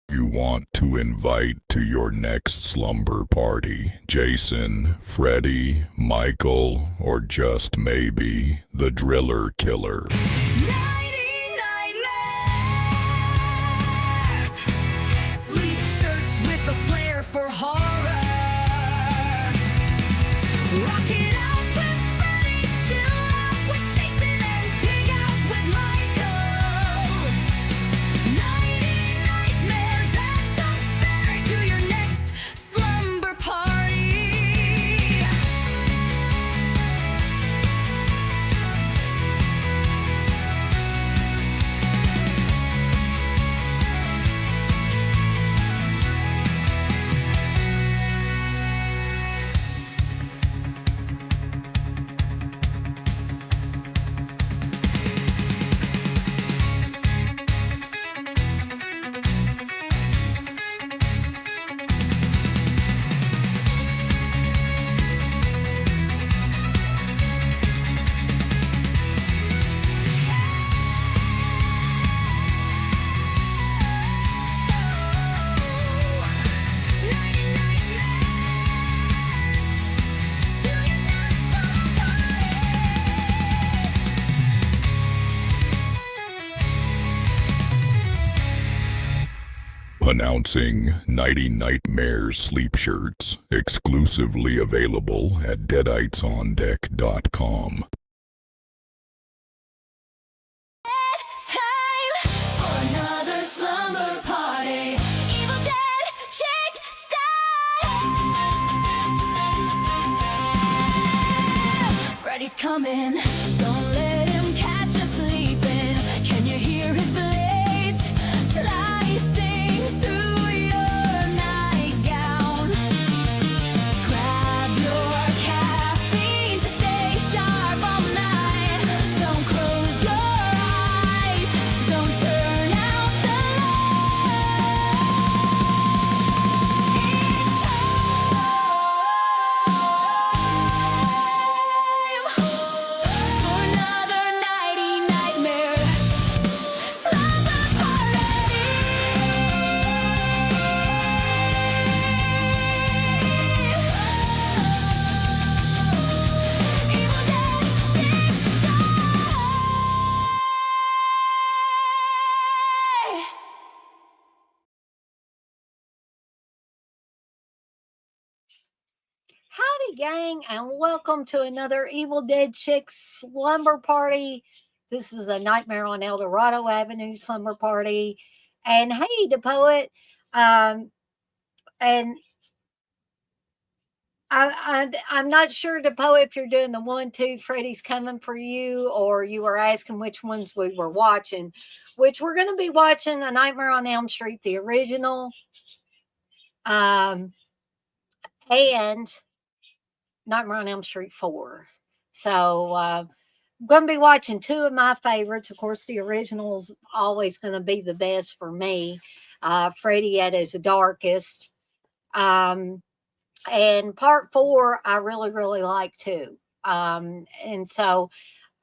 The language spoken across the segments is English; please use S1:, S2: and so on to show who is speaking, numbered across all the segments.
S1: You want to invite to your next slumber party Jason, Freddy, Michael, or just maybe the Driller Killer.
S2: Nighty nightmares. Sleep shirts with a flair for horror. Rock it out with Freddy, chill out with Jason, and pig out with Michael. Nighty nightmares, add some spare to your next slumber party.
S1: Announcing Nighty Nightmares sleep shirts, exclusively available at deaditesondeck.com.
S2: It's time for another slumber party. Evil Dead chick style. Freddy's coming. Don't let him catch us sleeping. Can you hear his blades slicing through your nightgown? Grab your caffeine to stay sharp all night. Don't close your eyes. Don't turn out the lights. It's time for another nighty nightmare slumber party. Evil Dead chick style. Howdy, gang, and welcome to another Evil Dead Chick slumber party. This is a Nightmare on Eldorado Avenue slumber party. And hey, the poet, and I'm not sure, the poet, if you're doing the 1, 2, Freddy's coming for you, or you were asking which ones we were watching, which we're going to be watching A Nightmare on Elm Street, the original, and Nightmare on Elm Street 4. So I'm going to be watching two of my favorites. Of course, the original's always going to be the best for me. Freddy at his darkest. Um, and part 4, I really, really like too. And so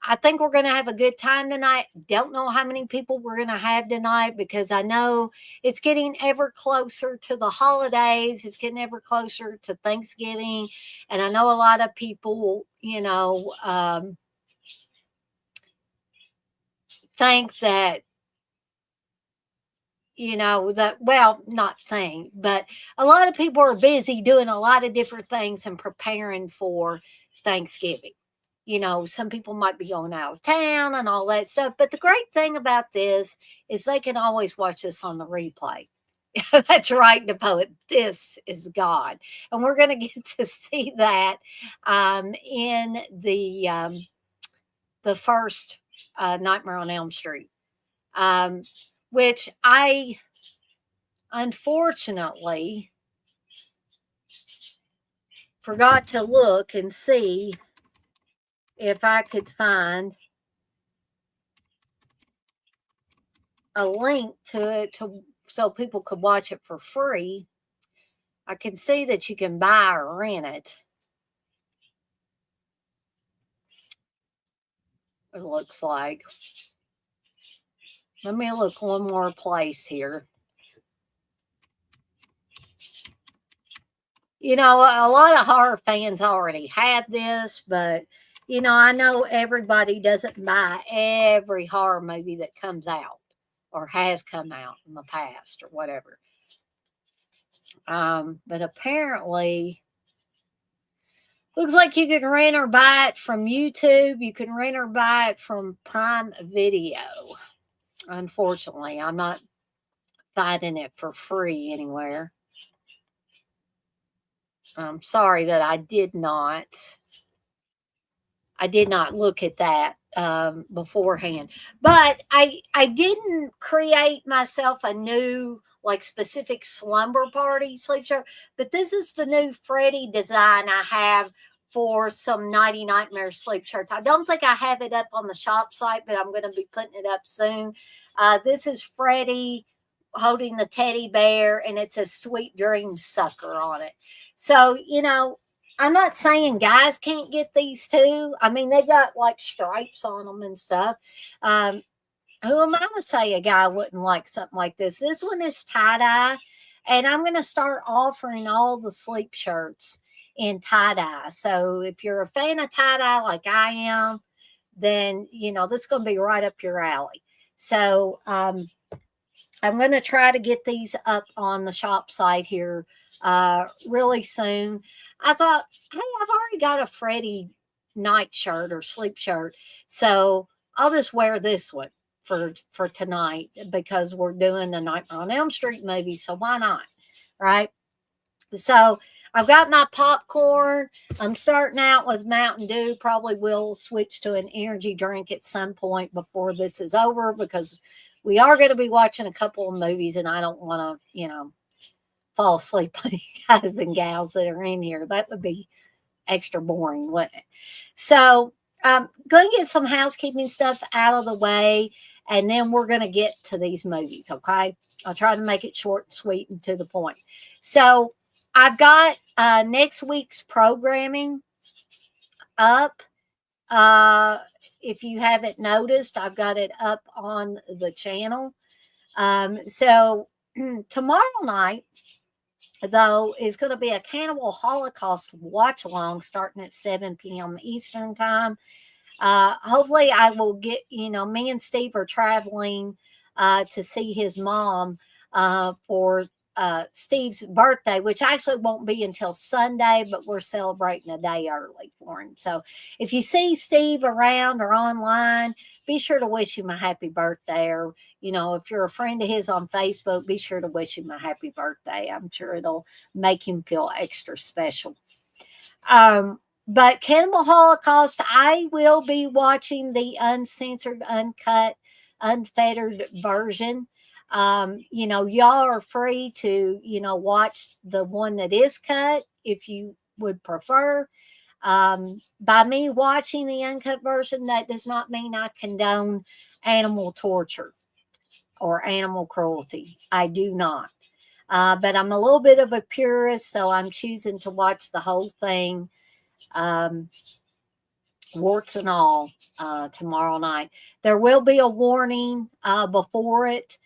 S2: I think we're going to have a good time tonight. Don't know how many people we're going to have tonight, because I know it's getting ever closer to the holidays. It's getting ever closer to Thanksgiving. And I know a lot of people, think that, well, not think, but a lot of people are busy doing a lot of different things and preparing for Thanksgiving. Some people might be going out of town and all that stuff. But the great thing about this is they can always watch this on the replay. That's right, the poet. This is God. And we're going to get to see that in the first Nightmare on Elm Street, which I unfortunately forgot to look and see if I could find a link to it so people could watch it for free. I can see that you can buy or rent it. It looks like. Let me look one more place here. A lot of horror fans already had this, but I know everybody doesn't buy every horror movie that comes out or has come out in the past or whatever. But apparently, looks like you can rent or buy it from YouTube. You can rent or buy it from Prime Video. Unfortunately, I'm not finding it for free anywhere. I'm sorry that I did not look at that beforehand. But I didn't create myself a new like specific slumber party sleep shirt. But this is the new Freddy design I have for some Nighty Nightmare sleep shirts. I don't think I have it up on the shop site, but I'm going to be putting it up soon. This is Freddy holding the teddy bear, and it says "Sweet Dreams Sucker" on it. So I'm not saying guys can't get these too. I mean, they've got like stripes on them and stuff. Who am I to say a guy wouldn't like something like this? This one is tie dye, and I'm going to start offering all the sleep shirts in tie dye. So if you're a fan of tie dye like I am, then this is going to be right up your alley. So I'm going to try to get these up on the shop site here really soon. I thought, hey, I've already got a Freddy night shirt or sleep shirt, so I'll just wear this one for tonight because we're doing the Nightmare on Elm Street movie, so why not, right? So I've got my popcorn. I'm starting out with Mountain Dew. Probably will switch to an energy drink at some point before this is over because we are going to be watching a couple of movies, and I don't want to, fall asleep on you guys and gals that are in here. That would be extra boring, wouldn't it? So I'm going to get some housekeeping stuff out of the way, and then we're going to get to these movies, okay? I'll try to make it short and sweet and to the point. So I've got next week's programming up. If you haven't noticed, I've got it up on the channel. So tomorrow night, though, is going to be a Cannibal Holocaust watch along starting at 7 p.m. Eastern time. Hopefully, I will get, me and Steve are traveling to see his mom for Steve's birthday, which actually won't be until Sunday, but we're celebrating a day early for him. So if you see Steve around or online, be sure to wish him a happy birthday. Or, if you're a friend of his on Facebook, be sure to wish him a happy birthday. I'm sure it'll make him feel extra special. But Cannibal Holocaust, I will be watching the uncensored, uncut, unfettered version. Y'all are free to, watch the one that is cut if you would prefer. By me watching the uncut version, that does not mean I condone animal torture or animal cruelty. I do not. But I'm a little bit of a purist, so I'm choosing to watch the whole thing, warts and all, tomorrow night. There will be a warning before it,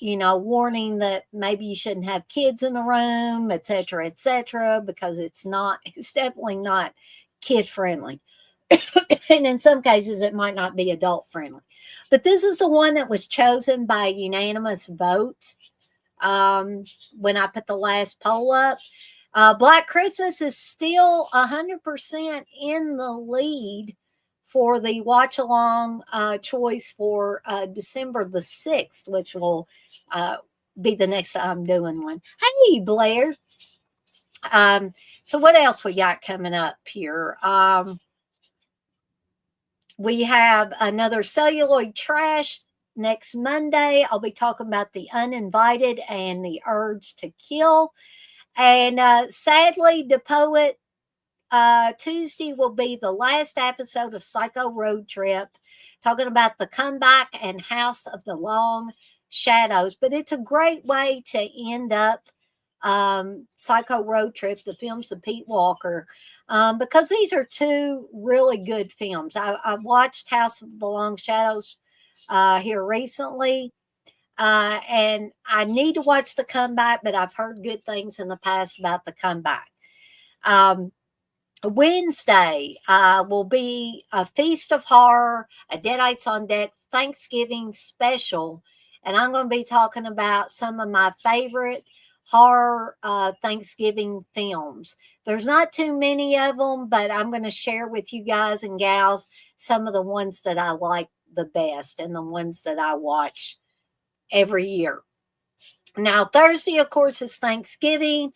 S2: warning that maybe you shouldn't have kids in the room, etc., because it's definitely not kid friendly. And in some cases, it might not be adult friendly. But this is the one that was chosen by unanimous vote when I put the last poll up. Black Christmas is still 100% in the lead for the watch along choice for December the 6th, which will be the next time I'm doing one. Hey, Blair. So what else we got coming up here? We have another celluloid trash next Monday. I'll be talking about The Uninvited and The Urge to Kill. And sadly, the poet, Tuesday will be the last episode of Psycho Road Trip, talking about the comeback and House of the Long Shadows. But it's a great way to end up Psycho Road Trip, the films of Pete Walker, because these are two really good films. I watched House of the Long Shadows here recently. And I need to watch The Comeback, but I've heard good things in the past about The Comeback. Wednesday will be a Feast of Horror, a Deadites on Deck Thanksgiving special. And I'm going to be talking about some of my favorite horror Thanksgiving films. There's not too many of them, but I'm going to share with you guys and gals some of the ones that I like the best and the ones that I watch every year. Now, Thursday, of course, is Thanksgiving.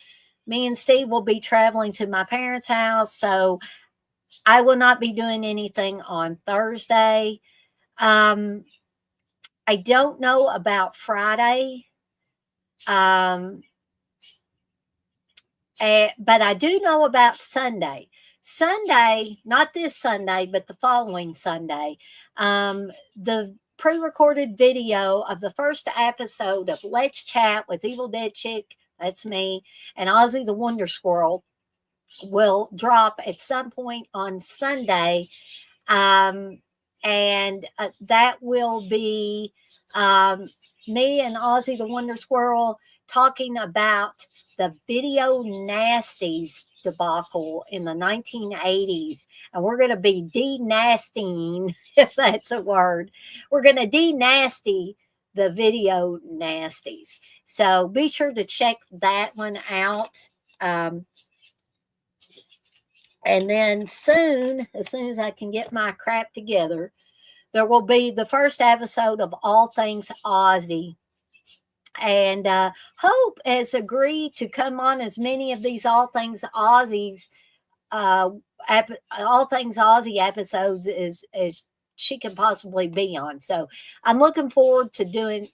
S2: Me and Steve will be traveling to my parents' house, so I will not be doing anything on Thursday. I don't know about Friday, um, but I do know about Sunday. Sunday, not this Sunday, but the following Sunday, the pre-recorded video of the first episode of Let's Chat with Evil Dead Chick, that's me, and Ozzy the Wonder Squirrel will drop at some point on Sunday. And that will be me and Ozzy the Wonder Squirrel talking about the video nasties debacle in the 1980s. And we're going to be de-nasting, if that's a word. We're going to de-nasty the video nasties. So be sure to check that one out. And then soon, as soon as I can get my crap together, there will be the first episode of All Things Aussie. And Hope has agreed to come on as many of these All Things Aussies, All Things Aussie episodes as she can possibly be on. So I'm looking forward to doing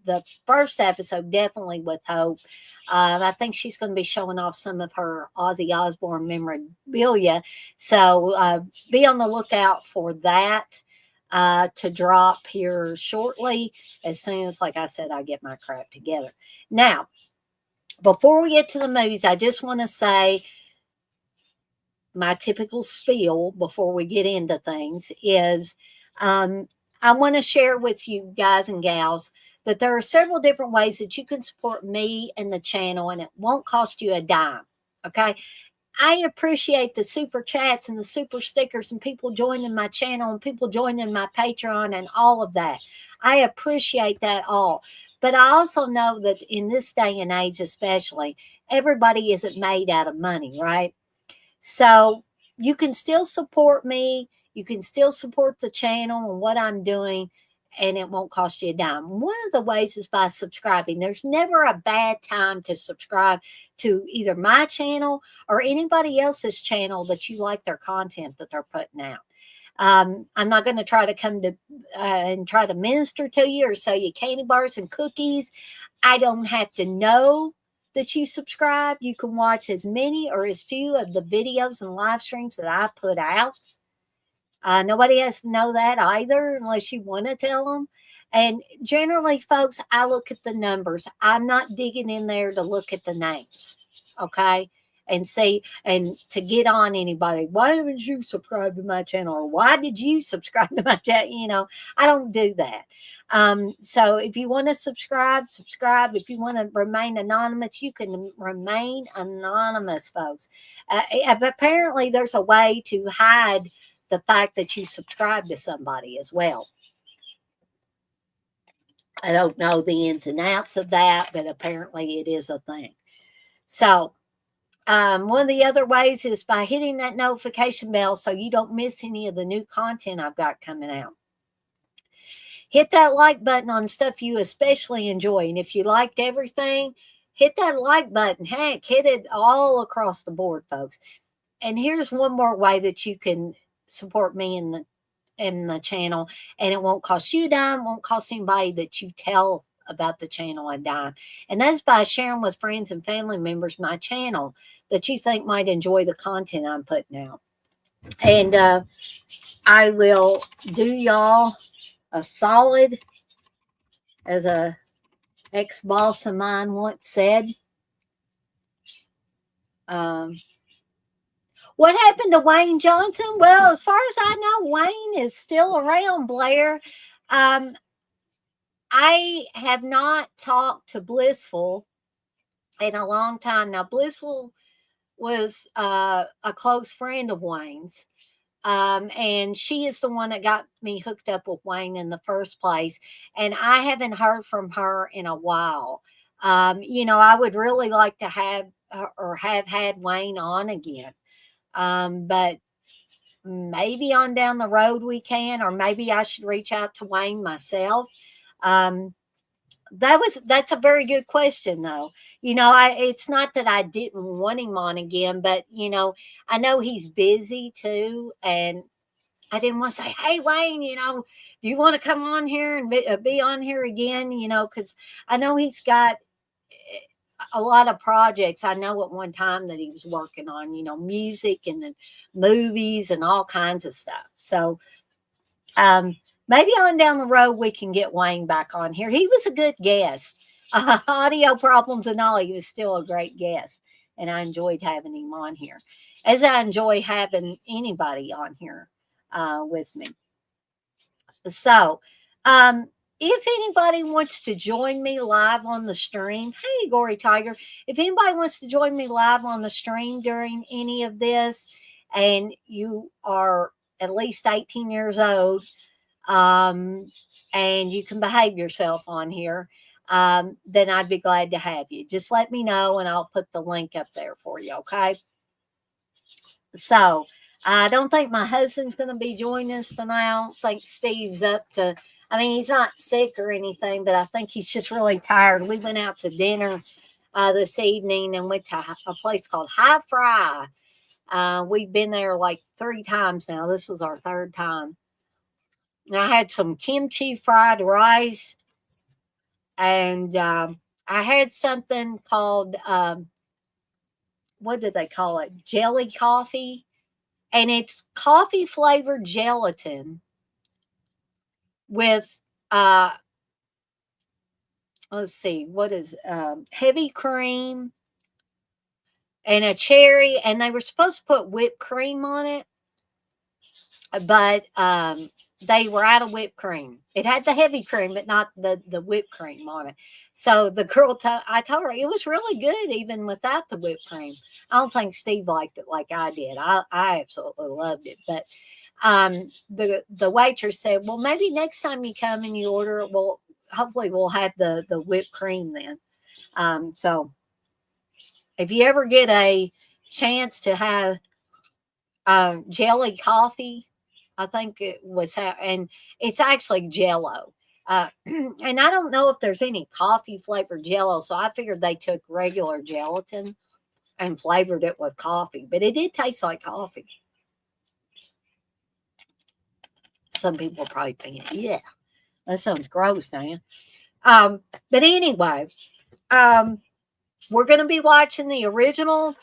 S2: the first episode definitely with Hope. I think she's going to be showing off some of her Ozzy Osbourne memorabilia. So be on the lookout for that to drop here shortly, as soon as, like I said, I get my crap together. Now, before we get to the movies, I just want to say my typical spiel before we get into things is I want to share with you guys and gals that there are several different ways that you can support me and the channel, and it won't cost you a dime. Okay. I appreciate the super chats and the super stickers and people joining my channel and people joining my Patreon and all of that. I appreciate that all. But I also know that in this day and age, especially, everybody isn't made out of money, right? So you can still support me. You can still support the channel and what I'm doing, and it won't cost you a dime. One of the ways is by subscribing. There's never a bad time to subscribe to either my channel or anybody else's channel that you like their content that they're putting out. I'm not going to try to come to and try to minister to you or sell you candy bars and cookies. I don't have to know that you subscribe. You can watch as many or as few of the videos and live streams that I put out. Nobody has to know that either unless you want to tell them. And generally, folks, I look at the numbers. I'm not digging in there to look at the names, okay? And see, and to get on anybody, why did you subscribe to my channel? Or why did you subscribe to my channel? You know, I don't do that. So if you want to subscribe. If you want to remain anonymous, you can remain anonymous, folks. Apparently, there's a way to hide the fact that you subscribe to somebody as well. I don't know the ins and outs of that, but apparently it is a thing. So one of the other ways is by hitting that notification bell so you don't miss any of the new content I've got coming out. Hit that like button on stuff you especially enjoy. And if you liked everything, hit that like button. Heck, hit it all across the board, folks. And here's one more way that you can support me in the channel, and it won't cost you a dime, won't cost anybody that you tell about the channel a dime. And that's by sharing with friends and family members my channel that you think might enjoy the content I'm putting out. And I will do y'all a solid, as a ex-boss of mine once said. What happened to Wayne Johnson? Well, as far as I know, Wayne is still around, Blair. I have not talked to Blissful in a long time. Now, Blissful was a close friend of Wayne's. And she is the one that got me hooked up with Wayne in the first place. And I haven't heard from her in a while. I would really like to have or have had Wayne on again. But maybe on down the road we can, or maybe I should reach out to Wayne myself. Um, that's a very good question though. It's not that I didn't want him on again, but I know he's busy too, and I didn't want to say, "Hey Wayne, do you want to come on here and be on here again?" Because I know he's got a lot of projects. I know at one time that he was working on, music and then movies and all kinds of stuff. So um, maybe on down the road we can get Wayne back on here. He was a good guest. Audio problems and all, he was still a great guest, and I enjoyed having him on here, as I enjoy having anybody on here with me. So, if anybody wants to join me live on the stream, hey, Gory Tiger, if anybody wants to join me live on the stream during any of this, and you are at least 18 years old, and you can behave yourself on here, then I'd be glad to have you. Just let me know, and I'll put the link up there for you, okay? So, I don't think my husband's going to be joining us tonight. I don't think Steve's up to, I mean, he's not sick or anything, but I think he's just really tired. We went out to dinner this evening and went to a place called High Fry. We've been there like 3 times now. This was our 3rd time. And I had some kimchi fried rice, and I had something called, what did they call it? Jelly coffee. And it's coffee flavored gelatin with let's see, what is heavy cream and a cherry, and they were supposed to put whipped cream on it, but they were out of whipped cream. It had the heavy cream, but not the whipped cream on it. So the girl, I told her it was really good even without the whipped cream. I don't think Steve liked it like I did. I absolutely loved it, but the waitress said, "Well, maybe next time you come and you order it, well, hopefully we'll have the whipped cream then." So if you ever get a chance to have jelly coffee, I think it was, and it's actually Jello. And I don't know if there's any coffee flavored Jello, so I figured they took regular gelatin and flavored it with coffee, but it did taste like coffee. Some people are probably thinking, "Yeah, that sounds gross, man." But anyway, we're going to be watching the original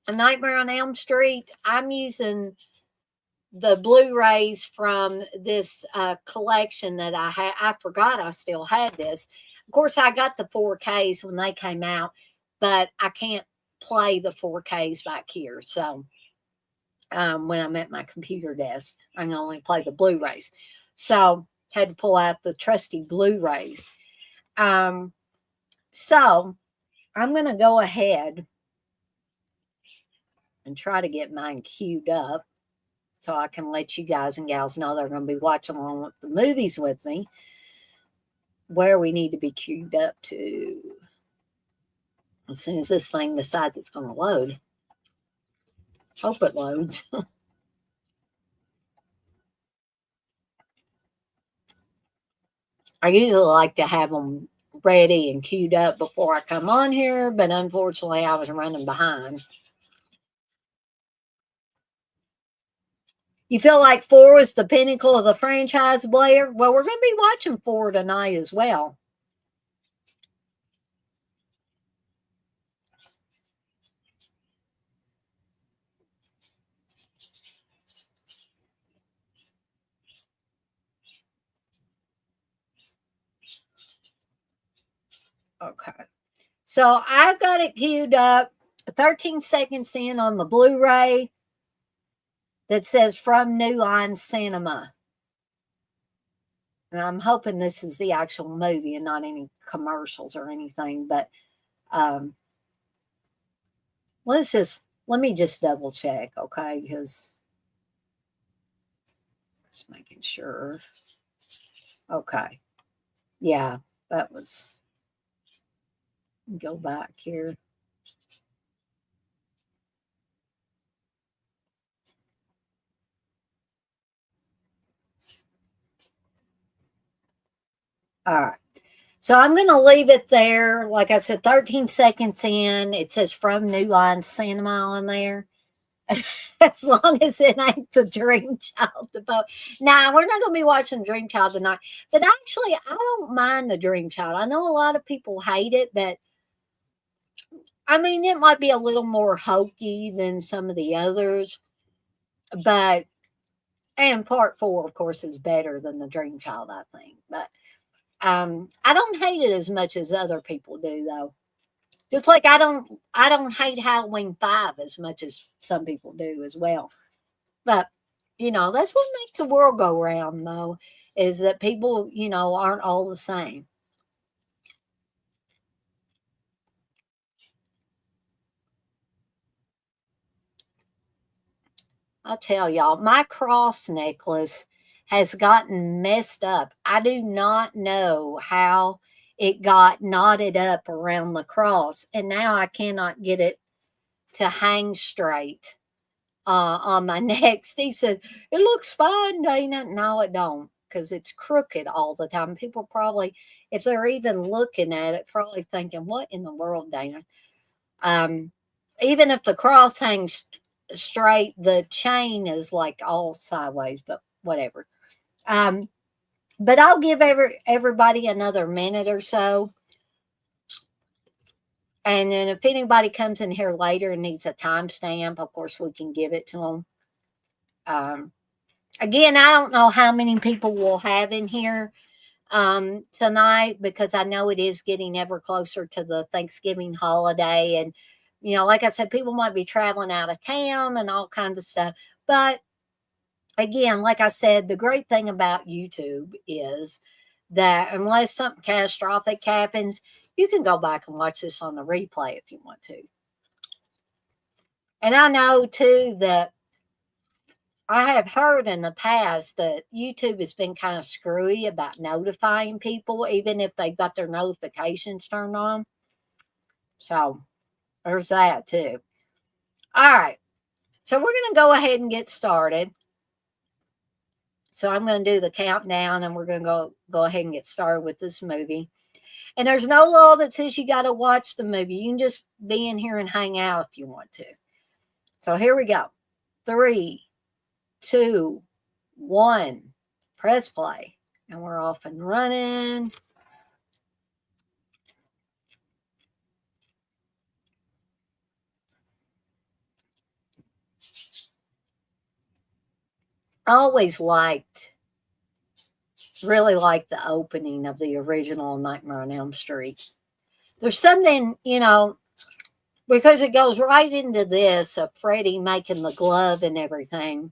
S2: A Nightmare on Elm Street. I'm using the Blu-rays from this collection that I had. I forgot I still had this. Of course, I got the 4Ks when they came out, but I can't play the 4Ks back here. So when I'm at my computer desk, I can only play the Blu-rays. So had to pull out the trusty Blu-rays. So I'm going to go ahead and try to get mine queued up so I can let you guys and gals know they're going to be watching along with the movies with me, where we need to be queued up to. As soon as this thing decides it's going to load. Hope it loads. I usually like to have them ready and queued up before I come on here, but unfortunately I was running behind. You feel like 4 is the pinnacle of the franchise, Blair? Well, we're going to be watching 4 tonight as well. Okay. So I've got it queued up 13 seconds in on the Blu-ray that says From New Line Cinema. And I'm hoping this is the actual movie and not any commercials or anything, but let's just Let me just double check, okay? Because just making sure. Okay. Yeah, that was, go back here. All right. So I'm going to leave it there. Like I said, 13 seconds in, it says from New Line Cinema on there. As long as it ain't the Dream Child. Now, we're not going to be watching Dream Child tonight. But actually, I don't mind the Dream Child. I know a lot of people hate it, but I mean, it might be a little more hokey than some of the others. But, and part four, of course, is better than the Dream Child, I think. But I don't hate it as much as other people do, though. Just like I don't hate Halloween 5 as much as some people do as well. But that's what makes the world go round, though, is that people, aren't all the same. I tell y'all, my cross necklace has gotten messed up. I do not know how it got knotted up around the cross, and now I cannot get it to hang straight on my neck. Steve said, "It looks fine, Dana." No, it don't, because it's crooked all the time. People probably, if they're even looking at it, probably thinking, "What in the world, Dana?" Um, Even if the cross hangs straight, the chain is like all sideways, but whatever. Um, but I'll give everybody another minute or so. And then if anybody comes in here later and needs a timestamp, of course, we can give it to them. Again, I don't know how many people we'll have in here tonight, because I know it is getting ever closer to the Thanksgiving holiday. And, like I said, people might be traveling out of town and all kinds of stuff. But again, like I said, the great thing about YouTube is that unless something catastrophic happens, you can go back and watch this on the replay if you want to. And I know too that I have heard in the past that YouTube has been kind of screwy about notifying people, even if they've got their notifications turned on. So there's that too. All right. So we're going to go ahead and get started. So I'm going to do the countdown and we're going to go ahead and get started with this movie. And there's no law that says you got to watch the movie. You can just be in here and hang out if you want to. So here we go. 3, 2, 1. Press play. And we're off and running. I always really liked the opening of the original Nightmare on Elm Street. There's something, because it goes right into this of Freddy making the glove and everything,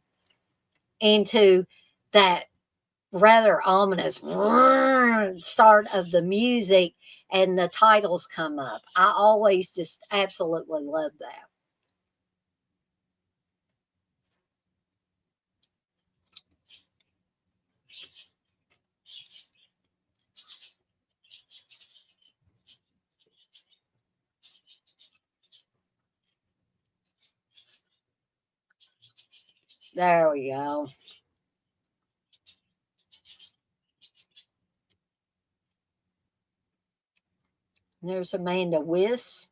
S2: into that rather ominous start of the music, and the titles come up. I always just absolutely love that. There we go. There's Amanda Wiss.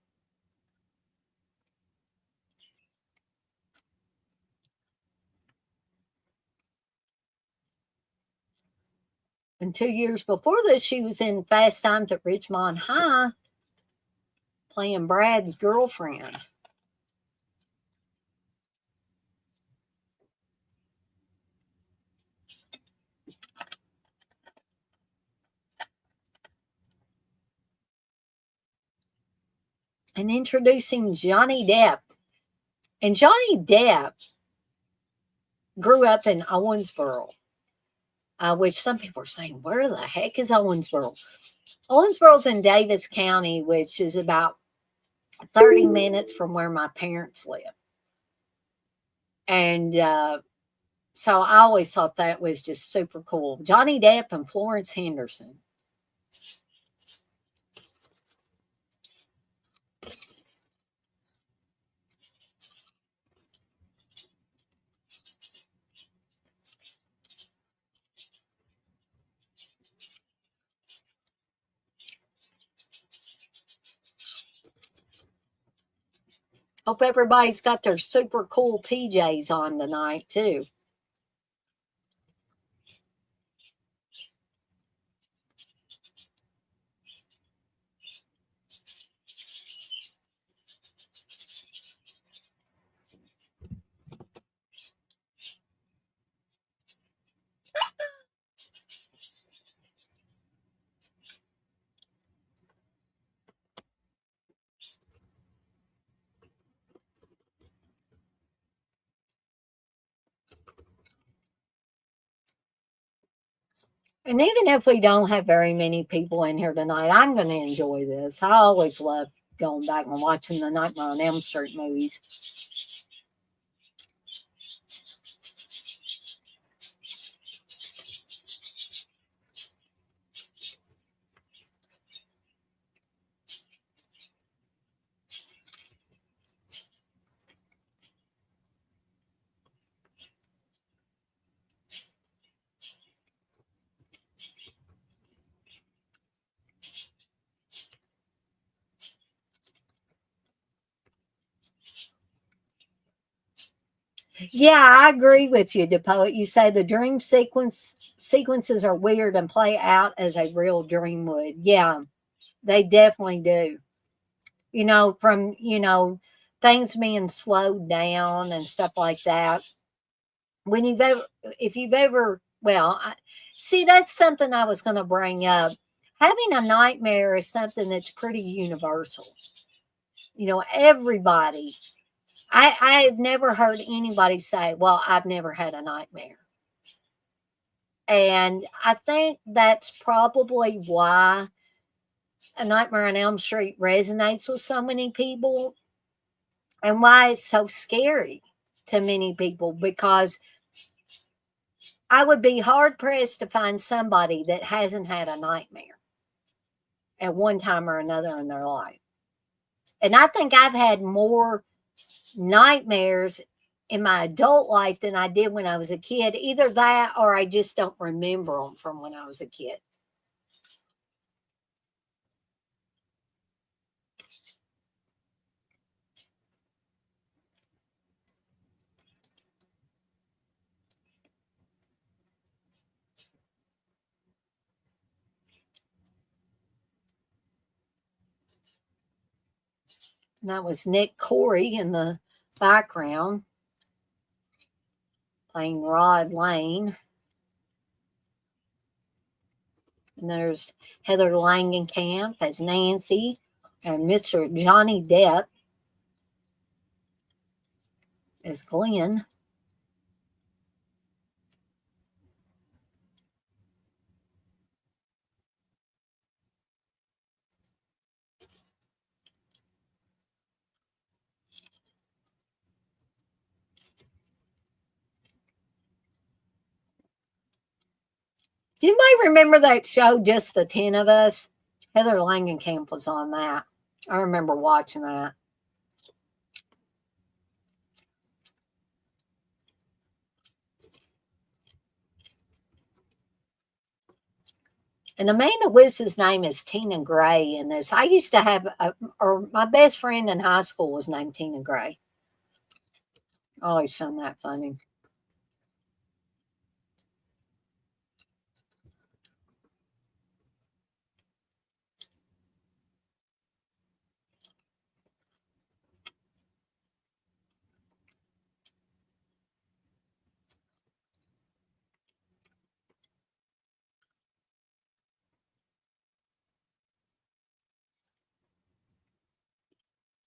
S2: And 2 years before this, she was in Fast Times at Ridgemont High, playing Brad's girlfriend. And introducing Johnny Depp. And Johnny Depp grew up in Owensboro, which some people are saying, where the heck is Owensboro? Owensboro's in Davis County, which is about 30 minutes from where my parents live. And so I always thought that was just super cool. Johnny Depp and Florence Henderson. Hope everybody's got their super cool PJs on tonight, too. And even if we don't have very many people in here tonight, I'm going to enjoy this. I always love going back and watching the Nightmare on Elm Street movies. Yeah, I agree with you, DePoet. You say the dream sequences are weird and play out as a real dream would. Yeah, they definitely do. From things being slowed down and stuff like that. When you've ever, if you've ever, well, see, that's something I was going to bring up. Having a nightmare is something that's pretty universal. Everybody. I've never heard anybody say, "Well, I've never had a nightmare." And I think that's probably why A Nightmare on Elm Street resonates with so many people and why it's so scary to many people, because I would be hard pressed to find somebody that hasn't had a nightmare at one time or another in their life. And I think I've had more nightmares in my adult life than I did when I was a kid. Either that or I just don't remember them from when I was a kid. And that was Nick Corey in the background playing Rod Lane. And there's Heather Langenkamp as Nancy, and Mr. Johnny Depp as Glenn. Do you anybody remember that show, Just the 10 of Us? Heather Langenkamp was on that. I remember watching that. And Amanda Wiss's name is Tina Gray in this. I used to have, or my best friend in high school was named Tina Gray. I always found that funny.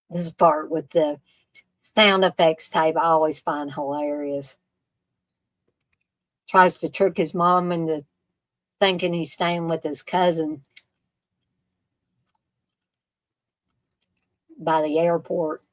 S2: This part with the sound effects tape, I always find hilarious. Tries to trick his mom into thinking he's staying with his cousin by the airport.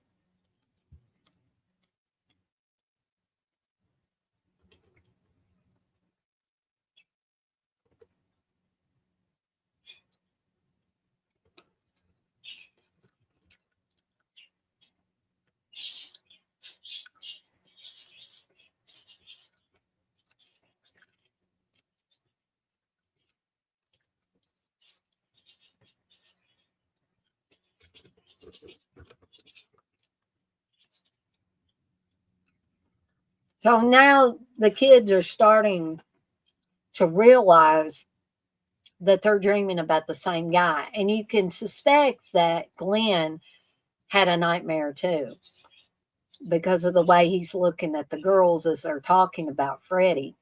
S2: So now the kids are starting to realize that they're dreaming about the same guy. And you can suspect that Glenn had a nightmare too because of the way he's looking at the girls as they're talking about Freddie.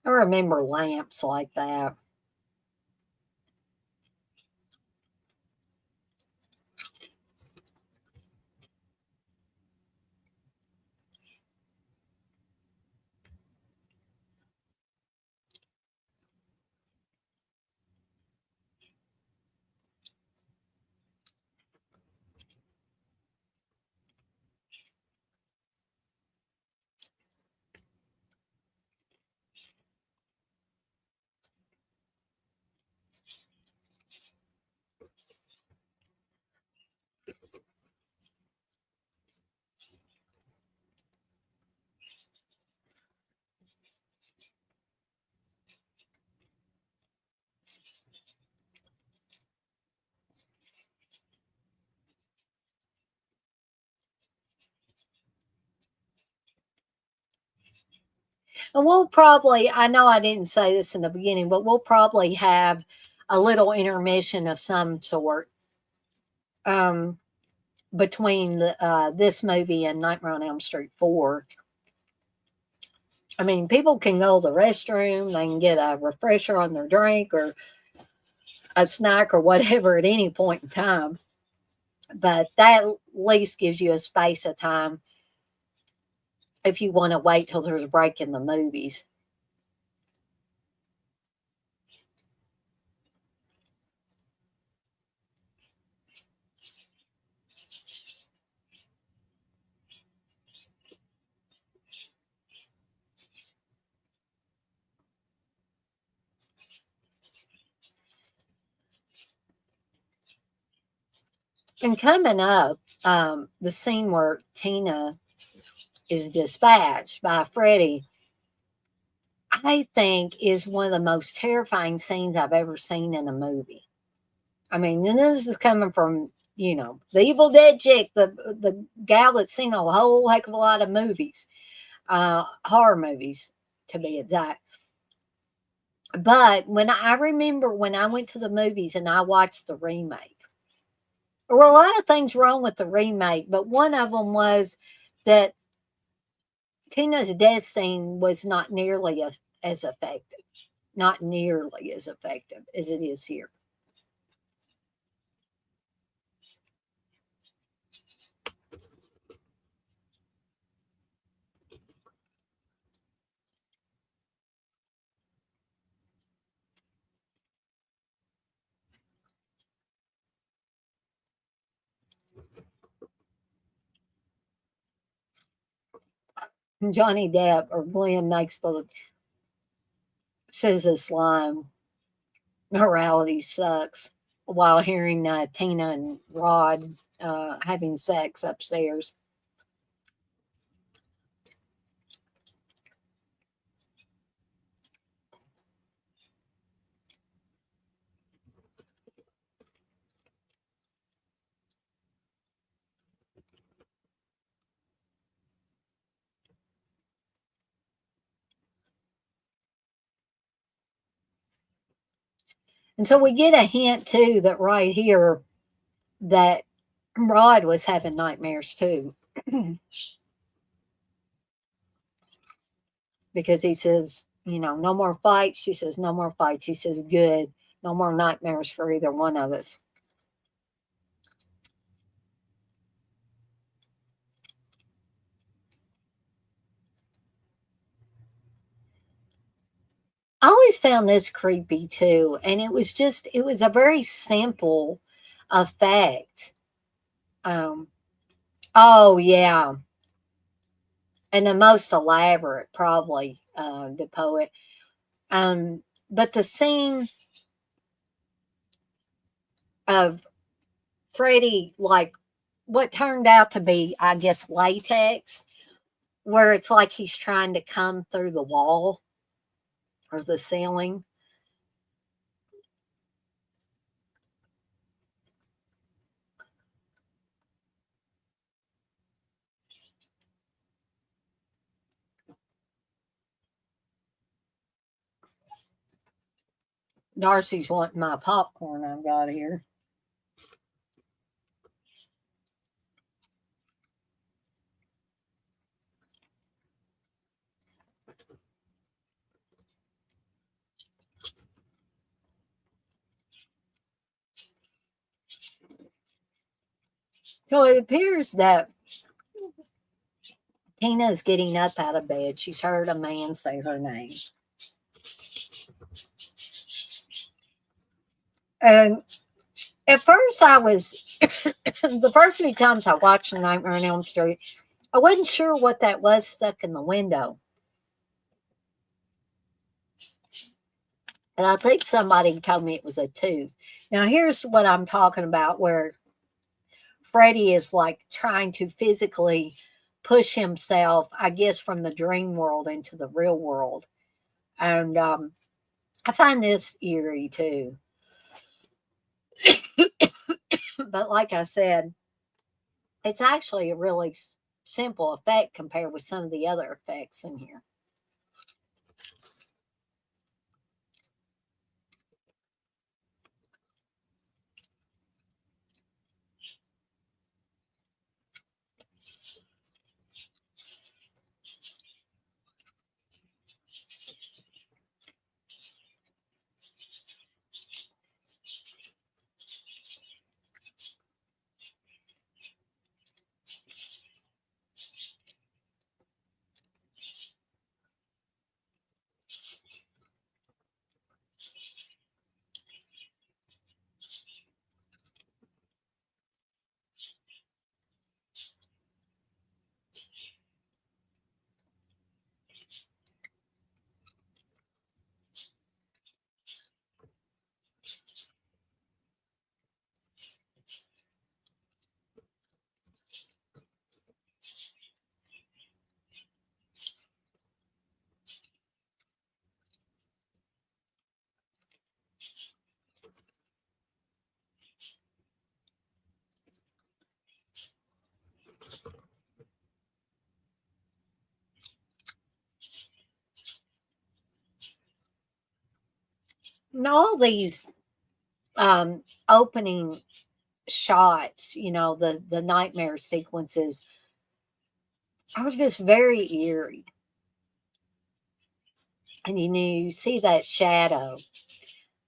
S2: I remember lamps like that. And we'll probably, I know I didn't say this in the beginning, but we'll probably have a little intermission of some sort um, between this movie and Nightmare on Elm Street 4. I mean, people can go to the restroom, they can get a refresher on their drink or a snack or whatever at any point in time. But that at least gives you a space of time if you want to wait till there's a break in the movies. And coming up, the scene where Tina is dispatched by Freddie, I think is one of the most terrifying scenes I've ever seen in a movie. I mean, and this is coming from, the Evil Dead chick, the gal that's seen a whole heck of a lot of movies, horror movies to be exact. But when I remember when I went to the movies and I watched the remake, there were a lot of things wrong with the remake, but one of them was that Tina's death scene was not nearly as effective, not nearly as effective as it is here. Johnny Depp or Glenn makes the says this line, morality sucks, while hearing Tina and Rod having sex upstairs. And so we get a hint too that right here that Rod was having nightmares too. Because he says, no more fights. She says, no more fights. He says, good. No more nightmares for either one of us. I always found this creepy too, and it was a very simple effect. Um, oh yeah, and the most elaborate probably the poet. But the scene of Freddie, like what turned out to be, I guess, latex, where it's like he's trying to come through the wall or the ceiling. Darcy's wanting my popcorn I've got here. So it appears that Tina is getting up out of bed. She's heard a man say her name. And at first, I was, the first few times I watched The Nightmare on Elm Street, I wasn't sure what that was stuck in the window. And I think somebody told me it was a tooth. Now, here's what I'm talking about where Freddie is like trying to physically push himself, I guess, from the dream world into the real world. And I find this eerie too. But like I said, it's actually a really simple effect compared with some of the other effects in here. And all these opening shots, the nightmare sequences are just very eerie. And you see that shadow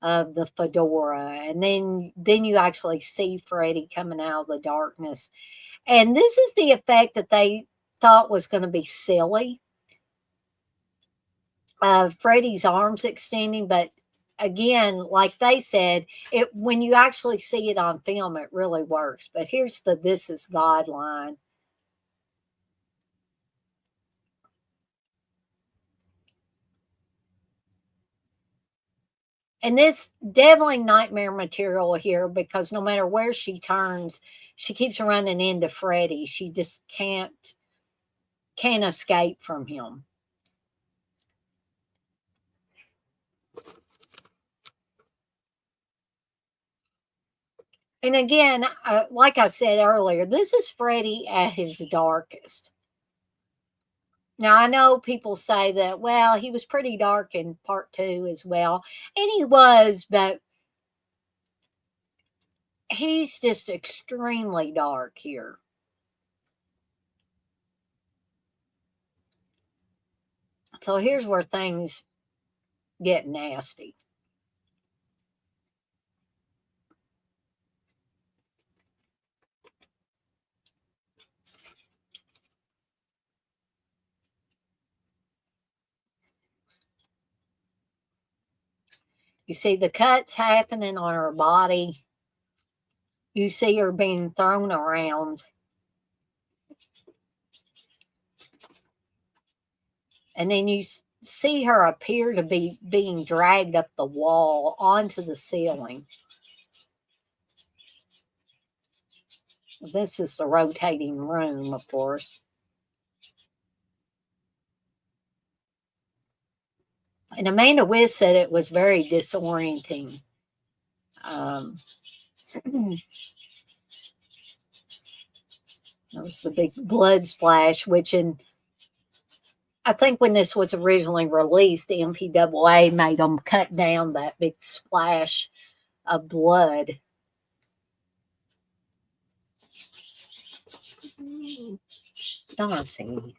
S2: of the fedora, and then you actually see Freddy coming out of the darkness. And this is the effect that they thought was going to be silly, Freddy's arms extending, but again, like they said, it when you actually see it on film, it really works. But here's the "This is God" line. And this definitely nightmare material here because no matter where she turns, she keeps running into Freddy. She just can't escape from him. And again, like I said earlier, this is Freddy at his darkest. Now I know people say that, well, he was pretty dark in part two as well, and he was, but he's just extremely dark here. So here's where things get nasty. You see the cuts happening on her body. You see her being thrown around. And then you see her appear to be being dragged up the wall onto the ceiling. This is the rotating room, of course. And Amanda Wiss said it was very disorienting. There was the big blood splash, which I think when this was originally released, the MPAA made them cut down that big splash of blood. Darcy.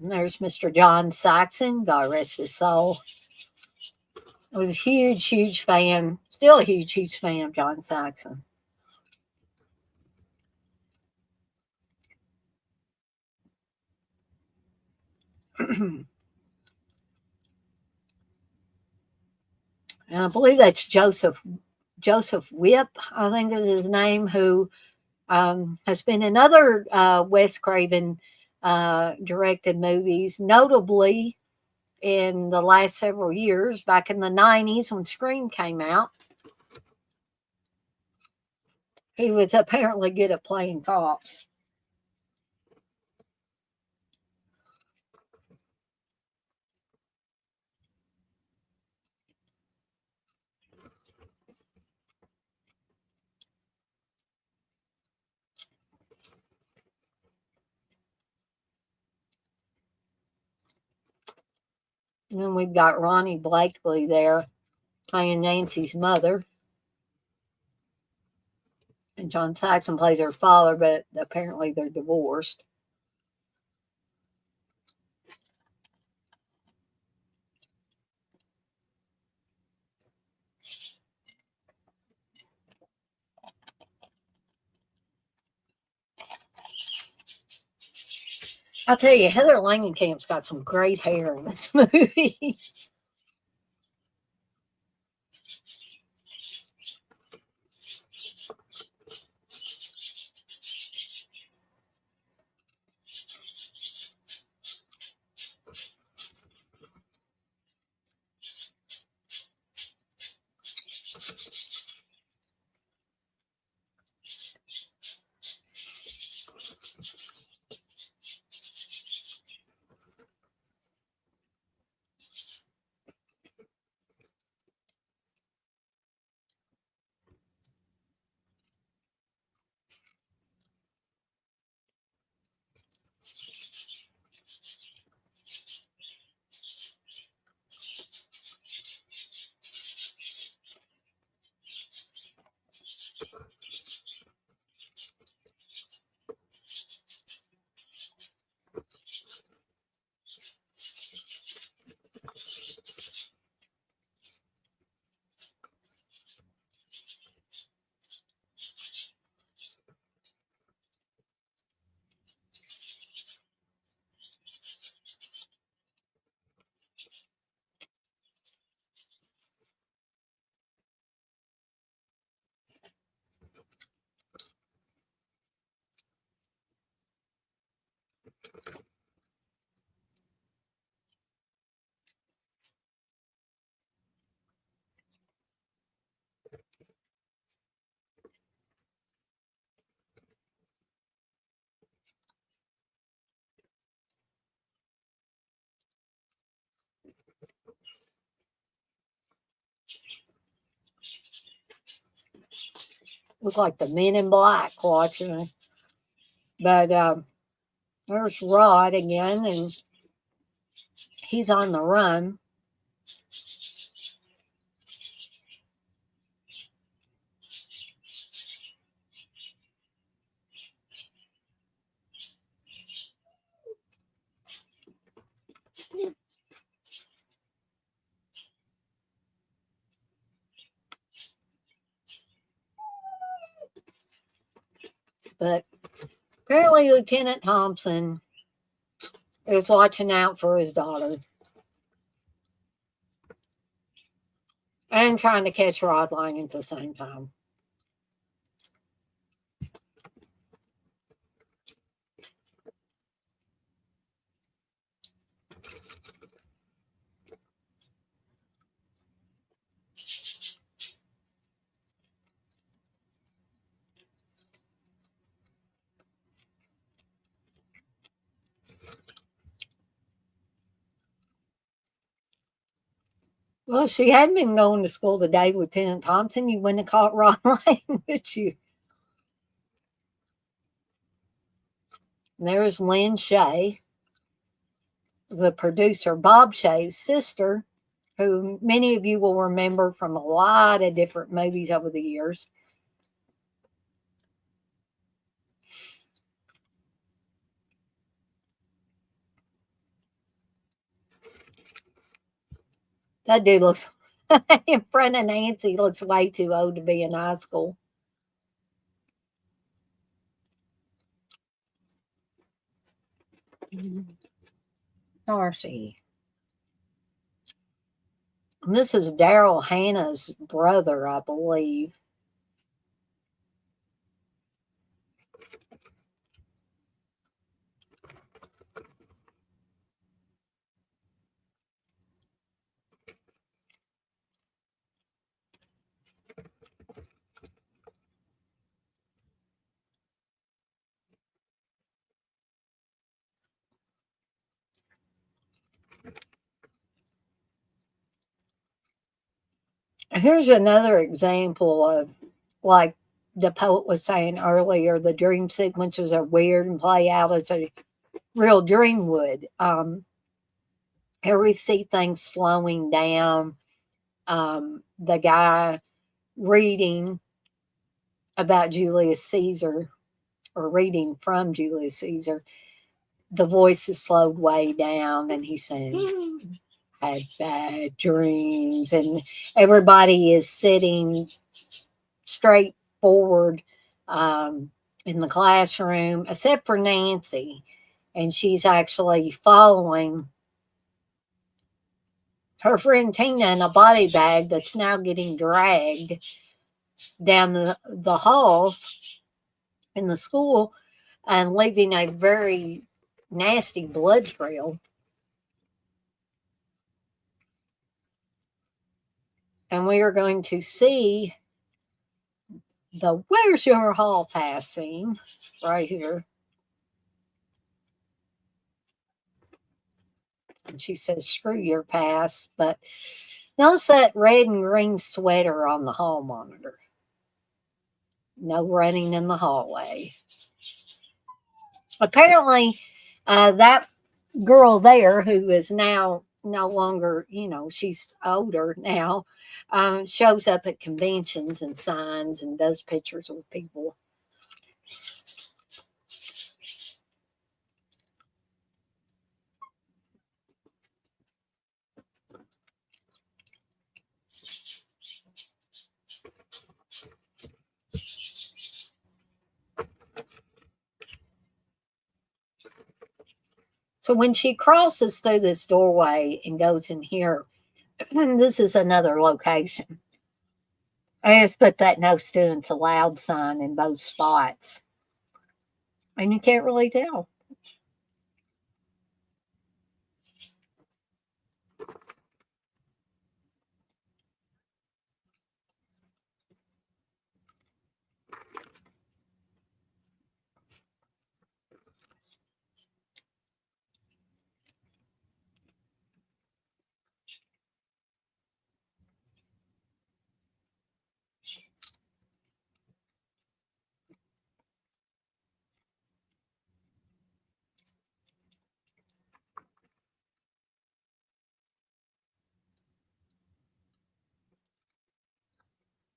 S2: And there's Mr. John Saxon, God rest his soul. I was a huge, huge fan, still a huge, huge fan of John Saxon. And I believe that's Joseph Whipp, I think is his name, who has been in other Wes Craven directed movies, notably in the last several years, back in the 90s when Scream came out. He was apparently good at playing cops. And then we've got Ronnie Blakely there playing Nancy's mother. And John Saxon plays her father, but apparently they're divorced. I'll tell you, Heather Langenkamp's got some great hair in this movie. Look like the Men in Black watching. But there's Rod again, and he's on the run. Apparently, Lieutenant Thompson is watching out for his daughter and trying to catch Rod Lang at the same time. Well, if she hadn't been going to school today, Lieutenant Thompson, you wouldn't have caught Rod Lang, would you? And there's Lynn Shay, the producer, Bob Shay's sister, who many of you will remember from a lot of different movies over the years. That dude looks, in front of Nancy, looks way too old to be in high school. Darcy. And this is Daryl Hannah's brother, I believe. Here's another example of, like the poet was saying earlier, the dream sequences are weird and play out as a real dream would. Here we see things slowing down. The guy reading about Julius Caesar, or reading from Julius Caesar, the voice is slowed way down, and he's saying, had bad dreams, and everybody is sitting straight forward in the classroom, except for Nancy, and she's actually following her friend Tina in a body bag that's now getting dragged down the halls in the school and leaving a very nasty blood trail. And we are going to see the "Where's Your Hall Pass" scene right here. And she says, "Screw your pass." But notice that red and green sweater on the hall monitor. No running in the hallway. Apparently, that girl there, who is now no longer, she's older now, shows up at conventions and signs and does pictures with people. So when she crosses through this doorway and goes in here, this is another location. I just put that "No students allowed" sign in both spots. And you can't really tell.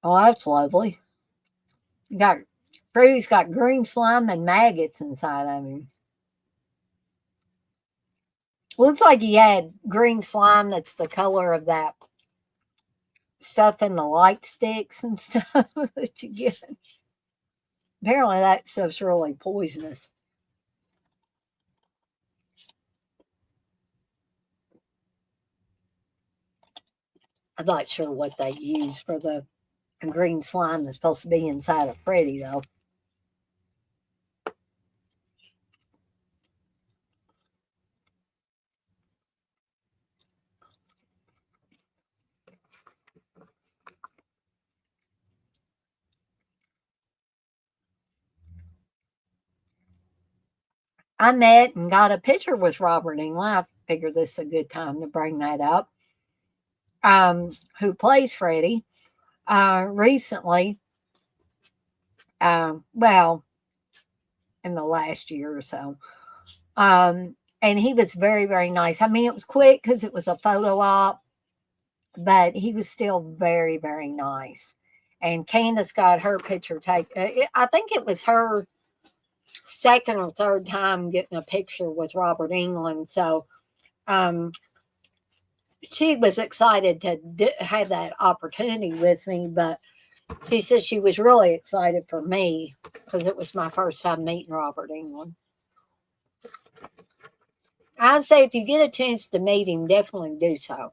S2: Oh, that's lovely. Freddie's got green slime and maggots inside of him. Looks like he had green slime that's the color of that stuff in the light sticks and stuff that you get. Apparently that stuff's really poisonous. I'm not sure what they use for the green slime that's supposed to be inside of Freddy, though. I met and got a picture with Robert Englund. I figured this is a good time to bring that up. Who plays Freddy recently? Well, in the last year or so. And he was very, very nice. I mean, it was quick because it was a photo op, but he was still very, very nice. And Candace got her picture taken. I think it was her second or third time getting a picture with Robert Englund. So um, she was excited to have that opportunity with me, but she said she was really excited for me because it was my first time meeting Robert Englund. I'd say if you get a chance to meet him, definitely do so.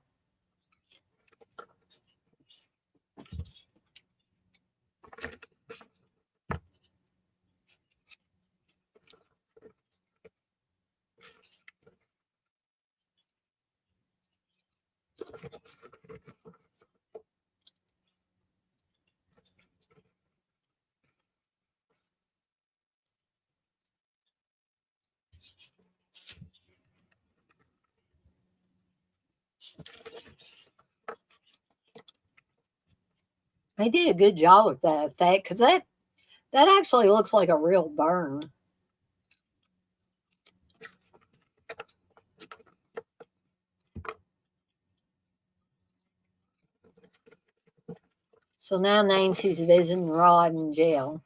S2: They did a good job with that effect because that actually looks like a real burn. So now Nancy's visiting Rod in jail.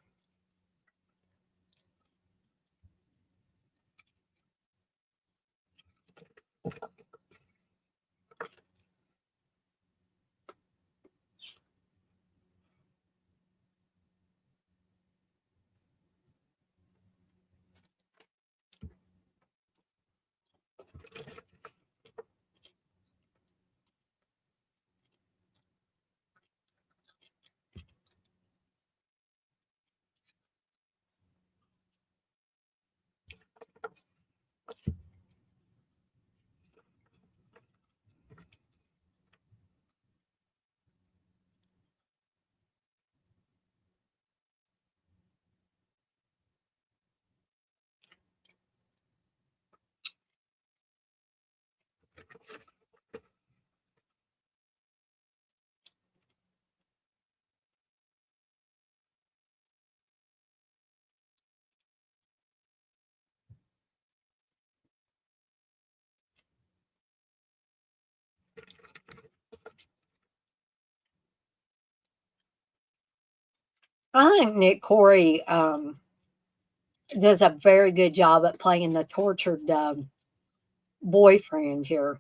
S2: I think Nick Corey does a very good job at playing the tortured boyfriend here.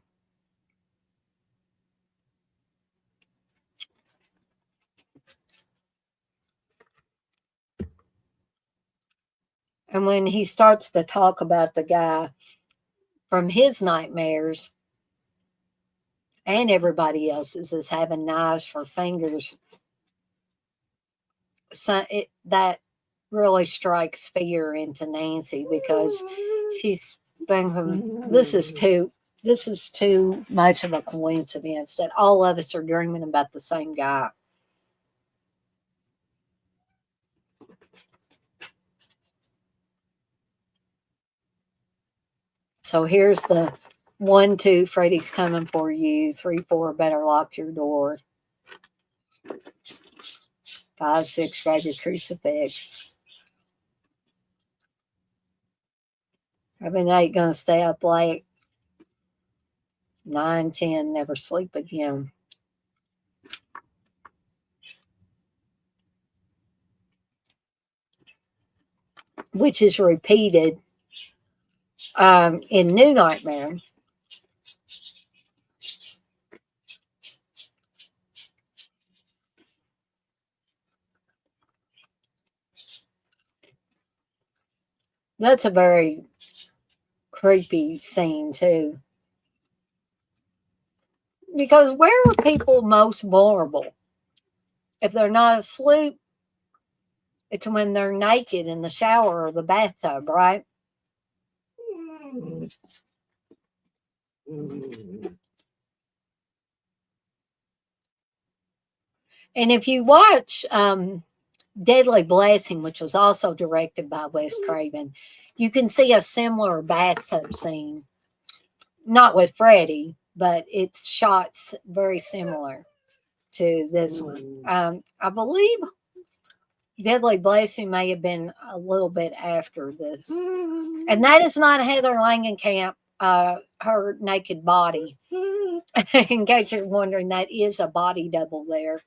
S2: And when he starts to talk about the guy from his nightmares and everybody else's is having knives for fingers, so that really strikes fear into Nancy because she's thinking this is too much of a coincidence that all of us are dreaming about the same guy. So here's the 1, 2, Freddy's coming for you. 3, 4, better lock your door. 5, 6, grab your crucifix. 7, 8, gonna stay up late. 9, 10, never sleep again. Which is repeated in New Nightmare. That's a very creepy scene too. Because where are people most vulnerable? If they're not asleep, it's when they're naked in the shower or the bathtub, right? And if you watch Deadly Blessing, which was also directed by Wes Craven, you can see a similar bathtub scene. Not with Freddie, but it's shots very similar to this one. I believe Deadly Blessing may have been a little bit after this. And that is not Heather Langenkamp, her naked body. In case you're wondering, that is a body double there.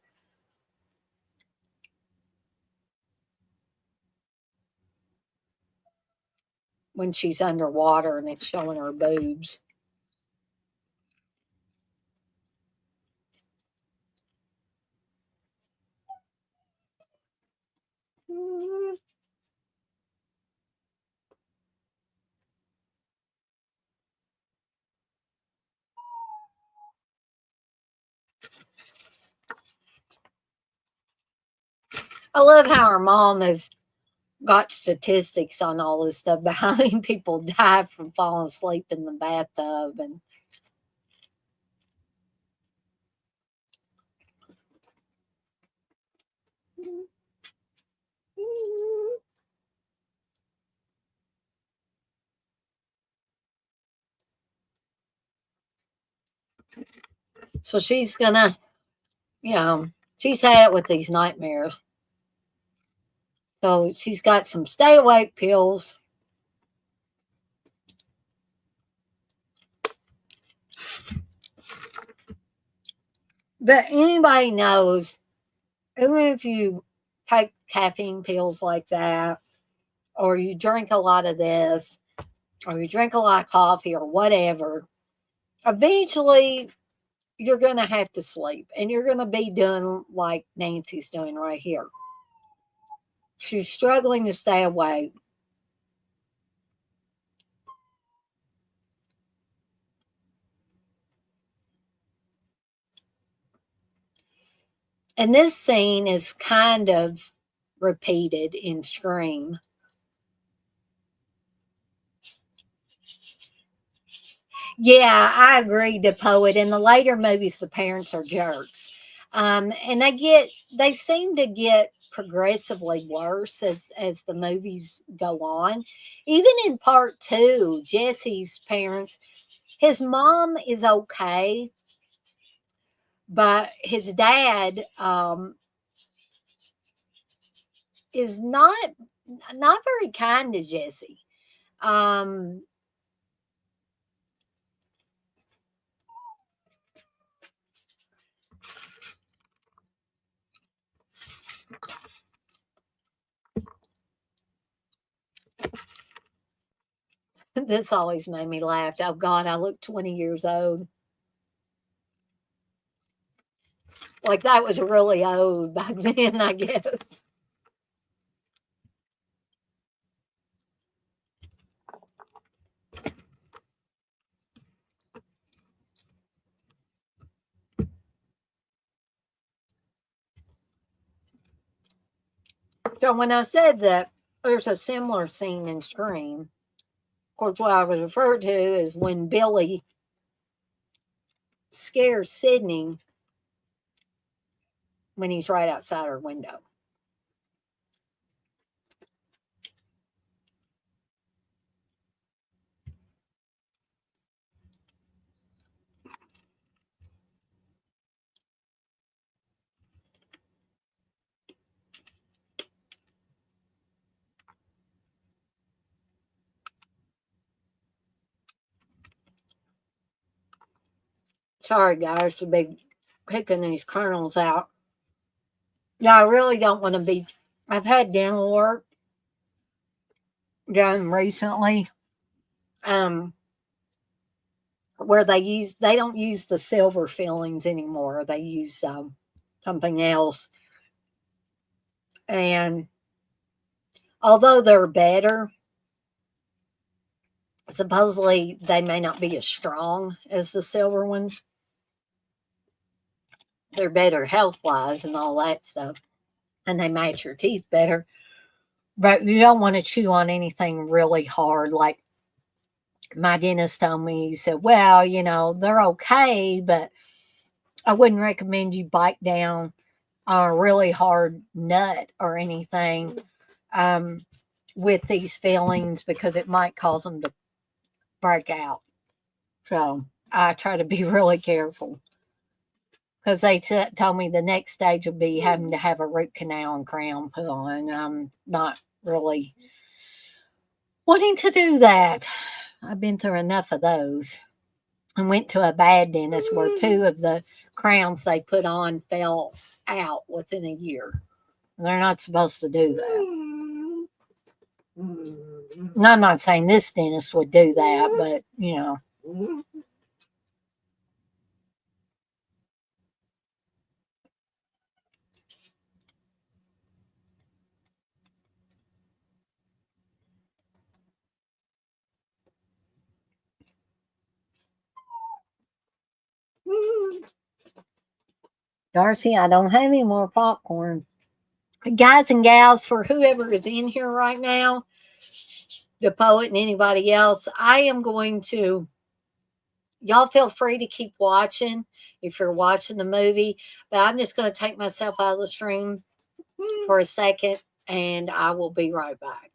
S2: When she's underwater and it's showing her boobs. I love how her mom has got statistics on all this stuff about how many people die from falling asleep in the bathtub. And so she's gonna, she's had it with these nightmares. So she's got some stay awake pills. But anybody knows, even if you take caffeine pills like that, or you drink a lot of this, or you drink a lot of coffee, or whatever, eventually you're going to have to sleep. And you're going to be doing like Nancy's doing right here. She's struggling to stay awake. And this scene is kind of repeated in Scream. Yeah, I agree, the poet. In the later movies, the parents are jerks. And they seem to get progressively worse as the movies go on. Even in part two, Jesse's parents, his mom is okay, but his dad is not very kind to Jesse. Um, this always made me laugh. Oh God, I look 20 years old. Like that was really old back then, I guess. So when I said that there's a similar scene in Scream, of course, what I was referred to is when Billy scares Sydney when he's right outside her window. Sorry, guys, to be picking these kernels out. Yeah, I really don't want to be. I've had dental work done recently, um, where they don't use the silver fillings anymore. They use something else, and although they're better, supposedly they may not be as strong as the silver ones. they're better health wise and all that stuff, and they match your teeth better. But you don't want to chew on anything really hard. Like my dentist told me, he said, well, they're okay, but I wouldn't recommend you bite down on a really hard nut or anything um, with these fillings because it might cause them to break out. So I try to be really careful because they told me the next stage would be having to have a root canal and crown put on. I'm not really wanting to do that. I've been through enough of those. I went to a bad dentist where two of the crowns they put on fell out within a year. They're not supposed to do that. And I'm not saying this dentist would do that, but Darcy, I don't have any more popcorn. Guys and gals, for whoever is in here right now, the poet and anybody else, I am going to, y'all feel free to keep watching if you're watching the movie, but I'm just going to take myself out of the stream for a second and I will be right back.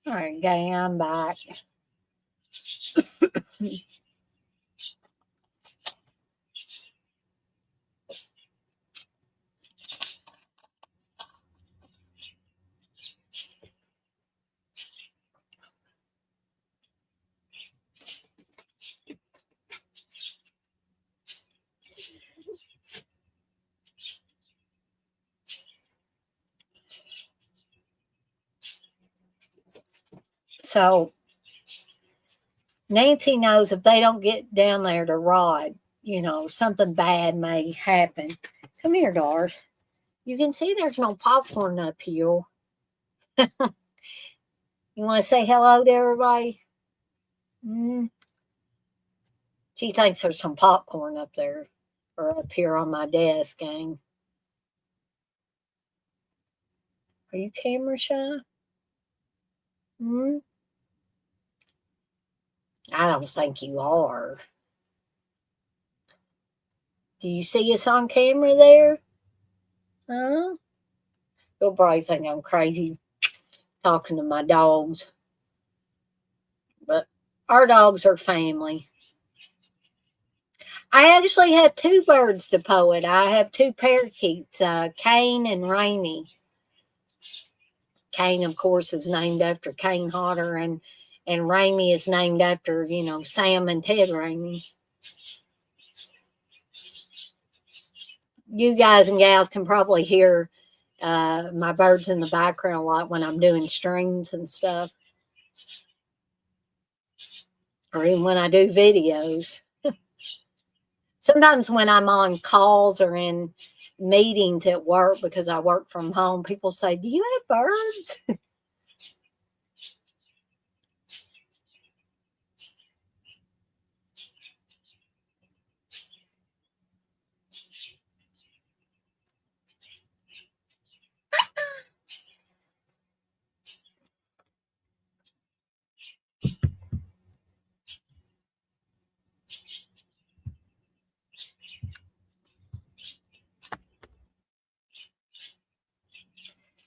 S2: All right, gang, I'm back. So Nancy knows if they don't get down there to Rod, something bad may happen. Come here, Doris. You can see there's no popcorn up here. You want to say hello to everybody? Mm. She thinks there's some popcorn up there or up here on my desk, gang. Are you camera shy? Mm? I don't think you are. Do you see us on camera there? Huh? You'll probably think I'm crazy talking to my dogs. But our dogs are family. I actually have two birds to poet. I have two parakeets, Kane and Rainy. Kane, of course, is named after Kane Hodder, and Raimy is named after, Sam and Ted Raimi. You guys and gals can probably hear my birds in the background a lot when I'm doing streams and stuff, or even when I do videos. Sometimes when I'm on calls or in meetings at work, because I work from home, people say, "Do you have birds?"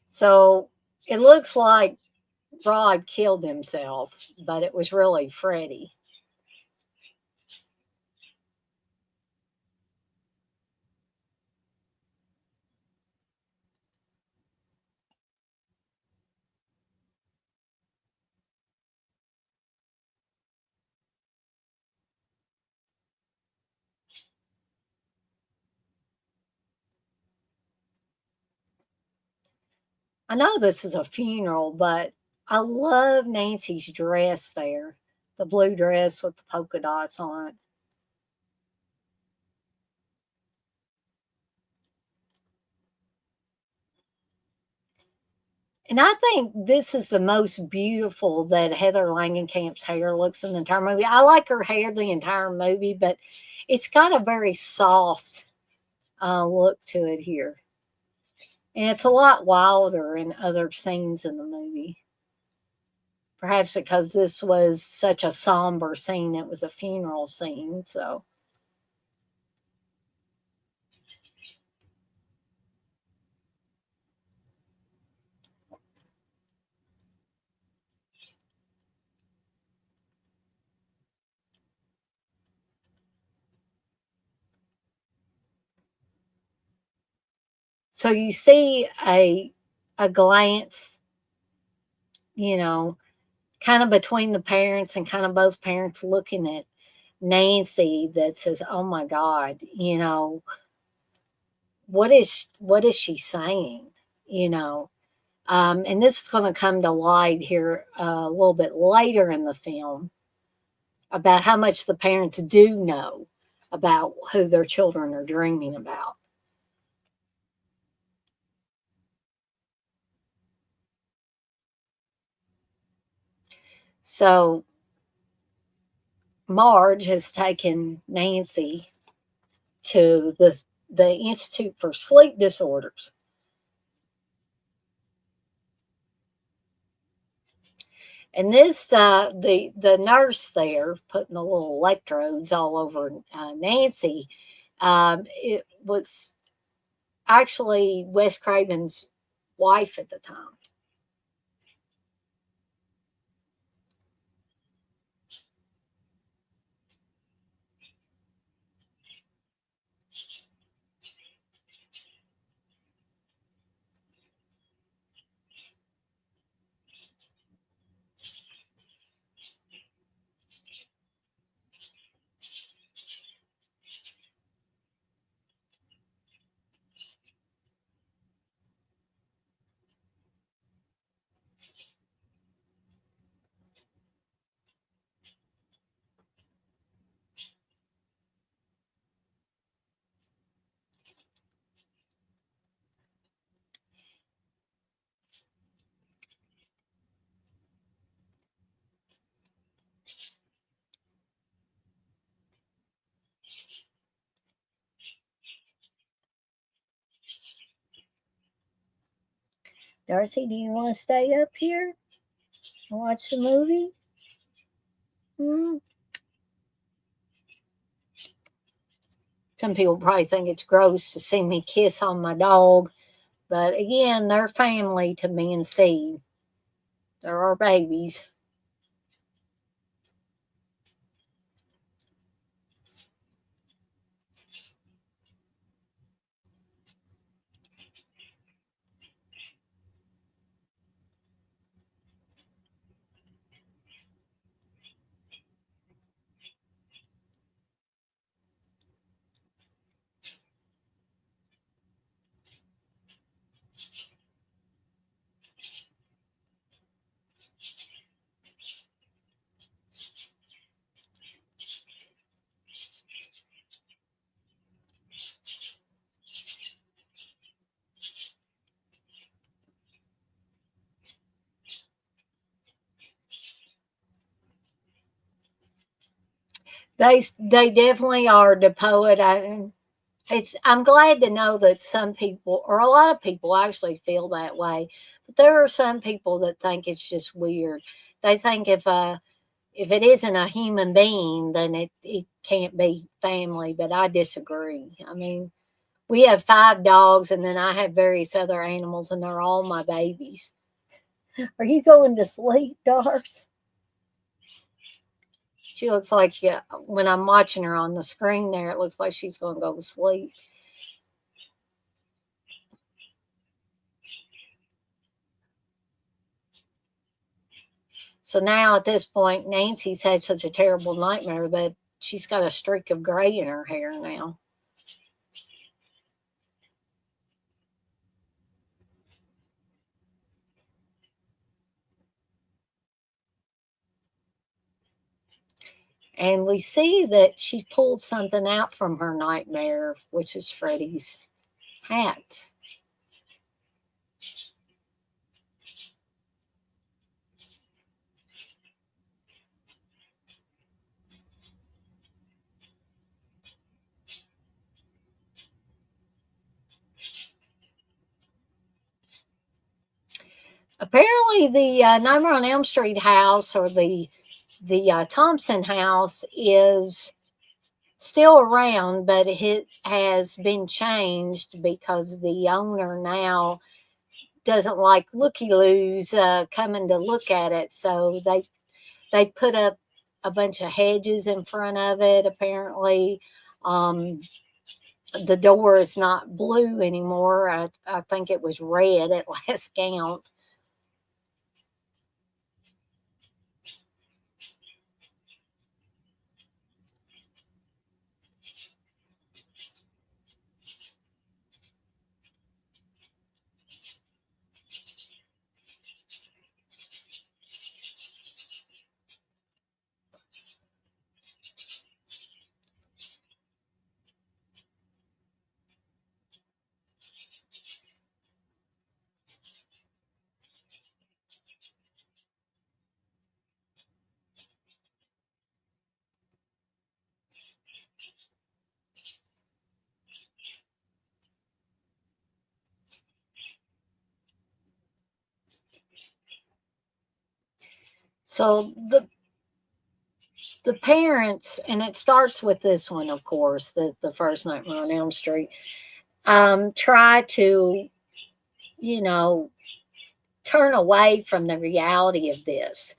S2: So it looks like Rod killed himself, but it was really Freddie. I know this is a funeral, but I love Nancy's dress there, the blue dress with the polka dots on it. And I think this is the most beautiful that Heather Langenkamp's hair looks in the entire movie. I like her hair the entire movie, but it's got a very soft look to it here. And it's a lot wilder in other scenes in the movie. Perhaps because this was such a somber scene, it was a funeral scene. So you see a glance, you know, kind of between the parents and kind of both parents looking at Nancy that says, "Oh my God, what is she saying?" You know, and this is going to come to light here a little bit later in the film about how much the parents do know about who their children are dreaming about. So Marge has taken Nancy to the Institute for Sleep Disorders. And this, the nurse there putting the little electrodes all over Nancy, it was actually Wes Craven's wife at the time. Darcy, do you want to stay up here and watch the movie? Hmm? Some people probably think it's gross to see me kiss on my dog, but again, they're family to me and Steve. They're our babies. They definitely are the poet. I'm glad to know that some people, or a lot of people, actually feel that way. But there are some people that think it's just weird. They think if it isn't a human being, then it can't be family. But I disagree. I mean, we have 5 dogs, and then I have various other animals, and they're all my babies. Are you going to sleep, Dars? She looks like, yeah, when I'm watching her on the screen there, it looks like she's going to go to sleep. So now at this point, Nancy's had such a terrible nightmare that she's got a streak of gray in her hair now. And we see that she pulled something out from her nightmare, which is Freddie's hat. Apparently, the Nightmare on Elm Street house, or the Thompson house, is still around, but it has been changed because the owner now doesn't like looky loos coming to look at it. So they put up a bunch of hedges in front of it. Apparently, um, the door is not blue anymore. I think it was red at last count. So the parents, and it starts with this one, of course, the first Nightmare on Elm Street, try to, you know, turn away from the reality of this.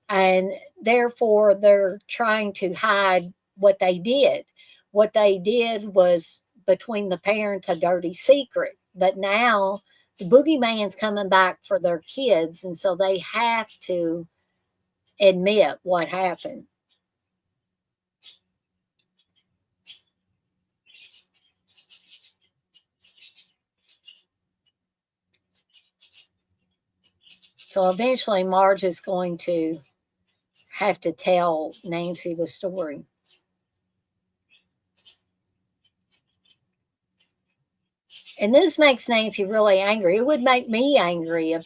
S2: And therefore, they're trying to hide what they did. What they did was, between the parents, a dirty secret. But now the boogeyman's coming back for their kids, and so they have to admit what happened. So eventually, Marge is going to have to tell Nancy the story. And this makes Nancy really angry. It would make me angry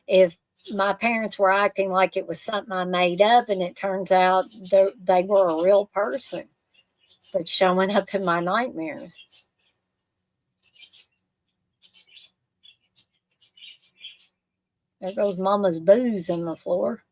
S2: if my parents were acting like it was something I made up, and it turns out they were a real person that's showing up in my nightmares. There goes Mama's booze in the floor.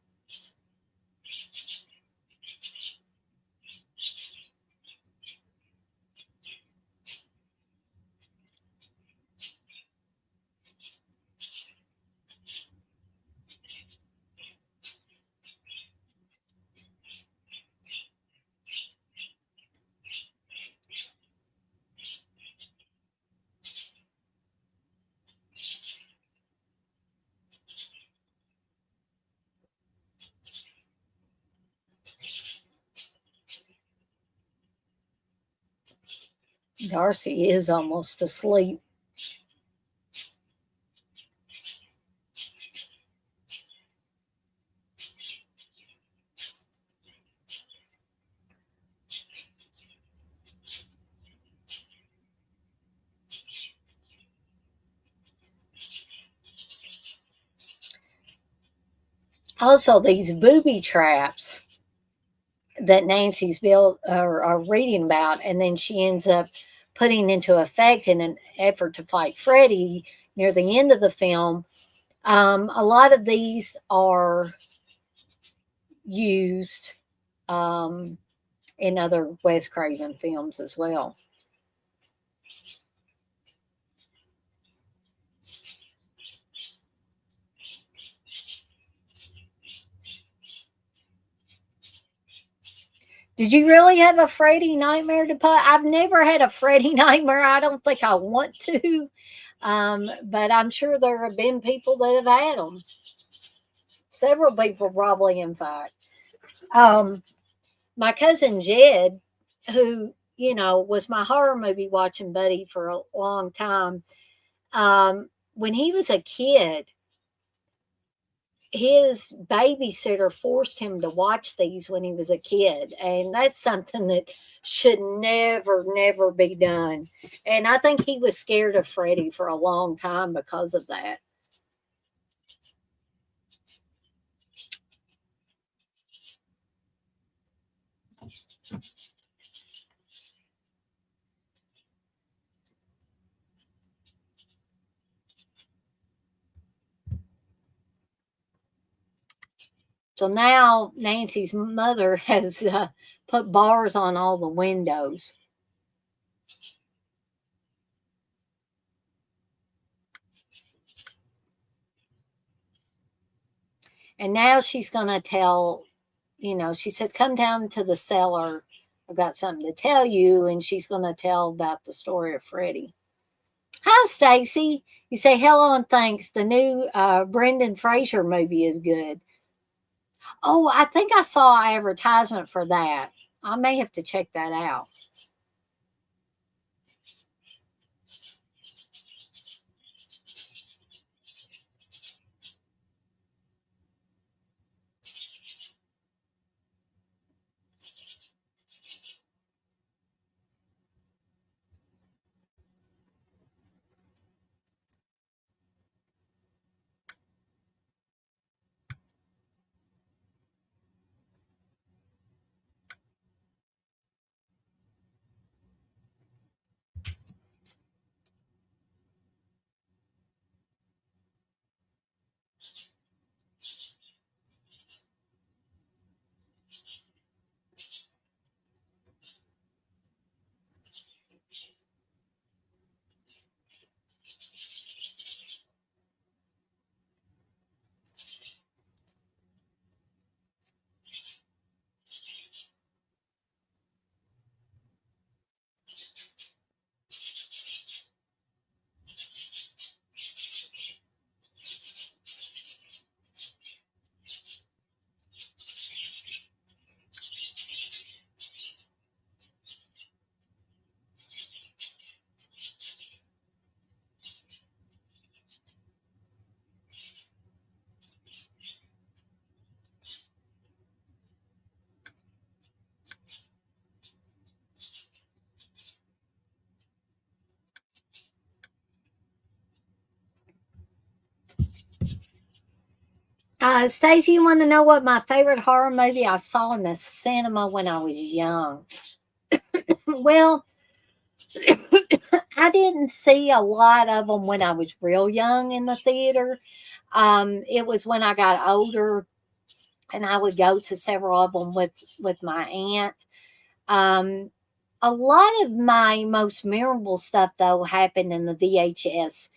S2: Darcy is almost asleep. Also, these booby traps that Nancy's built or are reading about, and then she ends up putting into effect in an effort to fight Freddy near the end of the film. A lot of these are used um, in other Wes Craven films as well. Did you really have a Freddy nightmare to put? I've never had a Freddy nightmare. I don't think I want to, but I'm sure there have been people that have had them. Several people, probably, in fact. Um, my cousin Jed, who was my horror movie watching buddy for a long time, when he was a kid, his babysitter forced him to watch these when he was a kid, and that's something that should never be done. And I think he was scared of Freddy for a long time because of that. So now Nancy's mother has put bars on all the windows. And now she's going to tell, she said, come down to the cellar. I've got something to tell you. And she's going to tell about the story of Freddy. Hi, Stacy. You say hello and thanks. The new Brendan Fraser movie is good. Oh, I think I saw an advertisement for that. I may have to check that out. Stacey, you want to know what my favorite horror movie I saw in the cinema when I was young? Well, I didn't see a lot of them when I was real young in the theater. It was when I got older, and I would go to several of them with my aunt. Um, a lot of my most memorable stuff though happened in the VHS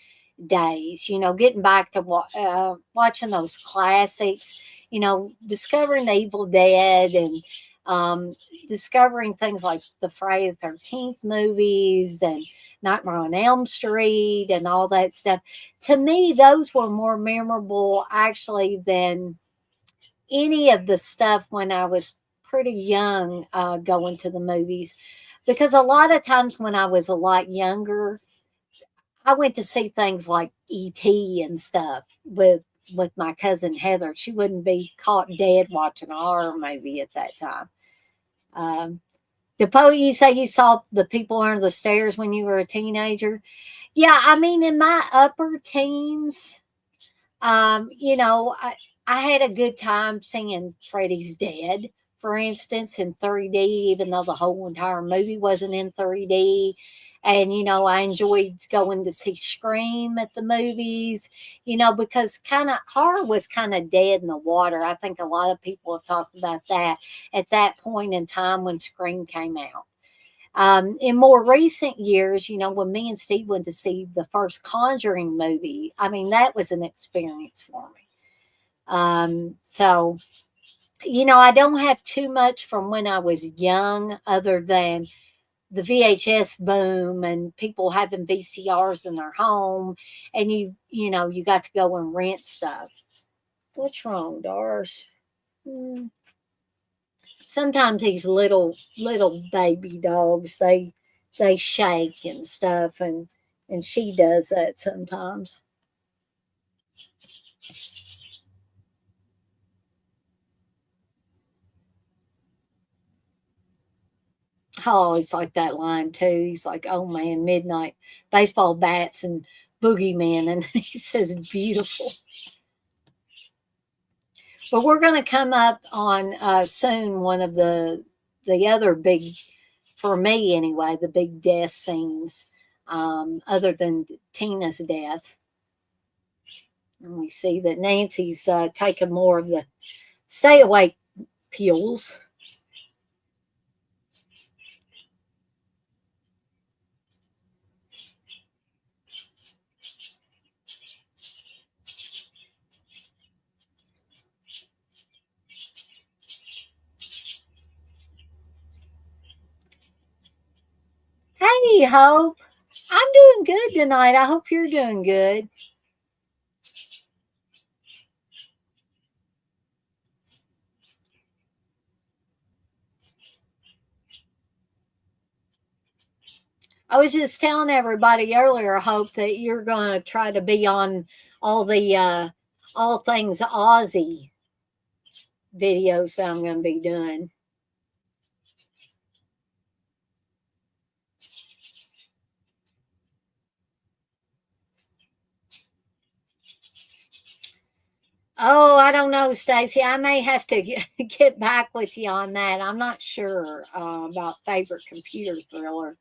S2: days. Getting back to watching those classics. Discovering the Evil Dead and um, discovering things like the Friday the 13th movies and Nightmare on Elm Street and all that stuff. To me, those were more memorable actually than any of the stuff when I was pretty young going to the movies. Because a lot of times when I was a lot younger, I went to see things like E.T. and stuff with my cousin Heather. She wouldn't be caught dead watching a horror movie at that time. Um, DePoe, you say you saw the people under the stairs when you were a teenager. Yeah, I mean, in my upper teens, I had a good time seeing Freddy's Dead, for instance, in 3D, even though the whole entire movie wasn't in 3D. And, I enjoyed going to see Scream at the movies, because kind of horror was kind of dead in the water. I think a lot of people have talked about that at that point in time when Scream came out. In more recent years, when me and Steve went to see the first Conjuring movie, I mean, that was an experience for me. So, I don't have too much from when I was young other than the VHS boom and people having VCRs in their home and you got to go and rent stuff. What's wrong, Doris? Hmm. Sometimes these little baby dogs they shake and stuff and she does that sometimes. Oh, he's like that line too. He's like, "Oh man, midnight baseball bats and boogeyman," and he says, "Beautiful." But we're going to come up on soon one of the other big, for me anyway, the big death scenes, other than Tina's death. And we see that Nancy's taking more of the stay awake pills. Hey, Hope. I'm doing good tonight. I hope you're doing good. I was just telling everybody earlier, Hope, that you're going to try to be on all the all things Aussie videos that I'm going to be doing. Oh, I don't know, Stacy. I may have to get back with you on that. I'm not sure about favorite computer thriller.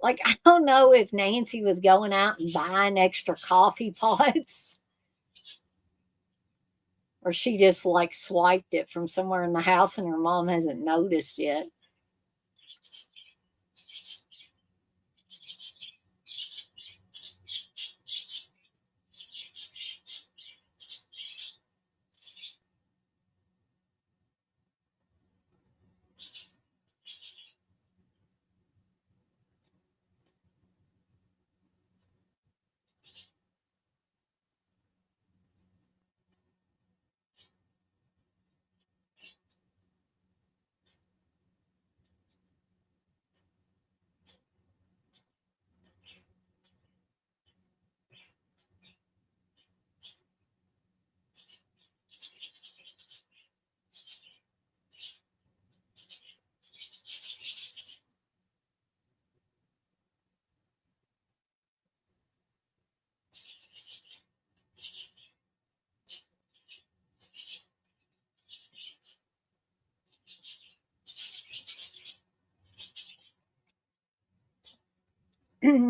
S2: Like, I don't know if Nancy was going out and buying extra coffee pots or she just like swiped it from somewhere in the house and her mom hasn't noticed yet.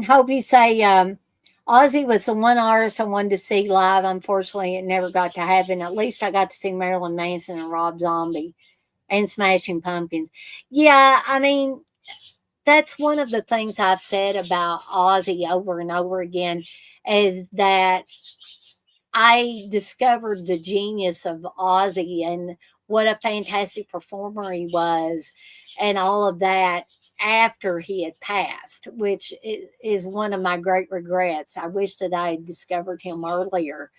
S2: Hope you say Ozzy was the one artist I wanted to see live. Unfortunately, it never got to happen. At least I got to see Marilyn Manson and Rob Zombie and Smashing Pumpkins. Yeah, I mean, that's one of the things I've said about Ozzy over and over again is that I discovered the genius of Ozzy and what a fantastic performer he was and all of that after he had passed, which is one of my great regrets. I wish that I had discovered him earlier,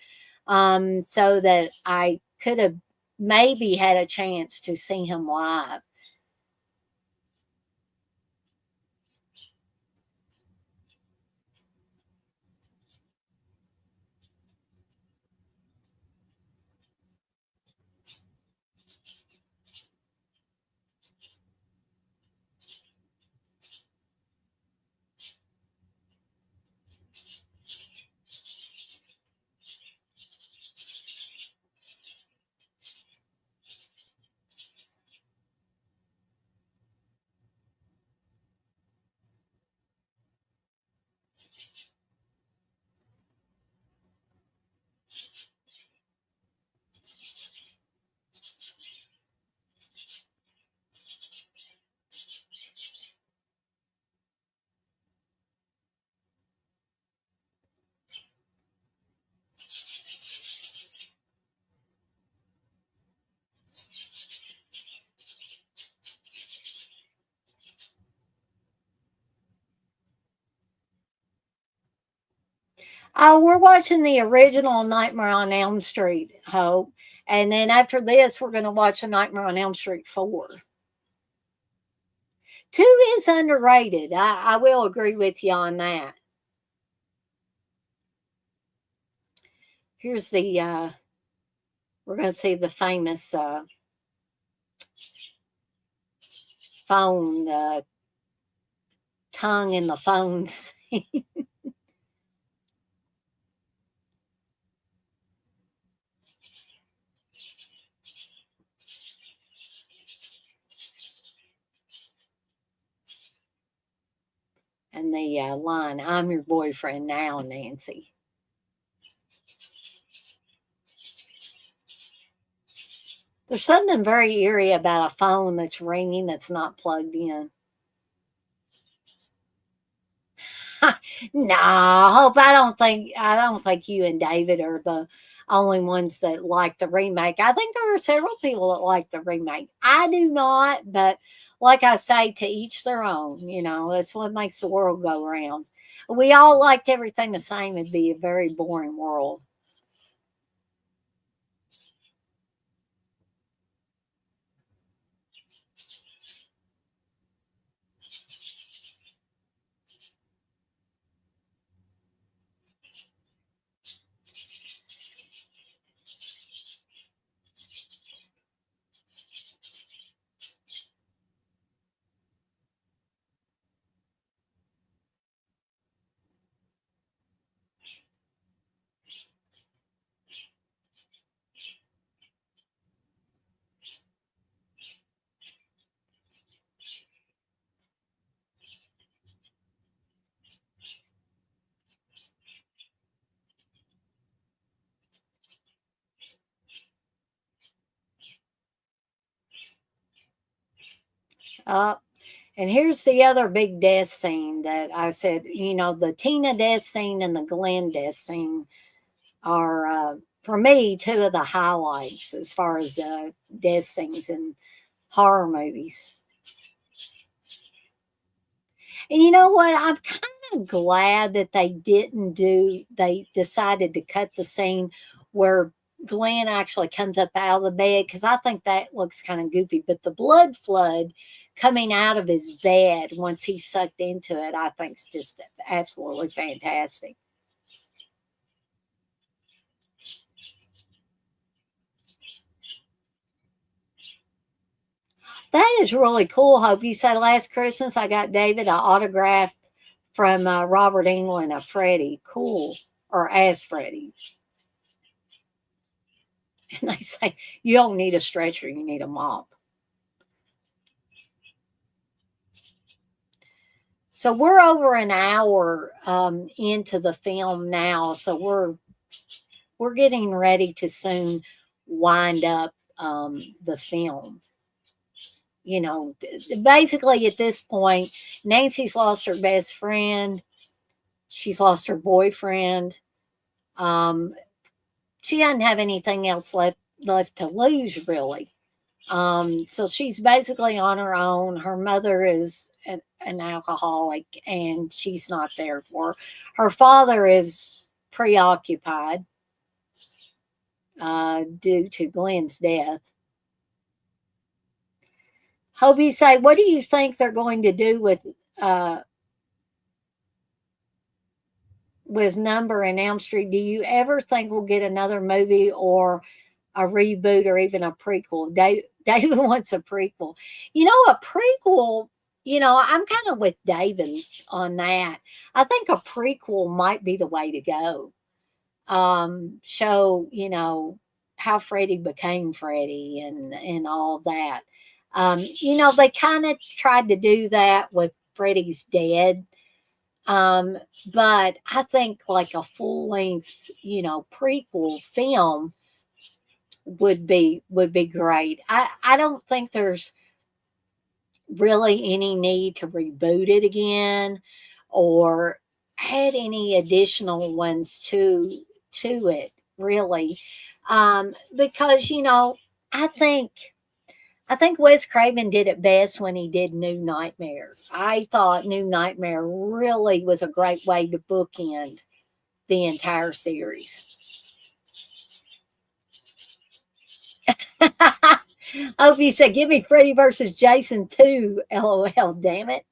S2: so that I could have maybe had a chance to see him live. Oh, we're watching the original Nightmare on Elm Street, Hope. And then after this, we're going to watch a Nightmare on Elm Street 4. 2 is underrated. I will agree with you on that. Here's the, we're going to see the famous phone, tongue in the phones. And the line, I'm your boyfriend now, Nancy. There's something very eerie about a phone that's ringing that's not plugged in. No, Hope. I don't think you and David are the only ones that like the remake. I think there are several people that like the remake. I do not, but like I say, to each their own. That's what makes the world go round. We all liked everything the same. It'd be a very boring world. Uh, and here's the other big death scene that I said, the Tina death scene and the Glenn death scene are, for me, two of the highlights as far as death scenes in horror movies. And you know what? I'm kind of glad that they decided to cut the scene where Glenn actually comes up out of the bed because I think that looks kind of goofy. But the blood flood coming out of his bed once he's sucked into it, I think is just absolutely fantastic. That is really cool, Hope. You said last Christmas I got David an autograph from Robert England of Freddie. Cool. Or as Freddie. And they say, you don't need a stretcher, you need a mop. So we're over an hour into the film now. So we're getting ready to soon wind up the film. You know, basically at this point, Nancy's lost her best friend. She's lost her boyfriend. Um, she doesn't have anything else left to lose, really. So she's basically on her own. Her mother is an alcoholic, and she's not there for her. Her father is preoccupied due to Glenn's death. Hope you say, what do you think they're going to do uh, with Number and Elm Street? Do you ever think we'll get another movie or a reboot or even a prequel? David wants a prequel. You know, a prequel, I'm kind of with David on that. I think a prequel might be the way to go. Show, how Freddie became Freddie and all that. They kind of tried to do that with Freddie's dead. Um, but I think like a full length, prequel film would be great. I don't think there's really any need to reboot it again or add any additional ones to it really. Because I think I think Wes Craven did it best when he did New Nightmare. I thought New Nightmare really was a great way to bookend the entire series. Hope you said, give me Freddy versus Jason 2. LOL, damn it.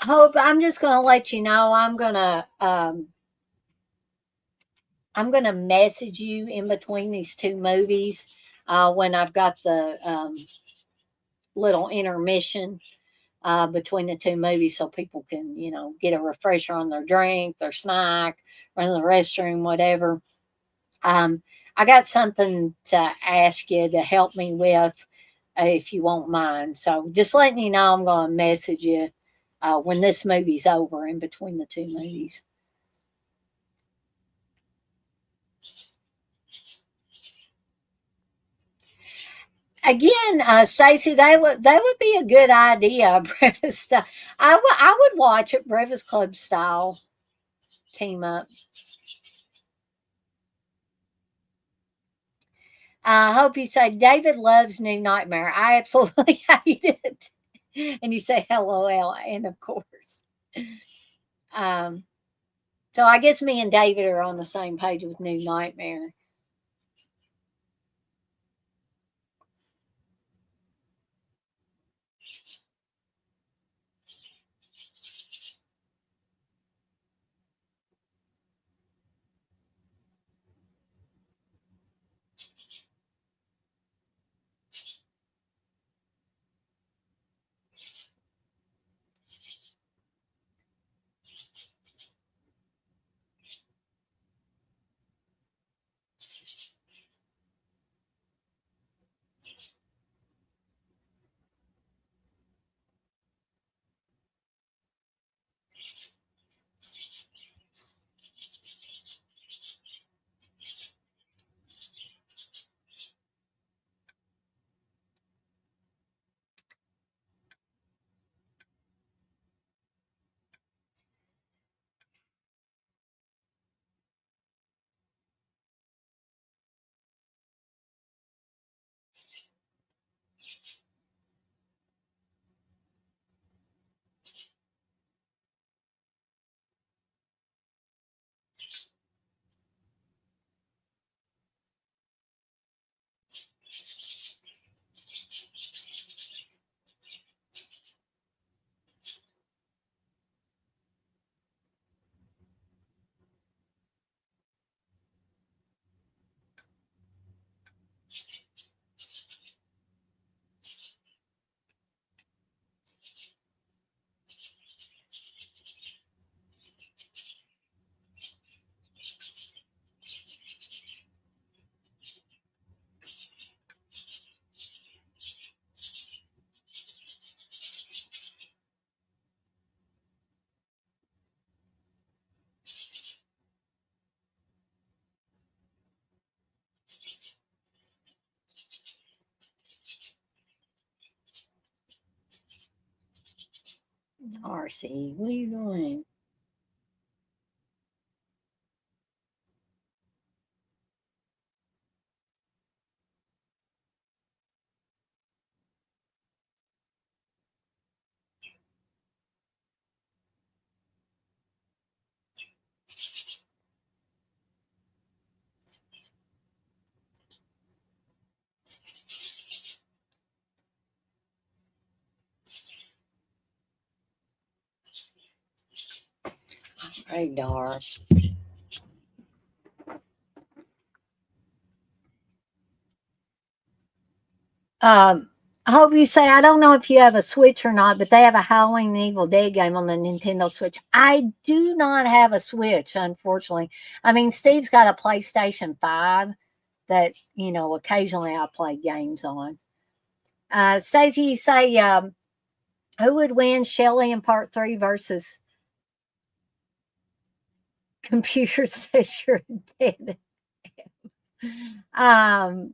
S2: Hope, I'm just going to let you know I'm gonna message you in between these two movies when I've got the little intermission between the two movies so people can, get a refresher on their drink, their snack, run to the restroom, whatever. Um, I got something to ask you to help me with if you won't mind. So just letting you know, I'm going to message you when this movie's over in between the two movies. Again, Stacey, that would be a good idea. Breakfast style. I would watch it. Breakfast Club style team up. I hope you say David loves New Nightmare. I absolutely hate it. And you say LOL, and of course. Um, so I guess me and David are on the same page with New Nightmare. Darcy, what are you doing? Hey, Darcy. Um, I hope you say I don't know if you have a Switch or not, but they have a Halloween and Evil Dead game on the Nintendo Switch. I do not have a Switch, unfortunately. I mean, Steve's got a PlayStation 5 that, occasionally I play games on. Stacey, you say who would win, Shelly in part three versus computer says you're dead? Um,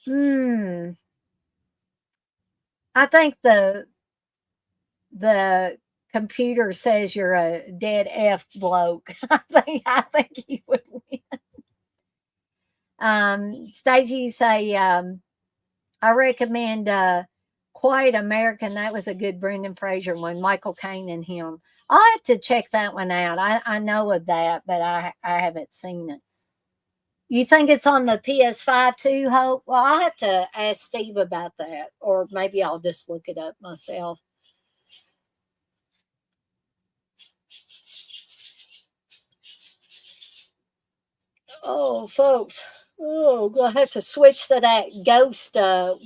S2: hmm, I think the computer says you're a dead F bloke. I think he would win. Stacey, you say I recommend Quiet American. That was a good Brendan Fraser one, Michael Caine and him. I'll have to check that one out. I know of that, but I haven't seen it. You think it's on the PS5 too, Hope? Well, I'll have to ask Steve about that, or maybe I'll just look it up myself. Oh, folks. Oh, we'll have to switch to that ghost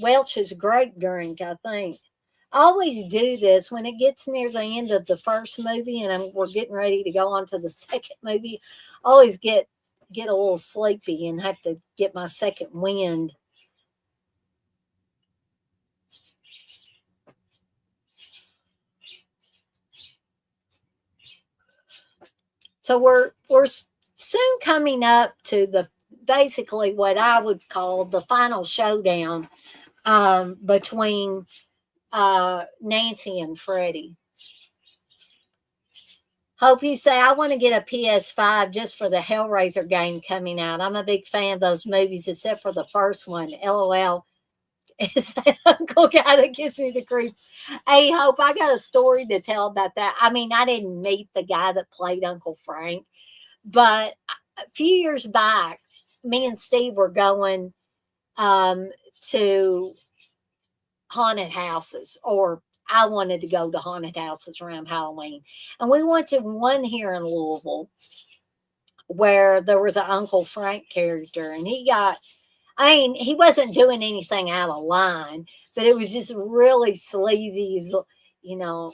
S2: Welch's grape drink, I think. I always do this when it gets near the end of the first movie and we're getting ready to go on to the second movie. I always get a little sleepy and have to get my second wind. So we're soon coming up to the basically what I would call the final showdown between Nancy and Freddie. Hope you say I want to get a PS5 just for the Hellraiser game coming out. I'm a big fan of those movies, except for the first one. LOL. Is that uncle guy that gives me the creeps? Hey, Hope, I got a story to tell about that. I mean, I didn't meet the guy that played Uncle Frank, but a few years back, me and Steve were going to haunted houses, or I wanted to go to haunted houses around Halloween. And we went to one here in Louisville where there was an Uncle Frank character, and I mean, he wasn't doing anything out of line, but it was just really sleazy. You know,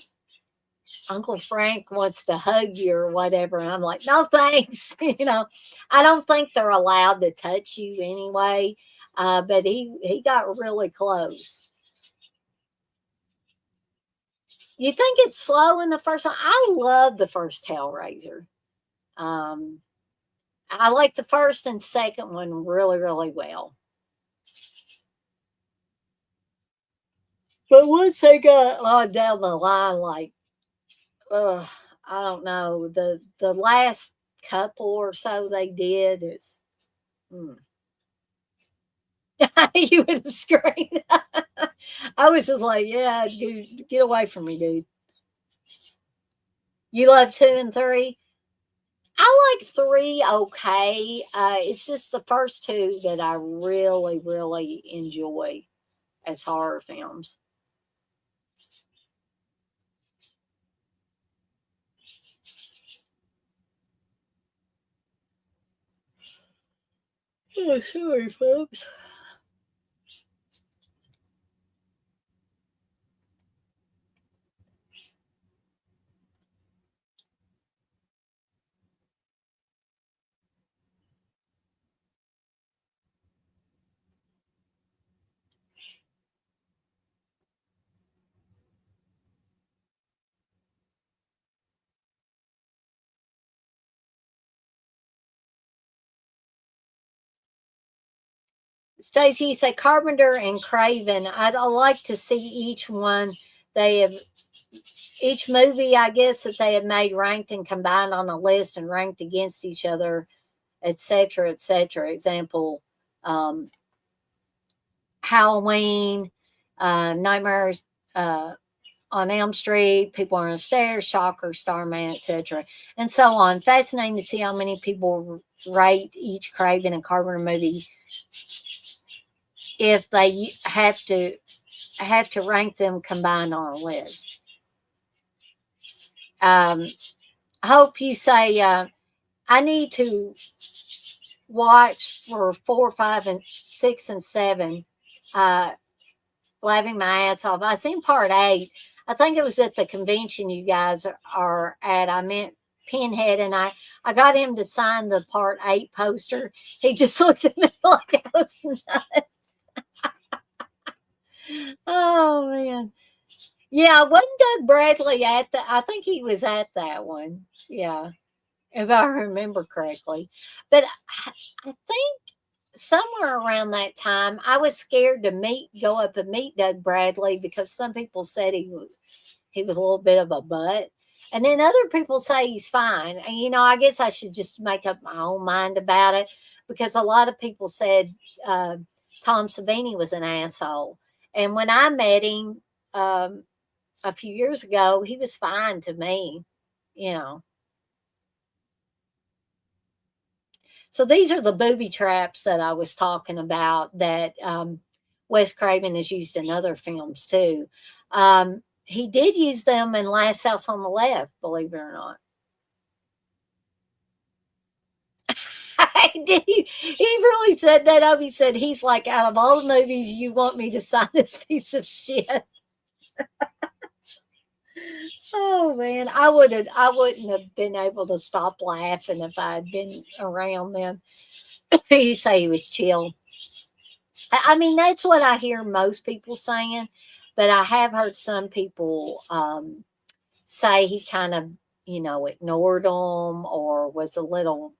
S2: Uncle Frank wants to hug you or whatever. And I'm like, no, thanks. I don't think they're allowed to touch you anyway. But he got really close. You think it's slow in the first one? I love the first Hellraiser. Um, I like the first and second one really, really well. But once they got down the line, like, ugh, I don't know, the last couple or so they did is, mm. You would have screamed. I was just like, yeah, dude, get away from me, dude. You love two and three? I like three okay. It's just the first two that I really, really enjoy as horror films. Oh, sorry, folks. Stacey, you say Carpenter and Craven. I'd like to see each one they have each movie, I guess, that they have made ranked and combined on a list and ranked against each other, etc., etc. Example, um, Halloween, Nightmares on Elm Street, People on the Stairs, Shocker, Starman, etc., and so on. Fascinating to see how many people rate each Craven and Carpenter movie if they have to rank them combined on a list. Um, I hope you say I need to watch for 4, 5, and 6, and 7. Uh, Laughing my ass off. I seen part 8. I think it was at the convention you guys are at. I met Pinhead, and I got him to sign the part 8 poster. He just looked at me like I was nuts. Oh man. Yeah, wasn't Doug Bradley at the I think he was at that one. Yeah, if I remember correctly. But I think somewhere around that time, I was scared to go up and meet Doug Bradley because some people said he was a little bit of a butt, and then other people say he's fine. And I guess I should just make up my own mind about it because a lot of people said uh, Tom Savini was an asshole, and when I met him um, a few years ago, he was fine to me. You know. So these are the booby traps that I was talking about that Wes Craven has used in other films too. He did use them in Last House on the Left, believe it or not. Did he really said that up? He said he's like, out of all the movies, you want me to sign this piece of shit. Oh man, I wouldn't have been able to stop laughing if I had been around then. You say he was chill. I mean, that's what I hear most people saying, but I have heard some people say he kind of, ignored them or was a little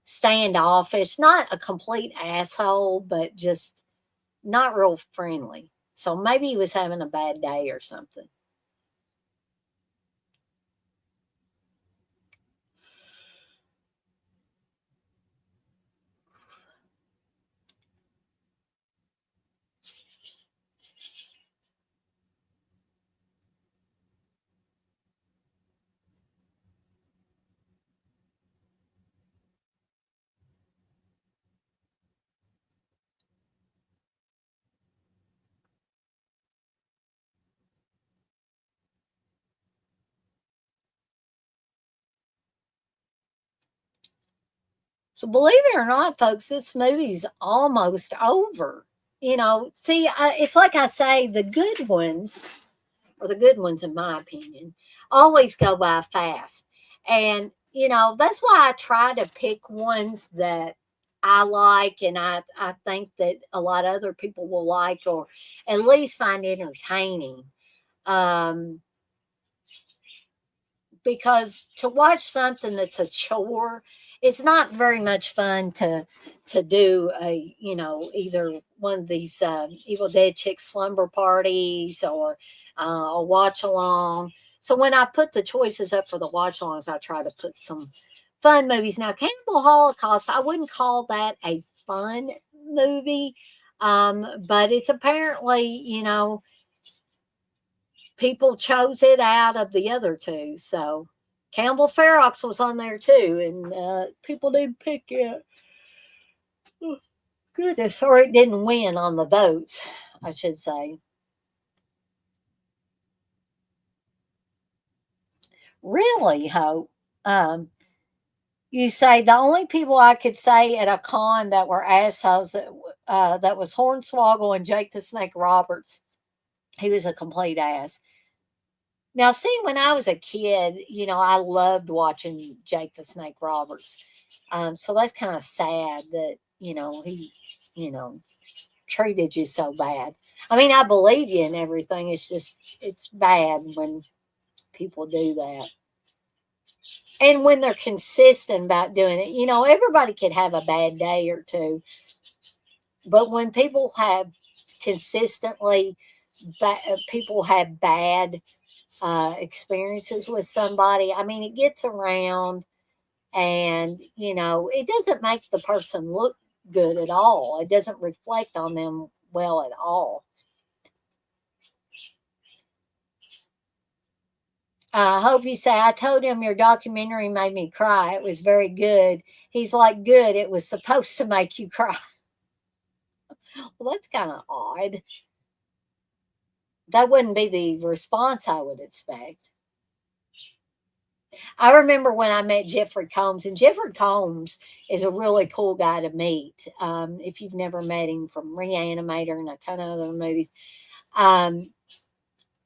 S2: standoffish, not a complete asshole, but just not real friendly. So maybe he was having a bad day or something. So believe it or not, folks, this movie's almost over. See, it's like I say, the good ones, or the good ones, in my opinion, always go by fast. And, that's why I try to pick ones that I like and I think that a lot of other people will like or at least find entertaining. Um, because to watch something that's a chore, it's not very much fun to do either one of these Evil Dead Chick slumber parties or a watch along. So when I put the choices up for the watch alongs, I try to put some fun movies. Now, Cannibal Holocaust, I wouldn't call that a fun movie, but it's apparently people chose it out of the other two. So Campbell Ferox was on there too, and people didn't pick it. Oh, goodness, or it didn't win on the votes, I should say. Really, Hope. You say the only people I could say at a con that were assholes that was Hornswoggle and Jake the Snake Roberts. He was a complete ass. Now, see, when I was a kid, I loved watching Jake the Snake Roberts. So that's kind of sad that, he, you know, treated you so bad. I mean, I believe you and everything. It's just, it's bad when people do that. And when they're consistent about doing it, everybody could have a bad day or two. But when people have consistently that people have bad experiences with somebody. I mean, it gets around, and it doesn't make the person look good at all. It doesn't reflect on them well at all. I hope you say, I told him your documentary made me cry. It was very good. He's like, good. It was supposed to make you cry. Well, that's kind of odd. That wouldn't be the response I would expect. I remember when I met Jeffrey Combs, and Jeffrey Combs is a really cool guy to meet. If you've never met him, from Reanimator and a ton of other movies. Um,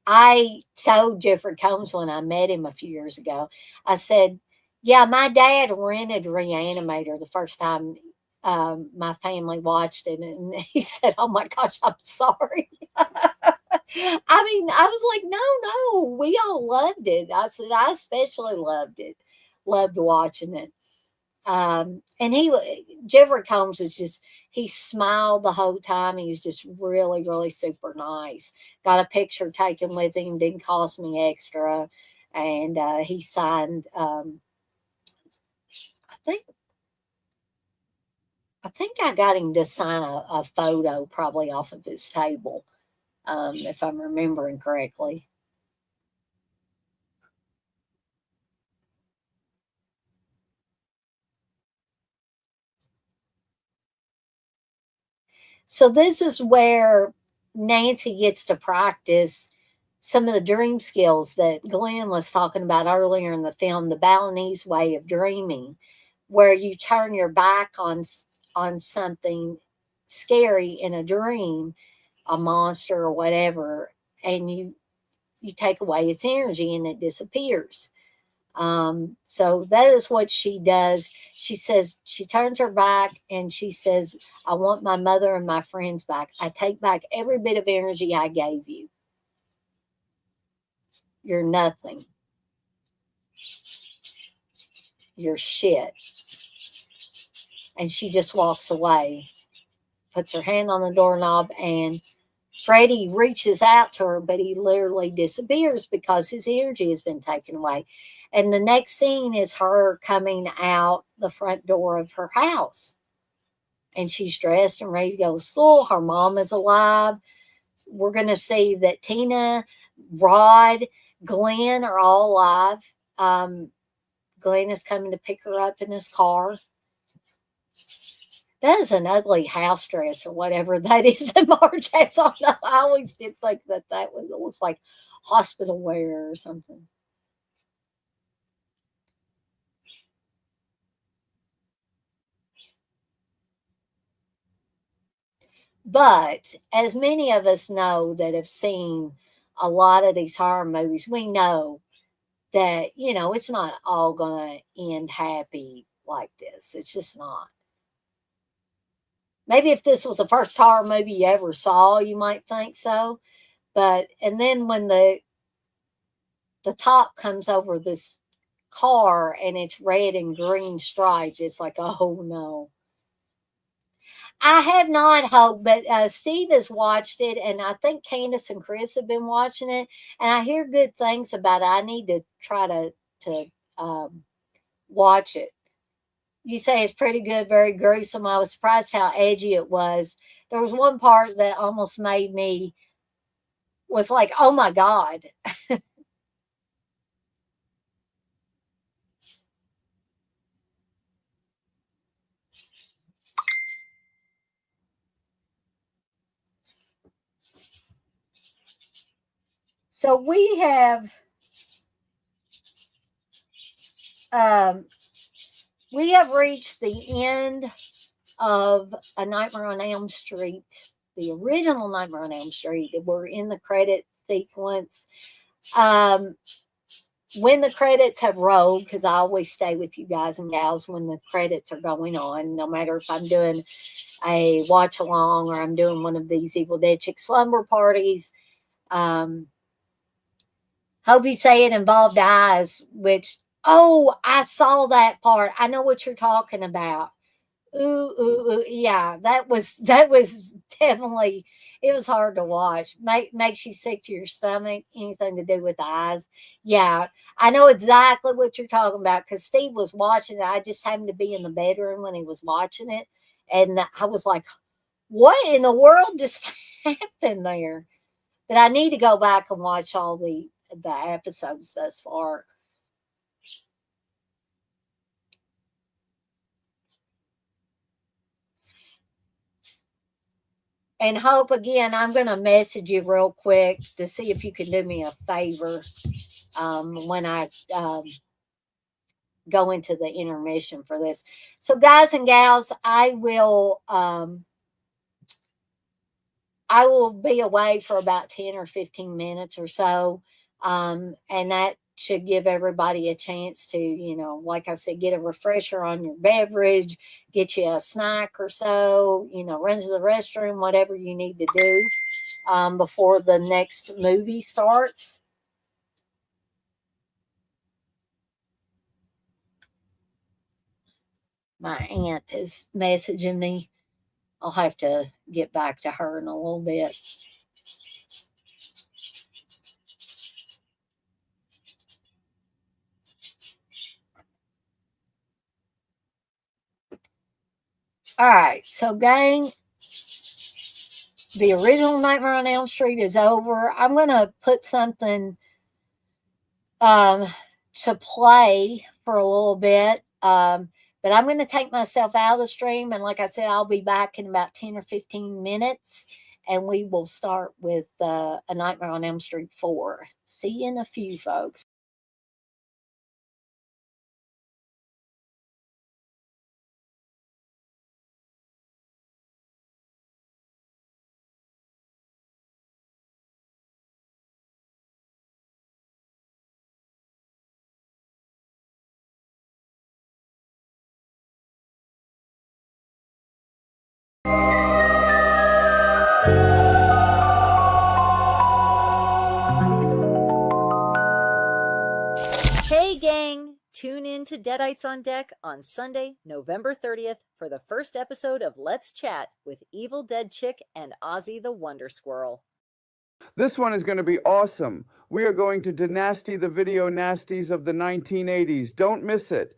S2: I told Jeffrey Combs when I met him a few years ago, I said, yeah, my dad rented Reanimator the first time my family watched it. And he said, oh my gosh, I'm sorry. I mean, I was like, no, no, we all loved it. I said, I especially loved it, loved watching it. And Jeffrey Combs was just, he smiled the whole time. He was just really, really super nice. Got a picture taken with him, didn't cost me extra. And he signed, I think, I got him to sign a photo probably off of his table, if I'm remembering correctly. So this is where Nancy gets to practice some of the dream skills that Glenn was talking about earlier in the film, the Balinese way of dreaming, where you turn your back on something scary in a dream, a monster or whatever, and you take away its energy and it disappears. So that is what she does. She says, she turns her back and she says, I want my mother and my friends back. I take back every bit of energy I gave you. You're nothing. You're shit. And she just walks away, puts her hand on the doorknob, and Freddie reaches out to her, but he literally disappears because his energy has been taken away. And the next scene is her coming out the front door of her house. And she's dressed and ready to go to school. Her mom is alive. We're going to see that Tina, Rod, Glenn are all alive. Glenn is coming to pick her up in his car. That is an ugly house dress or whatever that is that Marge has on. I always did think that was, it looks like hospital wear or something. But as many of us know that have seen a lot of these horror movies, we know that, it's not all going to end happy like this. It's just not. Maybe if this was the first horror movie you ever saw, you might think so. But, and then when the top comes over this car and it's red and green stripes, it's like, oh no. I have not hope, but Steve has watched it, and I think Candace and Chris have been watching it, and I hear good things about it. I need to try to um, watch it. You say it's pretty good, very gruesome. I was surprised how edgy it was. There was one part that almost made me was like, oh my god. So um, we have reached the end of A Nightmare on Elm Street, the original Nightmare on Elm Street. We're in the credit sequence. Um, when the credits have rolled, because I always stay with you guys and gals when the credits are going on, no matter if I'm doing a watch along or I'm doing one of these Evil Dead Chick slumber parties. Um, Hope you say it involved eyes, which, oh, I saw that part. I know what you're talking about. Ooh, ooh, ooh, yeah, that was definitely. It was hard to watch. Makes you sick to your stomach. Anything to do with the eyes. Yeah, I know exactly what you're talking about because Steve was watching it. I just happened to be in the bedroom when he was watching it, and I was like, "What in the world just happened there?" But I need to go back and watch all the episodes thus far. And Hope, again, I'm going to message you real quick to see if you can do me a favor when I go into the intermission for this. So, guys and gals, I will be away for about 10 or 15 minutes or so. And that should give everybody a chance to, like I said, get a refresher on your beverage, get you a snack or so, run to the restroom, whatever you need to do before the next movie starts. My aunt is messaging me. I'll have to get back to her in a little bit. All right, so gang, the original Nightmare on Elm Street is over. I'm gonna put something um, to play for a little bit, but I'm gonna take myself out of the stream, and like I said, I'll be back in about 10 or 15 minutes, and we will start with A Nightmare on Elm Street 4. See you in a few, folks.
S3: Hey, gang! Tune in to Deadites on Deck on Sunday, November 30th for the first episode of Let's Chat with Evil Dead Chick and Ozzy the Wonder Squirrel.
S4: This one is going to be awesome. We are going to dynasty the video nasties of the 1980s. Don't miss it.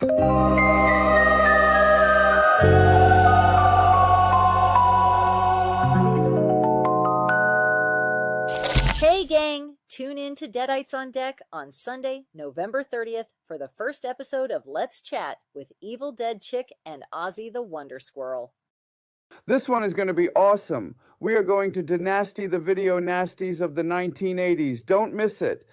S3: Hey gang, tune in to Deadites on Deck on Sunday, November 30th for the first episode of Let's Chat with Evil Dead Chick and Ozzy the Wonder Squirrel.
S4: This one is going to be awesome. We are going to dynasty the video nasties of the 1980s. Don't miss it.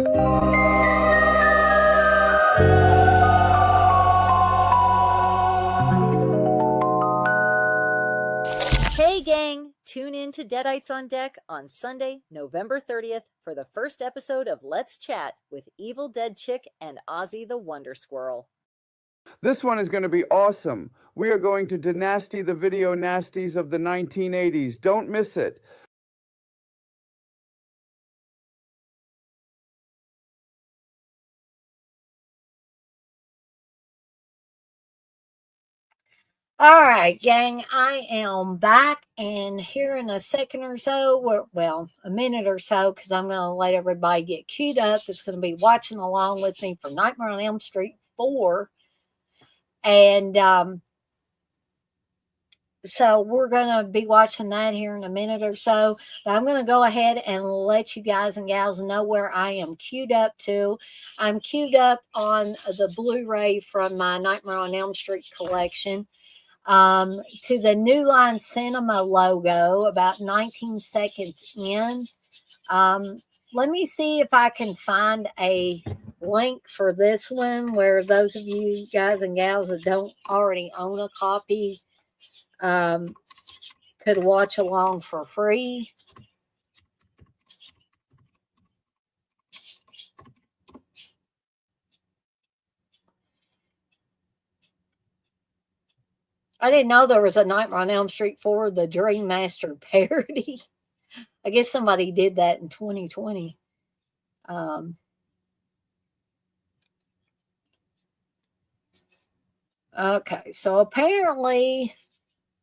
S3: Hey gang, tune in to Deadites on Deck on Sunday, November 30th for the first episode of Let's Chat with Evil Dead Chick and Ozzy the Wonder Squirrel.
S4: This one is going to be awesome. We are going to dynasty the video nasties of the 1980s. Don't miss it.
S2: All right, gang, I am back, and here in a second or so, well, a minute or so, because I'm going to let everybody get queued up that's going to be watching along with me for Nightmare on Elm Street 4. And so we're going to be watching that here in a minute or so. But I'm going to go ahead and let you guys and gals know where I am queued up to. I'm queued up on the Blu-ray from my Nightmare on Elm Street collection. To the New Line Cinema logo, about 19 seconds in. Let me see if I can find a link for this one where those of you guys and gals that don't already own a copy could watch along for free. I didn't know there was a Nightmare on Elm Street 4, the Dream Master parody. I guess somebody did that in 2020. Okay, so apparently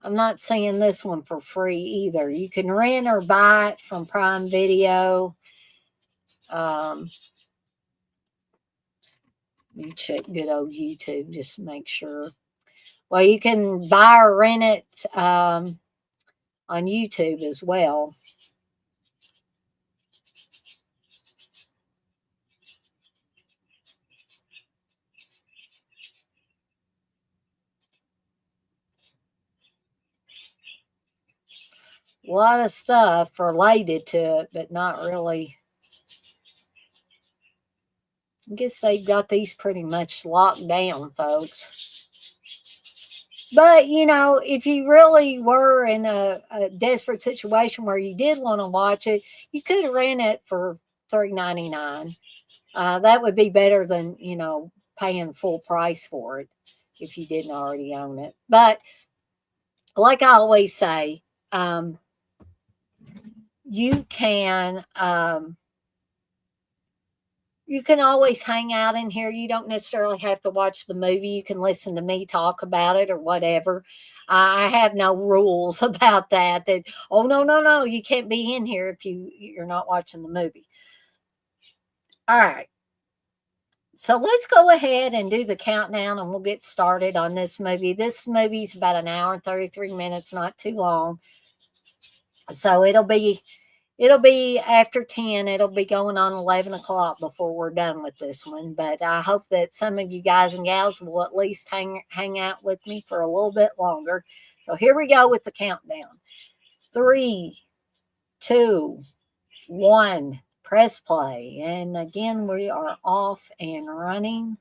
S2: I'm not seeing this one for free either. You can rent or buy it from Prime Video. Let me check good old YouTube just to make sure. Well, you can buy or rent it on YouTube as well. A lot of stuff related to it, but not really. I guess they've got these pretty much locked down, folks. But, you know, if you really were in a desperate situation where you did want to watch it, you could rent it for $3.99. That would be better than, you know, paying full price for it if you didn't already own it. But like I always say, you can always hang out in here. You don't necessarily have to watch the movie. You can listen to me talk about it or whatever. I have no rules about that. Oh no, you can't be in here if you're not watching the movie. All right. So let's go ahead and do the countdown, and we'll get started on this movie. This movie's about an hour and 33 minutes, not too long. So it'll be after 10. It'll be going on 11 o'clock before we're done with this one. But I hope that some of you guys and gals will at least hang out with me for a little bit longer. So here we go with the countdown. 3, 2, 1. Press play. And again, we are off and running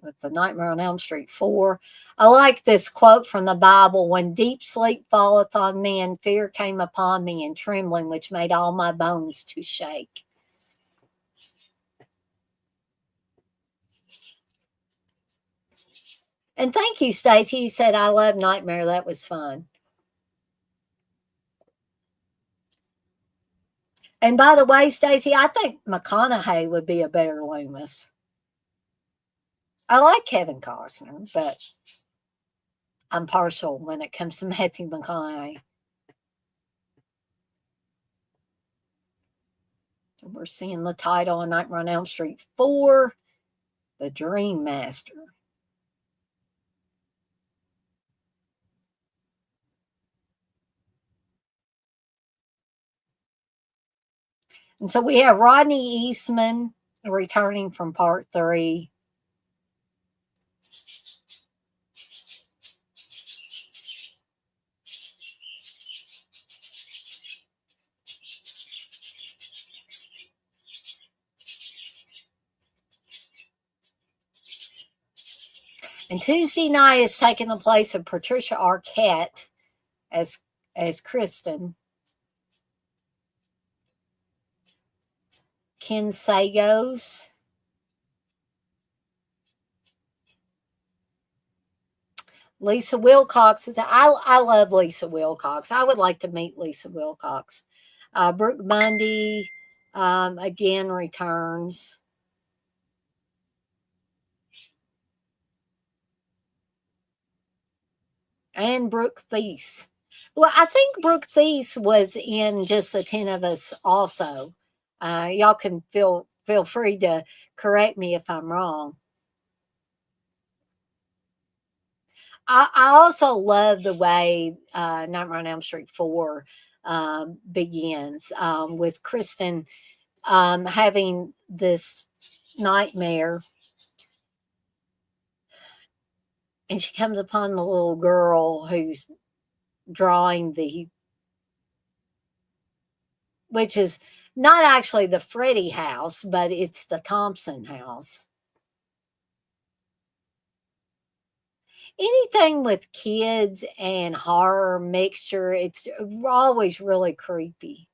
S2: with the Nightmare on Elm Street 4. I like this quote from the Bible. When deep sleep falleth on me, and fear came upon me, and trembling, which made all my bones to shake. And thank you, Stacy. You said, I love Nightmare. That was fun. And by the way, Stacy, I think McConaughey would be a better Loomis. I like Kevin Costner, but I'm partial when it comes to Matthew McConaughey. So we're seeing the title on Nightmare on Elm Street 4, The Dream Master. And so we have Rodney Eastman returning from part 3. And Tuesday Night is taking the place of Patricia Arquette as Kristen. Ken Sagos. Lisa Wilcox is. I love Lisa Wilcox. I would like to meet Lisa Wilcox. Brooke Bundy again returns. And Brooke Thies. Well, I think Brooke Thies was in Just the 10 of Us also. Y'all can feel free to correct me if I'm wrong. I also love the way Nightmare on Elm Street 4 begins with Kristen having this nightmare. And she comes upon the little girl who's drawing which is not actually the Freddy house, but it's the Thompson house. Anything with kids and horror mixture, it's always really creepy.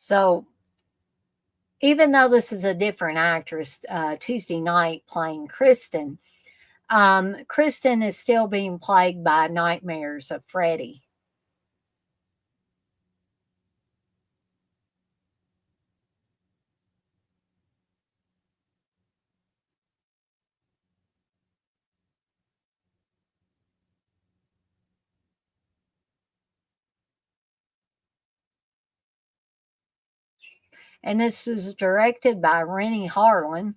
S2: So even though this is a different actress, Tuesday Night playing Kristen, Kristen is still being plagued by nightmares of Freddy. And this is directed by Rennie Harlan.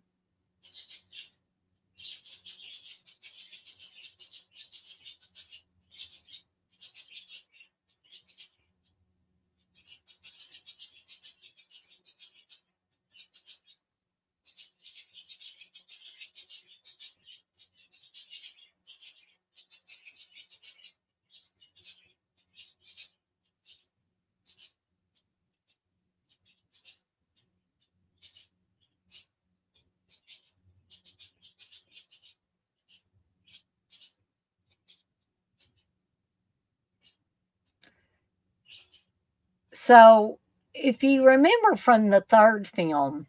S2: So, if you remember from the third film,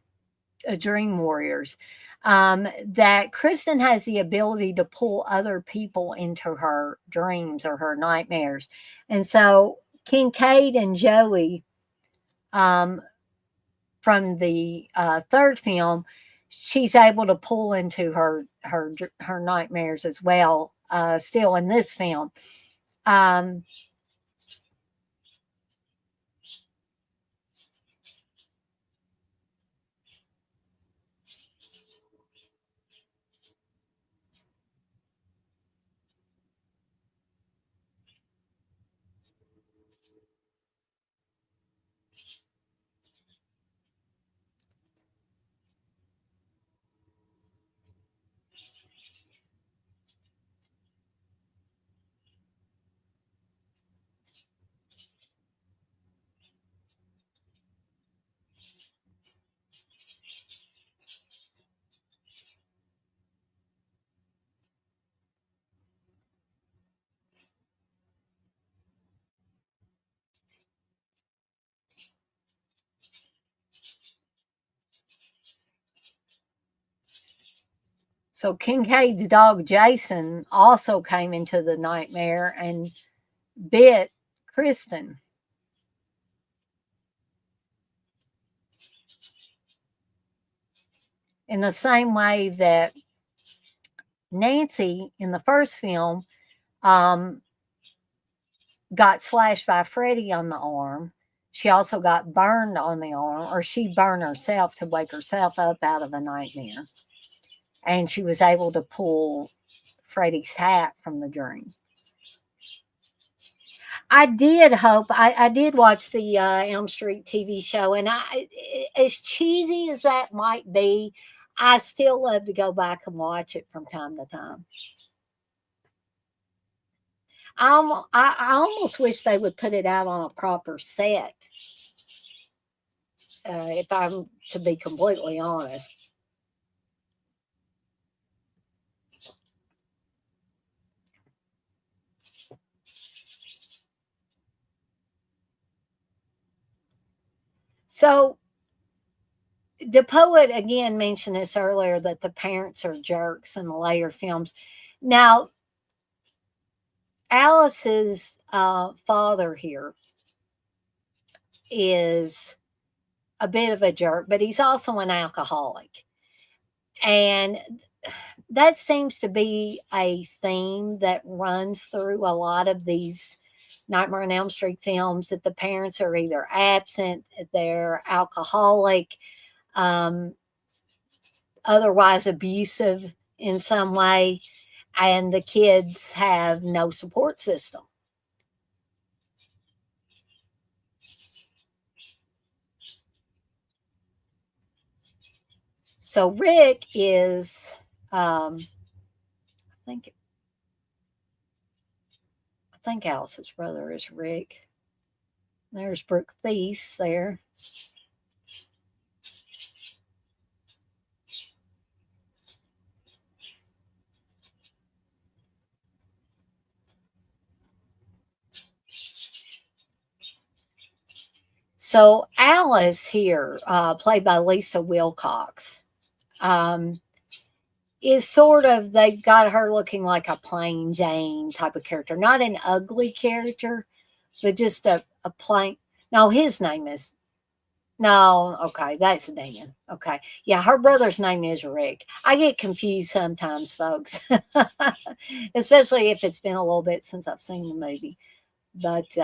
S2: Dream Warriors, that Kristen has the ability to pull other people into her dreams or her nightmares. And so, Kincaid and Joey um, from the third film, she's able to pull into her nightmares as well. Still in this film, um, So Kincaid's dog Jason also came into the nightmare and bit Kristen. In the same way that Nancy in the first film um, got slashed by Freddy on the arm, she also got burned on the arm, or she burned herself to wake herself up out of a nightmare. And she was able to pull Freddy's hat from the dream. I did hope I did watch the Elm Street TV show, and as cheesy as that might be, I still love to go back and watch it from time to time. I almost wish they would put it out on a proper set. If I'm to be completely honest. So the poet again mentioned this earlier that the parents are jerks in the later films. Now, Alice's father here is a bit of a jerk, but he's also an alcoholic. And that seems to be a theme that runs through a lot of these Nightmare on Elm Street films, that the parents are either absent, they're alcoholic, um, otherwise abusive in some way, and the kids have no support system. So Rick is, I think Alice's brother is Rick. There's Brooke Thies there. So Alice here, played by Lisa Wilcox, is sort of, they've got her looking like a plain Jane type of character. Not an ugly character, but just a plain. No, his name is, no, okay, that's Dan. Okay. Yeah, her brother's name is Rick. I get confused sometimes, folks, especially if it's been a little bit since I've seen the movie. But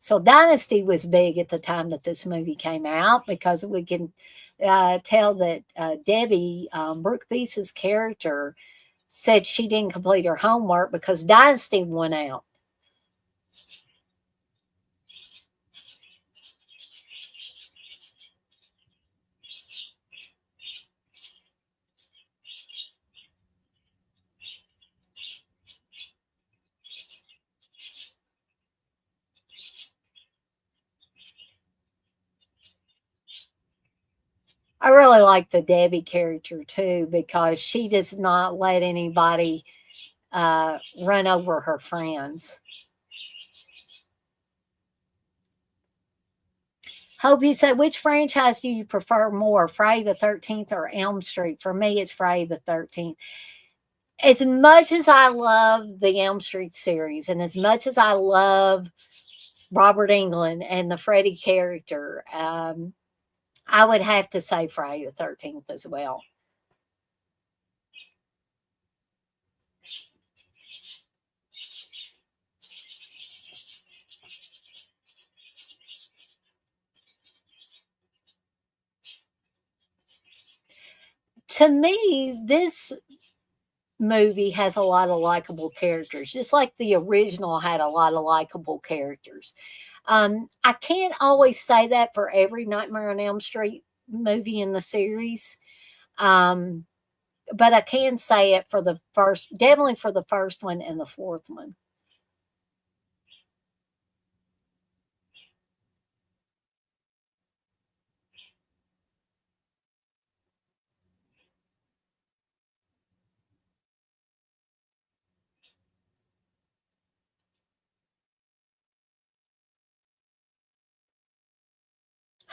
S2: so Dynasty was big at the time that this movie came out, because we can tell that Debbie, Brooke Thies's character, said she didn't complete her homework because Dynasty went out. I really like the Debbie character too, because she does not let anybody run over her friends. Hope, you said, which franchise do you prefer more, Friday the 13th or Elm Street? For me, it's Friday the 13th. As much as I love the Elm Street series, and as much as I love Robert Englund and the Freddy character, I would have to say Friday the 13th as well. To me, this movie has a lot of likable characters, just like the original had a lot of likable characters. I can't always say that for every Nightmare on Elm Street movie in the series, but I can say it for the first, definitely for the first one and the fourth one.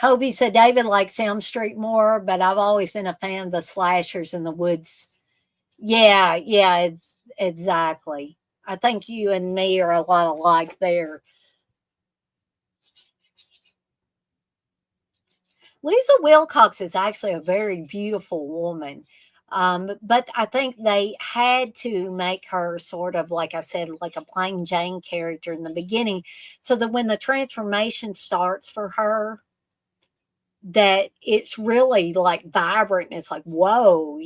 S2: Hobie said David likes Elm Street more, but I've always been a fan of the slashers in the woods. Yeah, yeah, it's exactly. I think you and me are a lot alike there. Lisa Wilcox is actually a very beautiful woman. But I think they had to make her sort of, like I said, like a plain Jane character in the beginning, so that when the transformation starts for her, that it's really like vibrant. And it's like, whoa,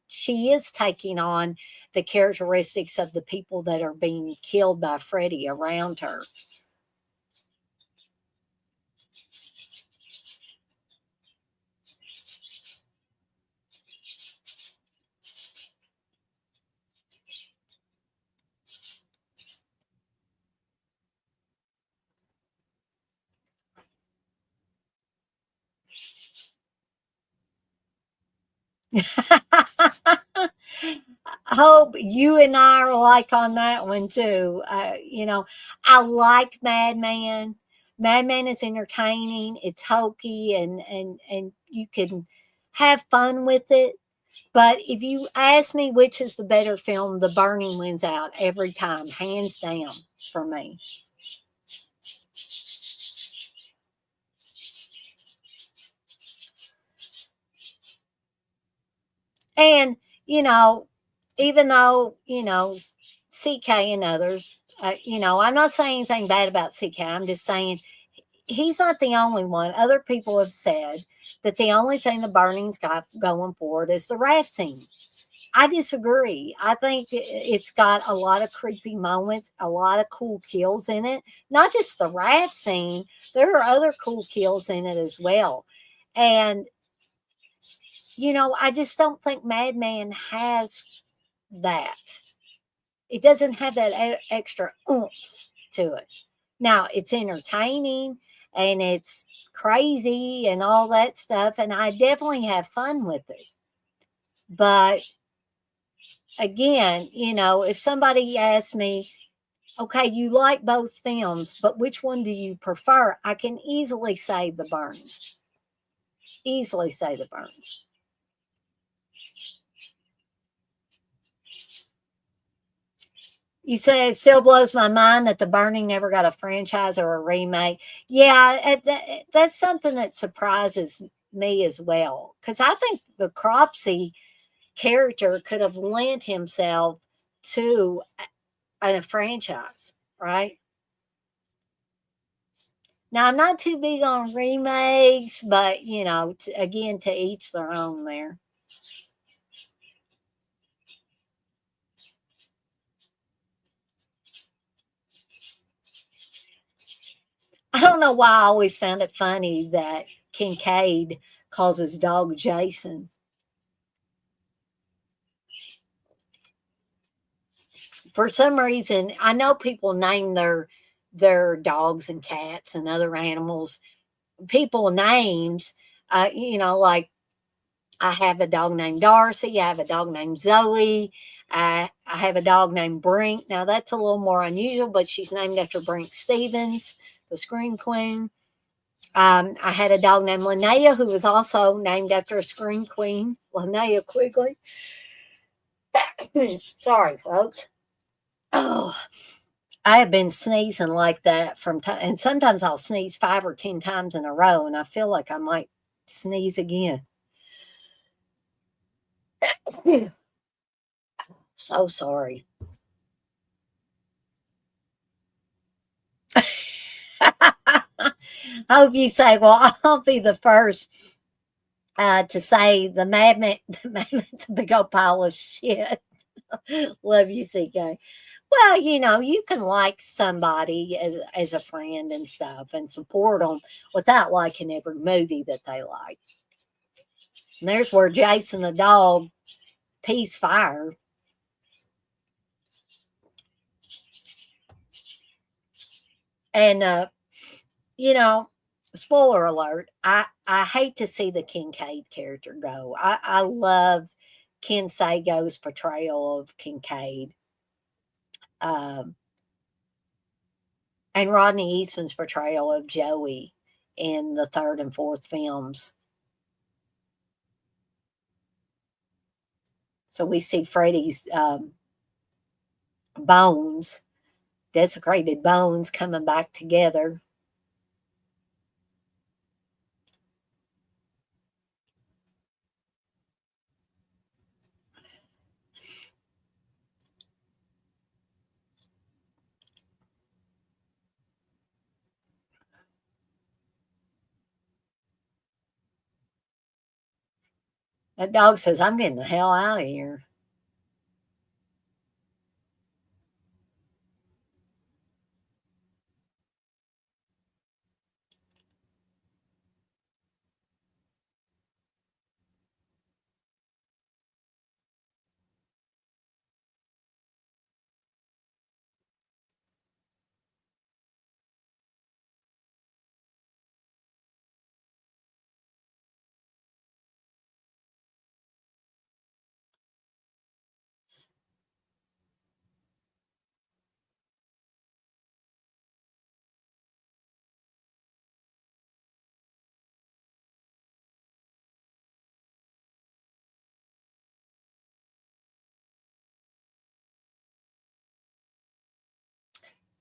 S2: she is taking on the characteristics of the people that are being killed by Freddy around her. Hope you and I are alike on that one too. I like Madman. Madman is entertaining. It's hokey, and you can have fun with it. But if you ask me which is the better film, The Burning wins out every time, hands down for me. And, even though, CK and others, I'm not saying anything bad about CK. I'm just saying he's not the only one. Other people have said that the only thing the Burning's got going for it is the raft scene. I disagree. I think it's got a lot of creepy moments, a lot of cool kills in it. Not just the raft scene, there are other cool kills in it as well. And, I just don't think Madman has that. It doesn't have that extra oomph to it. Now, it's entertaining and it's crazy and all that stuff, and I definitely have fun with it. But again, if somebody asks me, okay, you like both films, but which one do you prefer? I can easily say The Burn. Easily say The Burn. You say it still blows my mind that The Burning never got a franchise or a remake. Yeah, that's something that surprises me as well. Because I think the Cropsey character could have lent himself to a franchise, right? Now, I'm not too big on remakes, but, again, to each their own there. I don't know why I always found it funny that Kincaid calls his dog Jason. For some reason, I know people name their dogs and cats and other animals people names. Like I have a dog named Darcy. I have a dog named Zoe. I have a dog named Brink. Now that's a little more unusual, but she's named after Brink Stevens, the Scream Queen. I had a dog named Linnea, who was also named after a Scream Queen, Linnea Quigley. Sorry, folks. Oh, I have been sneezing like that from time, and sometimes I'll sneeze 5 or 10 times in a row, and I feel like I might sneeze again. So sorry. Hope you say, well, I'll be the first to say the madman, the madman's a big old pile of shit. Love you, CK. Well, you can like somebody as a friend and stuff and support them without liking every movie that they like. And there's where Jason the dog pees fire. And, spoiler alert, I hate to see the Kincaid character go. I love Ken Sago's portrayal of Kincaid. Um, and Rodney Eastman's portrayal of Joey in the third and fourth films. So we see Freddy's bones, desecrated bones, coming back together. That dog says, I'm getting the hell out of here.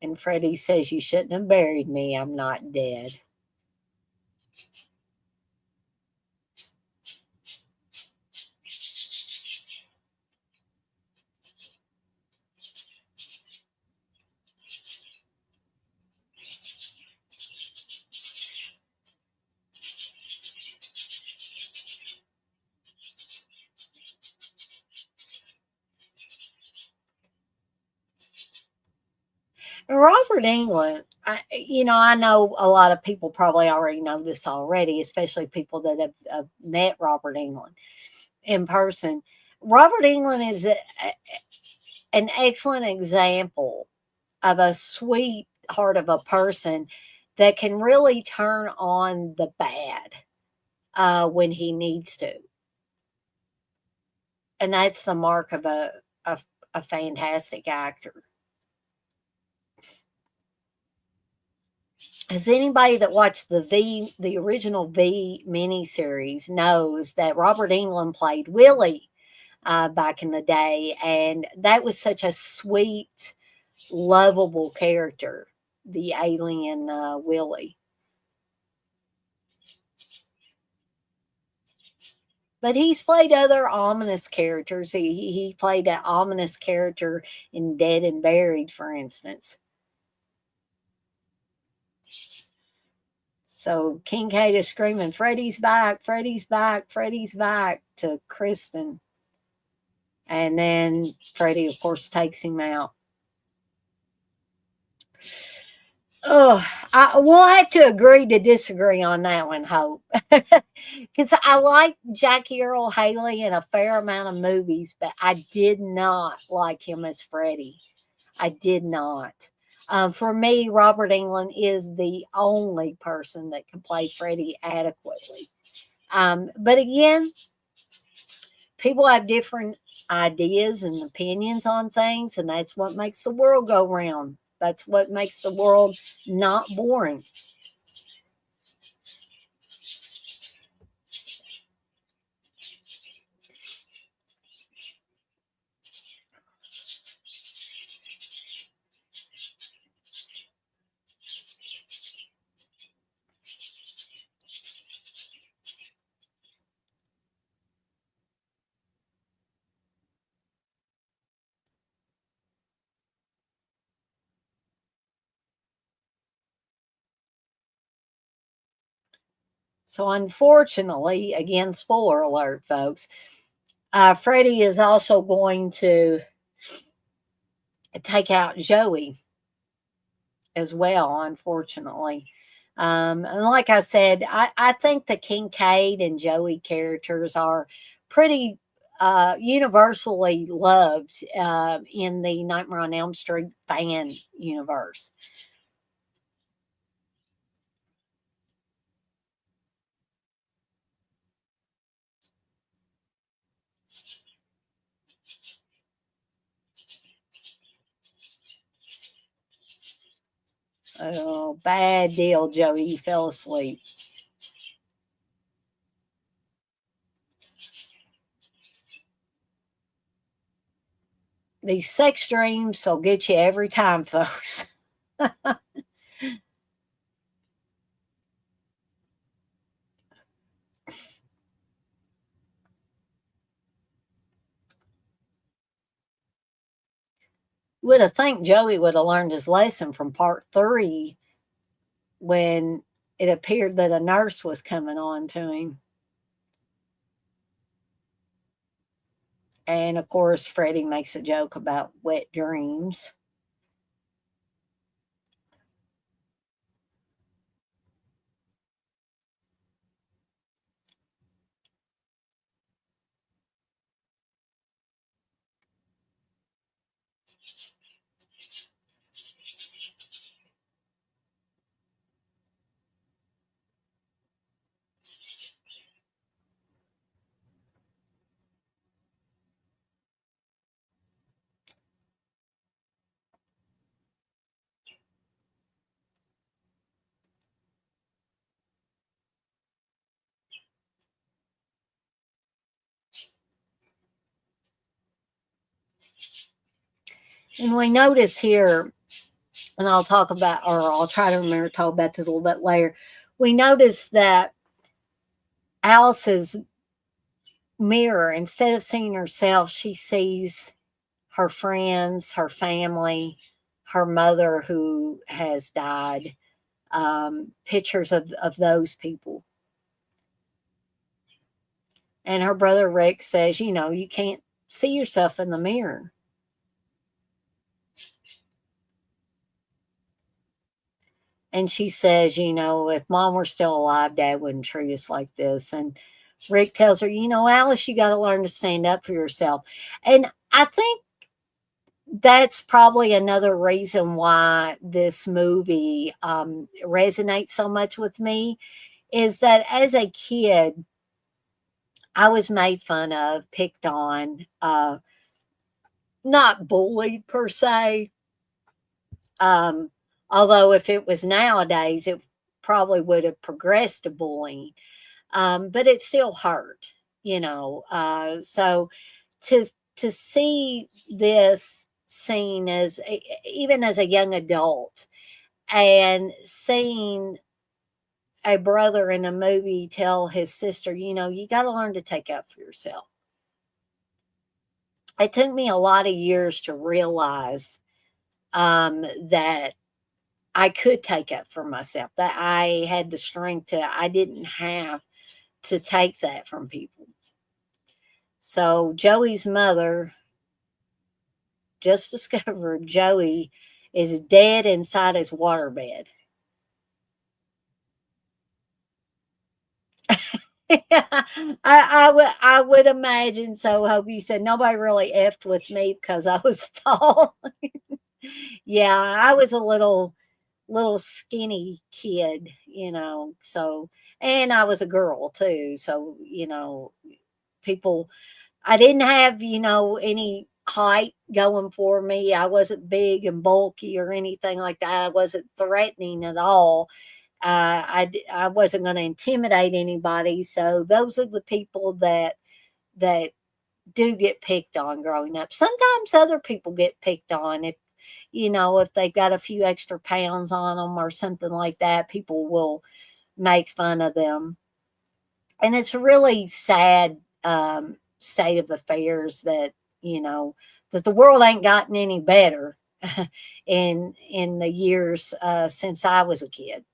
S2: And Freddy says, you shouldn't have buried me. I'm not dead. Robert England, I know a lot of people probably already know this already, especially people that have met Robert England in person. Robert England is an excellent example of a sweetheart of a person that can really turn on the bad when he needs to. And that's the mark of a fantastic actor. As anybody that watched the original V miniseries knows that Robert Englund played Willie back in the day, and that was such a sweet, lovable character, the alien Willie. But he's played other ominous characters. He played an ominous character in Dead and Buried, for instance. So Kincaid is screaming, Freddy's back, Freddy's back, Freddy's back to Kristen. And then Freddy, of course, takes him out. Oh, we'll have to agree to disagree on that one, Hope. Because I like Jackie Earle Haley in a fair amount of movies, but I did not like him as Freddy. I did not. For me, Robert Englund is the only person that can play Freddy adequately. But again, people have different ideas and opinions on things, and that's what makes the world go round. That's what makes the world not boring. So, unfortunately, again, spoiler alert, folks, Freddy is also going to take out Joey as well, unfortunately. And like I said, I think the Kincaid and Joey characters are pretty universally loved in the Nightmare on Elm Street fan universe. Oh, bad deal, Joey. You fell asleep. These sex dreams will get you every time, folks. Would have think Joey would have learned his lesson from part 3 when it appeared that a nurse was coming on to him. And of course, Freddie makes a joke about wet dreams. And we notice here, and I'll talk about, or I'll try to remember to talk about this a little bit later. We notice that Alice's mirror, instead of seeing herself, she sees her friends, her family, her mother who has died, pictures of those people. And her brother Rick says, you can't see yourself in the mirror. And she says, if mom were still alive, dad wouldn't treat us like this. And Rick tells her, Alice, you got to learn to stand up for yourself. And I think that's probably another reason why this movie resonates so much with me, is that as a kid, I was made fun of, picked on, not bullied per se. Um, Although if it was nowadays, it probably would have progressed to bullying. But it still hurt. So to to see this scene even as a young adult, and seeing a brother in a movie tell his sister, you got to learn to take up for yourself. It took me a lot of years to realize that I could take up for myself, that I had the strength I didn't have to take that from people. So Joey's mother just discovered Joey is dead inside his waterbed. I would imagine so. Hope you said nobody really effed with me because I was tall. Yeah, I was a little skinny kid. So, and I was a girl too. So, people, I didn't have, any height going for me. I wasn't big and bulky or anything like that. I wasn't threatening at all. I wasn't going to intimidate anybody. So those are the people that do get picked on growing up. Sometimes other people get picked on if they've got a few extra pounds on them or something like that. People will make fun of them, and it's a really sad state of affairs that the world ain't gotten any better in the years since I was a kid.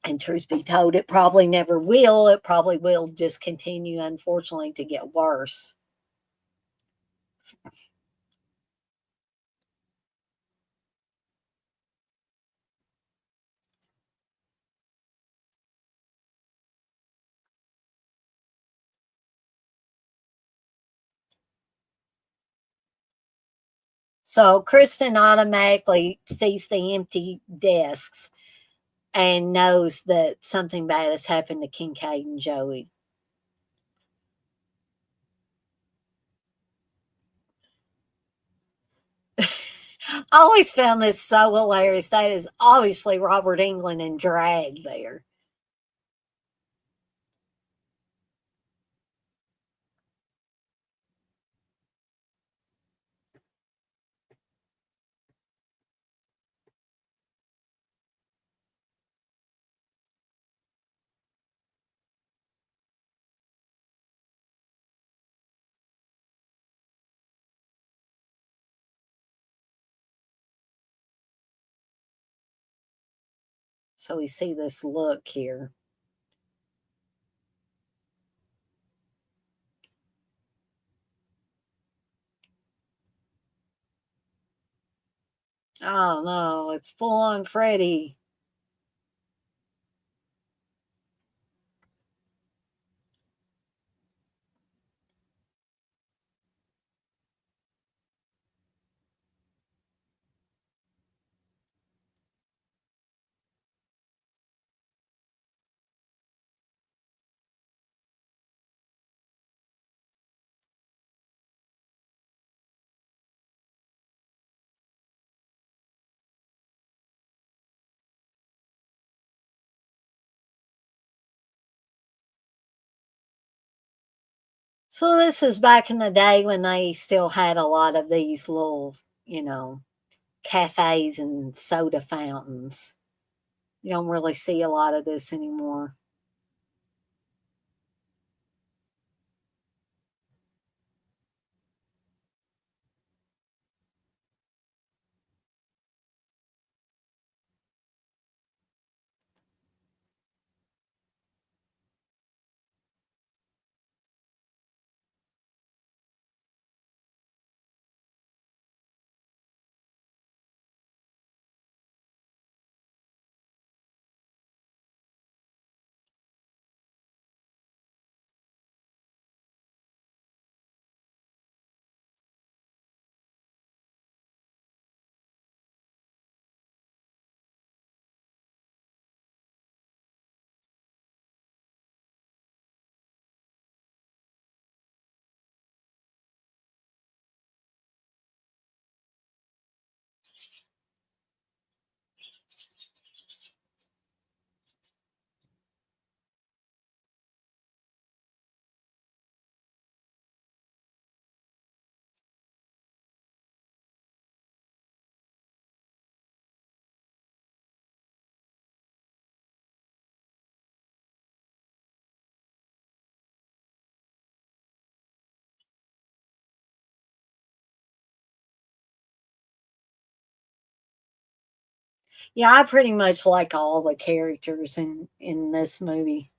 S2: And truth be told, it probably never will. It probably will just continue, unfortunately, to get worse. So Kristen automatically sees the empty desks and knows that something bad has happened to Kincaid and Joey. I always found this so hilarious. That is obviously Robert England in drag there. So we see this look here. Oh no, it's full on Freddy. So this is back in the day when they still had a lot of these little, cafes and soda fountains. You don't really see a lot of this anymore. Yeah, I pretty much like all the characters in this movie.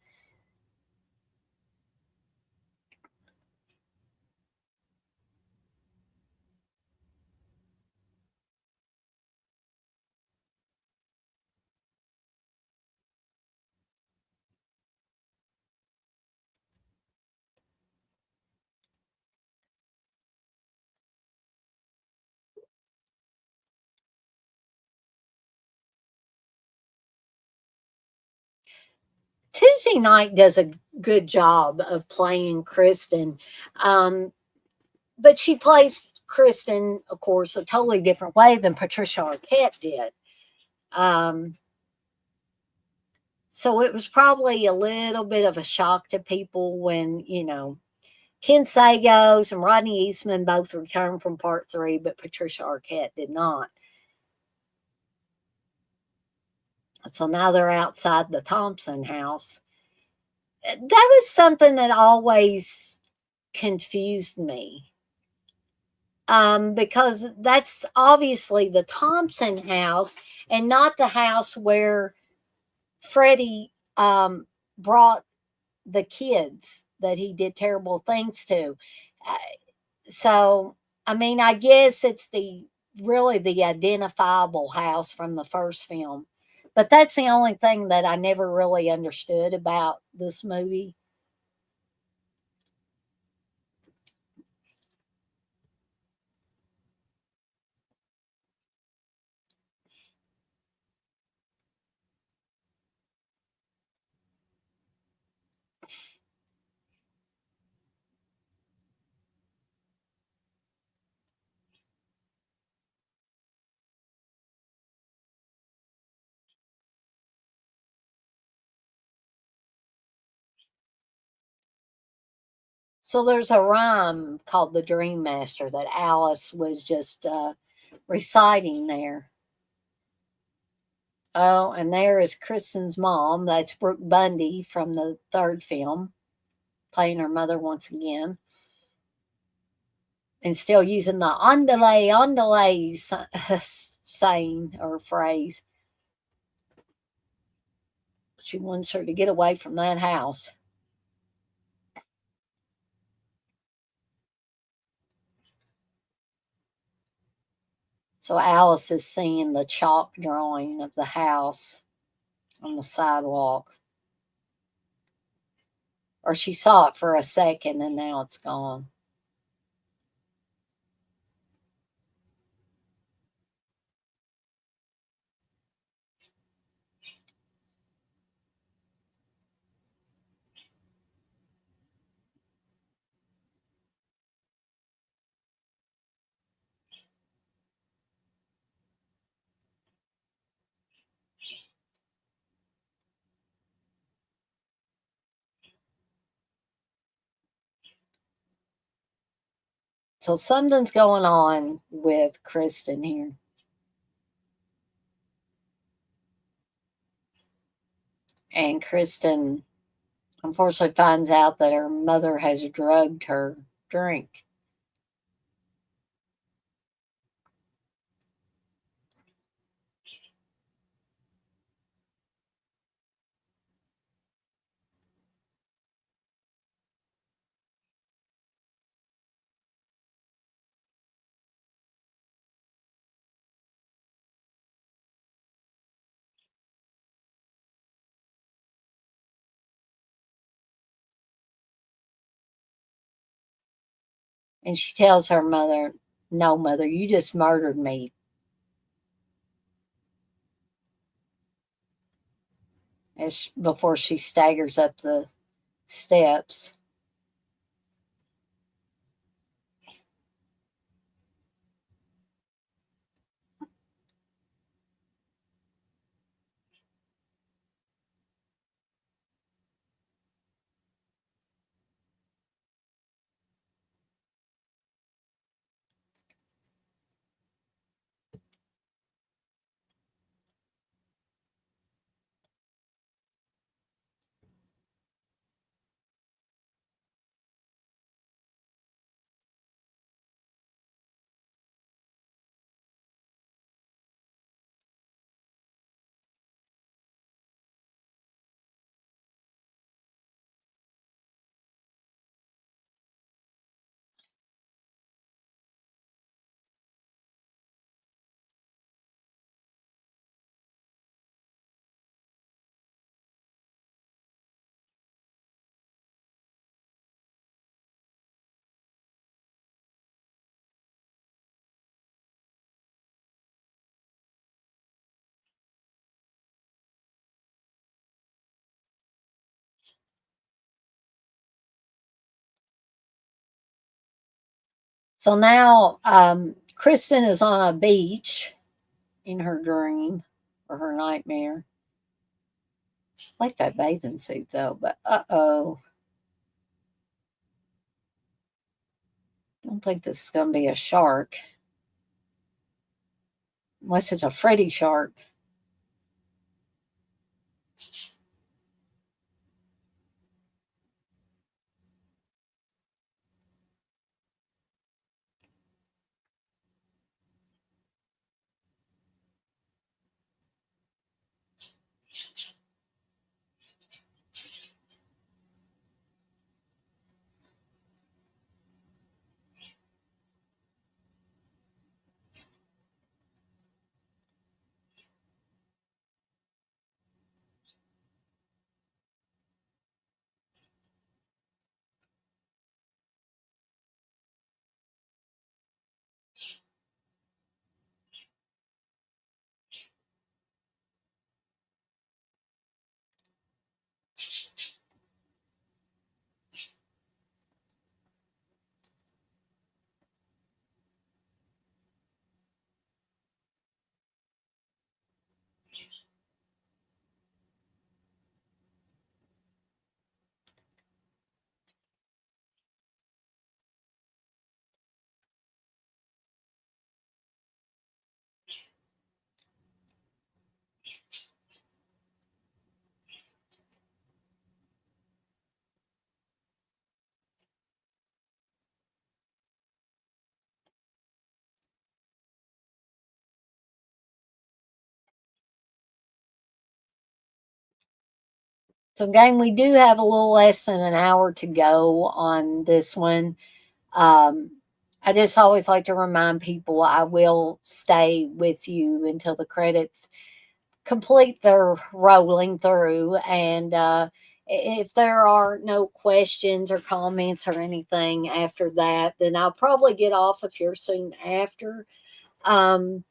S2: Tuesday Night does a good job of playing Kristen, um, but she plays Kristen, of course, a totally different way than Patricia Arquette did. Um, so it was probably a little bit of a shock to people when, Ken Sagos and Rodney Eastman both returned from part three, but Patricia Arquette did not. So now they're outside the Thompson house. That was something that always confused me. Because that's obviously the Thompson house and not the house where Freddie brought the kids that he did terrible things to. Uh, so, I mean, I guess it's really the identifiable house from the first film. But that's the only thing that I never really understood about this movie. So there's a rhyme called the Dream Master that Alice was just reciting there. Oh, and there is Kristen's mom. That's Brooke Bundy from the third film, playing her mother once again. And still using the on delay saying or phrase. She wants her to get away from that house. So Alice is seeing the chalk drawing of the house on the sidewalk. Or she saw it for a second and now it's gone. So something's going on with Kristen here. And Kristen unfortunately finds out that her mother has drugged her drink. And she tells her mother, "No, mother, you just murdered me." Before she staggers up the steps. So now Kristen is on a beach in her dream or her nightmare. I like that bathing suit though, but uh-oh. I don't think this is going to be a shark. Unless it's a Freddy shark. So, gang, we do have a little less than an hour to go on this one. Um, I just always like to remind people I will stay with you until the credits complete their rolling through. And if there are no questions or comments or anything after that, then I'll probably get off of here soon after. Um,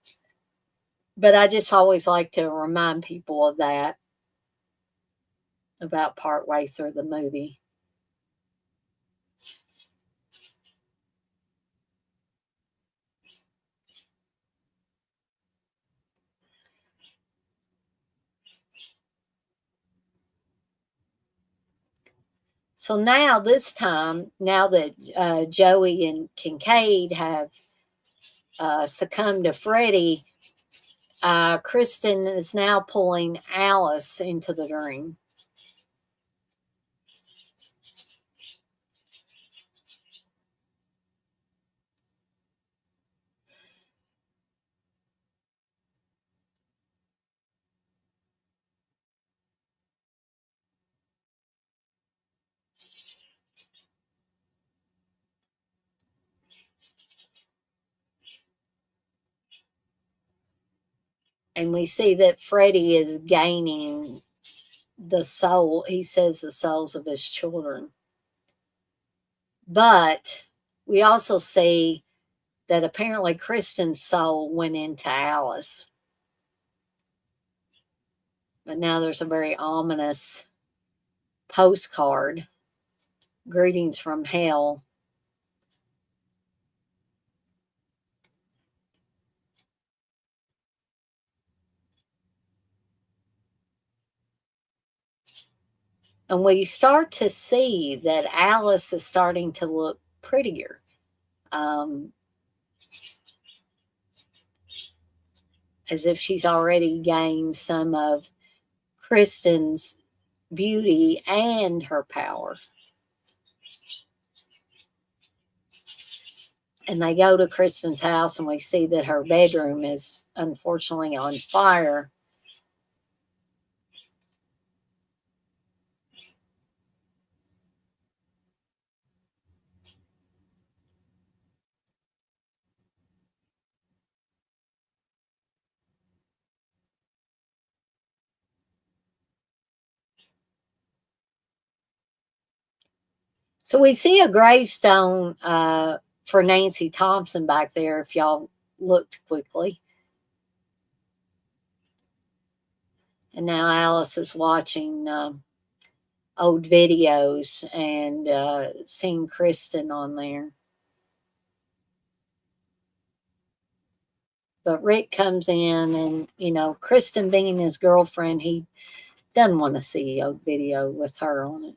S2: but I just always like to remind people of that about partway through the movie. So now, this time, now that Joey and Kincaid have succumbed to Freddie, Kristen is now pulling Alice into the ring. And we see that Freddie is gaining the soul, he says, the souls of his children. But we also see that apparently Kristen's soul went into Alice. But now there's a very ominous postcard, greetings from hell. And we start to see that Alice is starting to look prettier. As if she's already gained some of Kristen's beauty and her power. And they go to Kristen's house, and we see that her bedroom is unfortunately on fire. So we see a gravestone for Nancy Thompson back there, if y'all looked quickly. And now Alice is watching old videos and seeing Kristen on there. But Rick comes in, and, you know, Kristen being his girlfriend, he doesn't want to see a video with her on it.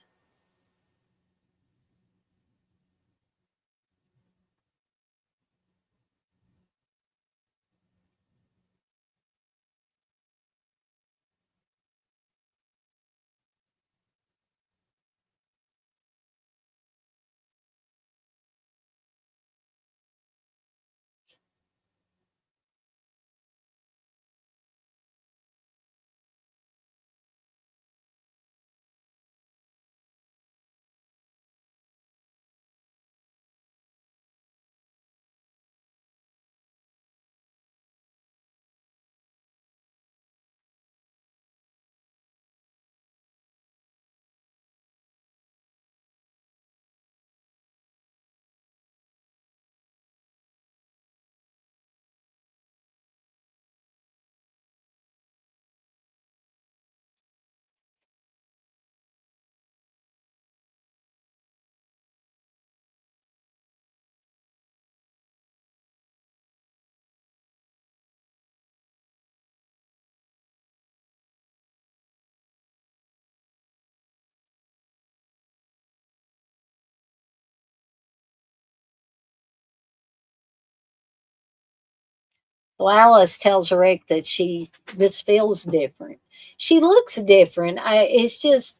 S2: Well, Alice tells Rick that she this feels different. She looks different. It's just,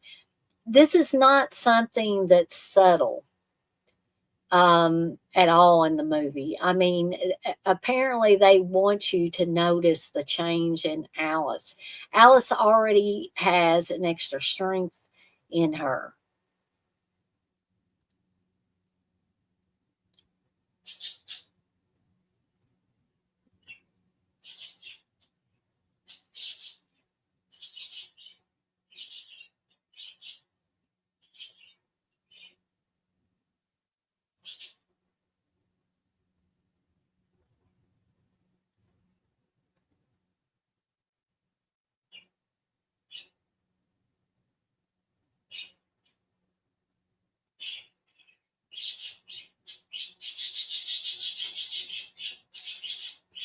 S2: this is not something that's subtle at all in the movie. I mean, apparently they want you to notice the change in Alice. Alice already has an extra strength in her.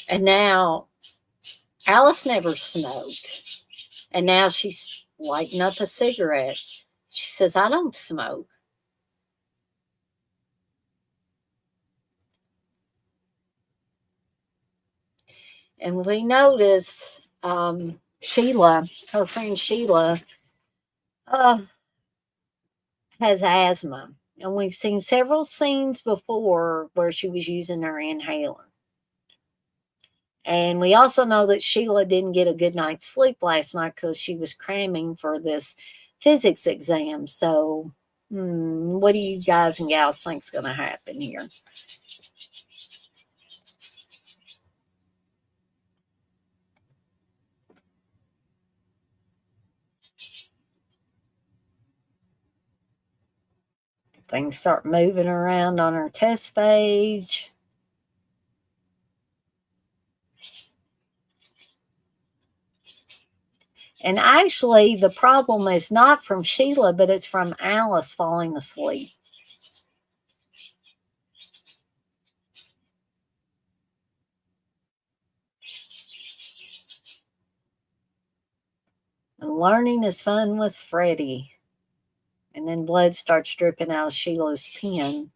S2: And now Alice never smoked. And now she's lighting up a cigarette. She says, I don't smoke. And we notice Sheila, her friend Sheila, uh, has asthma. And we've seen several scenes before where she was using her inhaler. And we also know that Sheila didn't get a good night's sleep last night because she was cramming for this physics exam. So, what do you guys and gals think is going to happen here? Things start moving around on her test page. And actually, the problem is not from Sheila, but it's from Alice falling asleep. And learning is fun with Freddie. And then blood starts dripping out of Sheila's pen.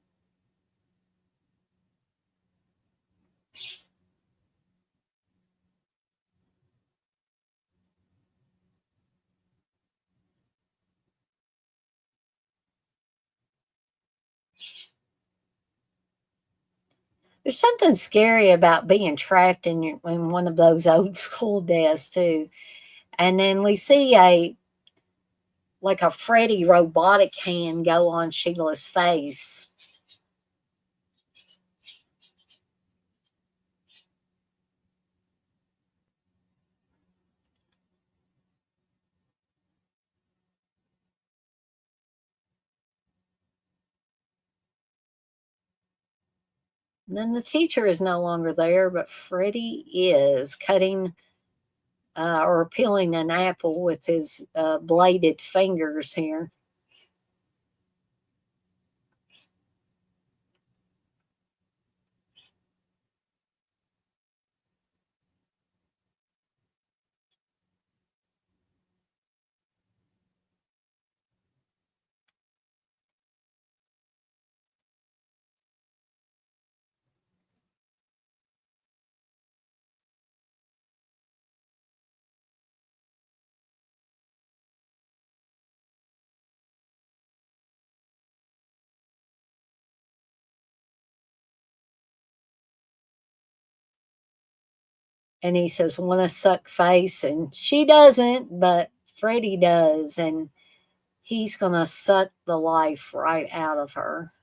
S2: There's something scary about being trapped in one of those old school desks too. And then we see a Freddy robotic hand go on Sheila's face. And then the teacher is no longer there, but Freddy is cutting or peeling an apple with his bladed fingers here. And he says, want to suck face? And she doesn't, but Freddy does. And he's going to suck the life right out of her.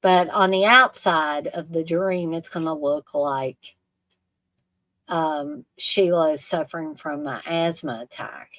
S2: But on the outside of the dream, it's going to look like Sheila is suffering from an asthma attack.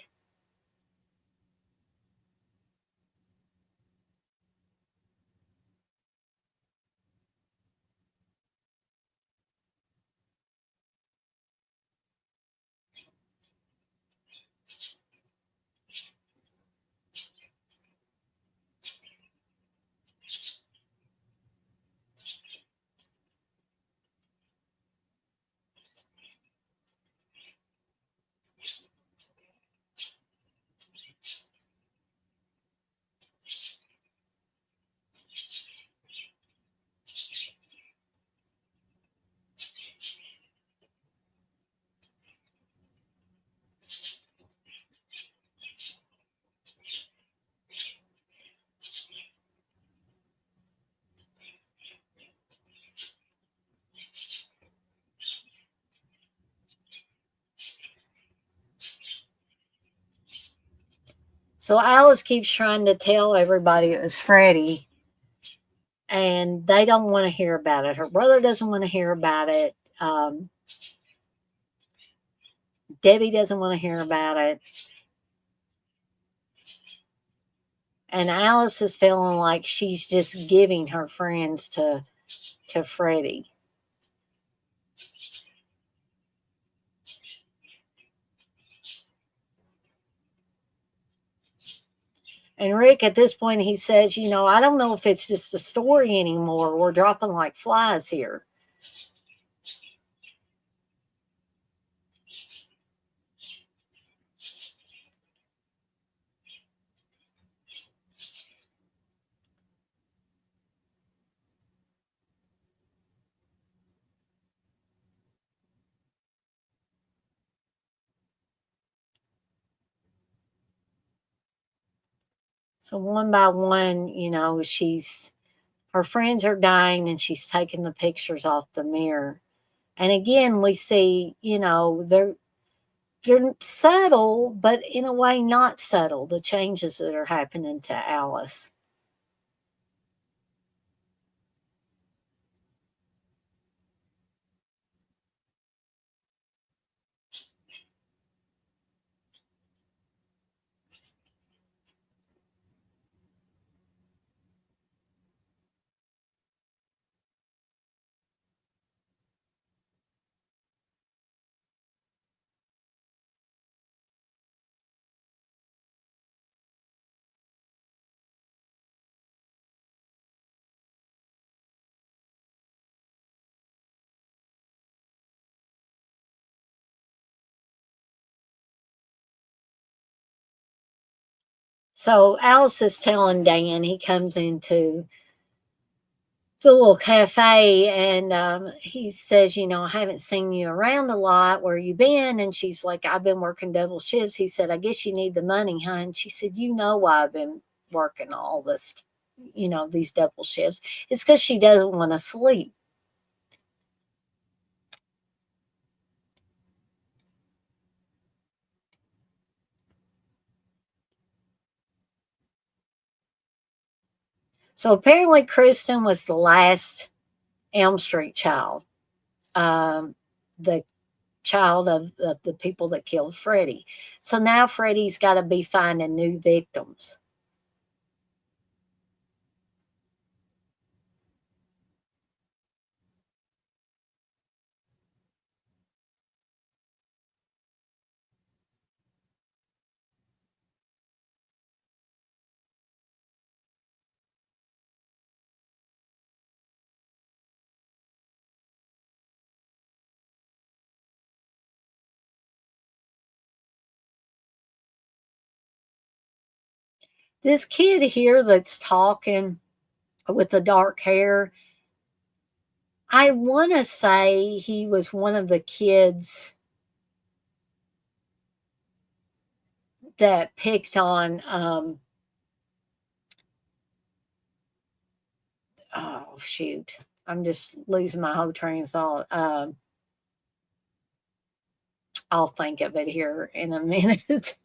S2: So Alice keeps trying to tell everybody it was Freddie, and they don't want to hear about it. Her brother doesn't want to hear about it. Debbie doesn't want to hear about it. And Alice is feeling like she's just giving her friends to Freddie. And Rick, at this point, he says, I don't know if it's just a story anymore. We're dropping like flies here. So one by one, her friends are dying and she's taking the pictures off the mirror. And again, we see, they're subtle, but in a way not subtle, the changes that are happening to Alice. So Alice is telling Dan, he comes into the little cafe and he says, I haven't seen you around a lot. Where you been? And she's like, I've been working double shifts. He said, I guess you need the money, huh? And she said, why I've been working all this, these double shifts. It's because she doesn't want to sleep. So apparently Kristen was the last Elm Street child, the child of the people that killed Freddie. So now Freddie's got to be finding new victims. This kid here that's talking with the dark hair, I want to say he was one of the kids that picked on, oh, shoot. I'm just losing my whole train of thought. I'll think of it here in a minute.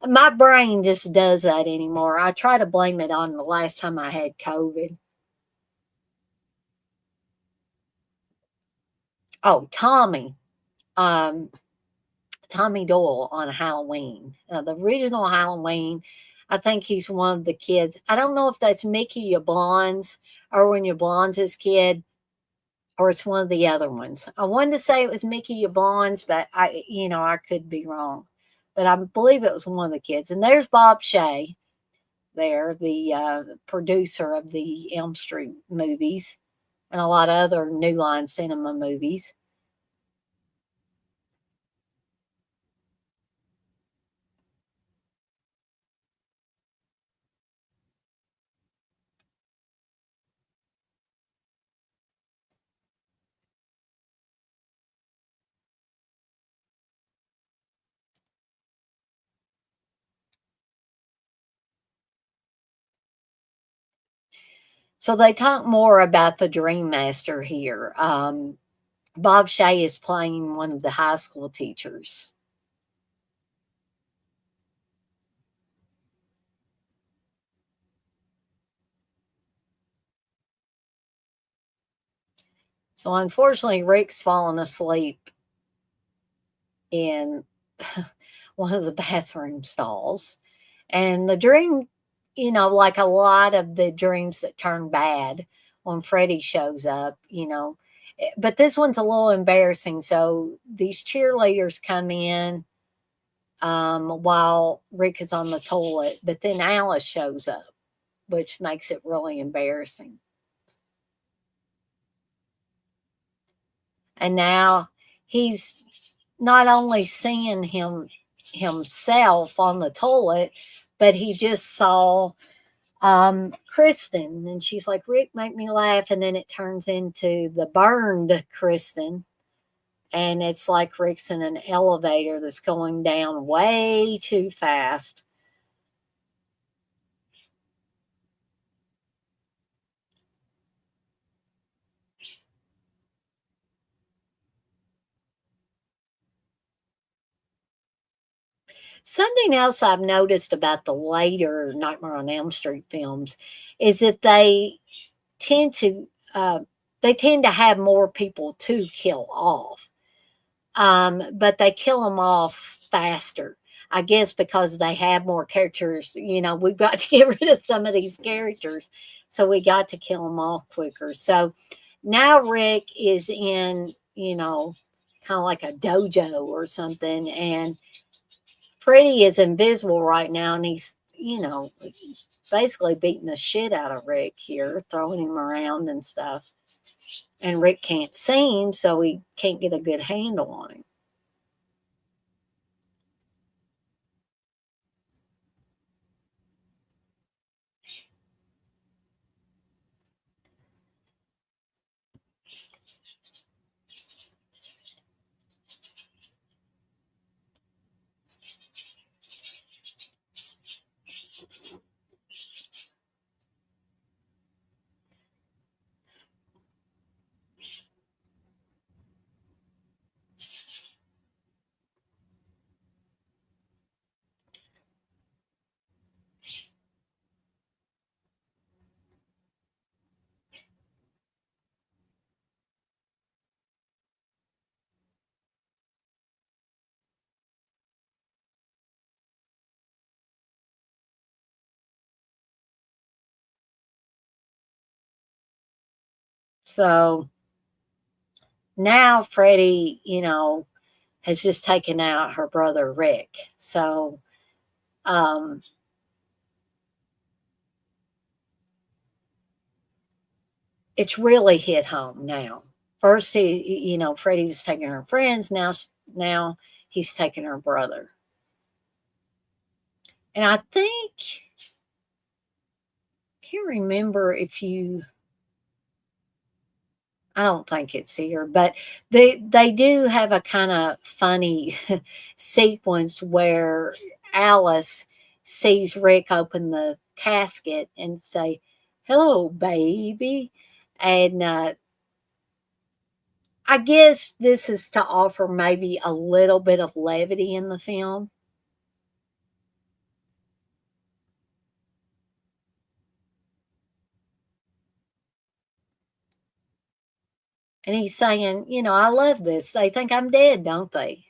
S2: My brain just does that anymore. I try to blame it on the last time I had COVID. Oh, Tommy. Um, Tommy Doyle on Halloween. The original Halloween, I think he's one of the kids. I don't know if that's Mickey Yablon's or when Yablon's kid, or it's one of the other ones. I wanted to say it was Mickey Yablon's, but I could be wrong. But I believe it was one of the kids. And there's Bob Shea there, the producer of the Elm Street movies and a lot of other New Line Cinema movies. So they talk more about the Dream Master here. Bob Shea is playing one of the high school teachers. So unfortunately, Rick's fallen asleep in one of the bathroom stalls. And the dream, like a lot of the dreams that turn bad when Freddie shows up, but this one's a little embarrassing. So these cheerleaders come in while Rick is on the toilet, but then Alice shows up, which makes it really embarrassing. And now he's not only seeing himself on the toilet, but he just saw Kristen, and she's like, Rick, make me laugh. And then it turns into the burned Kristen. And it's like Rick's in an elevator that's going down way too fast. Something else I've noticed about the later Nightmare on Elm Street films is that tend to they tend to have more people to kill off, but they kill them off faster. I guess because they have more characters. We've got to get rid of some of these characters, so we got to kill them off quicker. So now Rick is in, kind of like a dojo or something, and Freddy is invisible right now, and he's basically beating the shit out of Rick here, throwing him around and stuff. And Rick can't see him, so he can't get a good handle on him. So now Freddie, has just taken out her brother Rick. So it's really hit home now. First, Freddie was taking her friends. Now he's taking her brother. And I can't remember if I don't think it's here, but they do have a kind of funny sequence where Alice sees Rick open the casket and say, "Hello, baby," and I guess this is to offer maybe a little bit of levity in the film. And he's saying, I love this. They think I'm dead, don't they?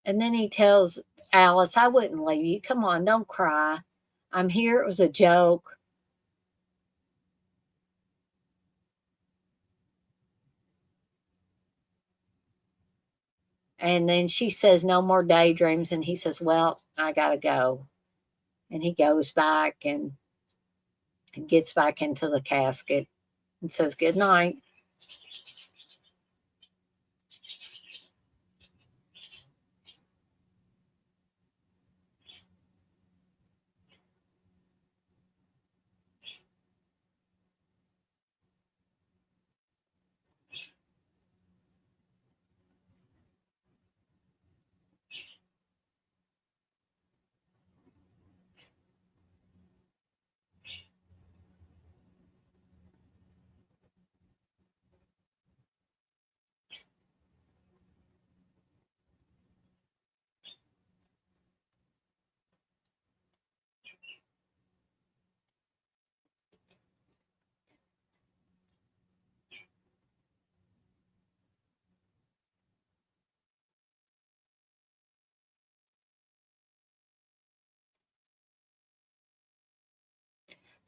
S2: And then he tells Alice, I wouldn't leave you. Come on, don't cry. I'm here. It was a joke. And then she says, no more daydreams. And he says, well, I got to go. And he goes back and gets back into the casket and says, good night.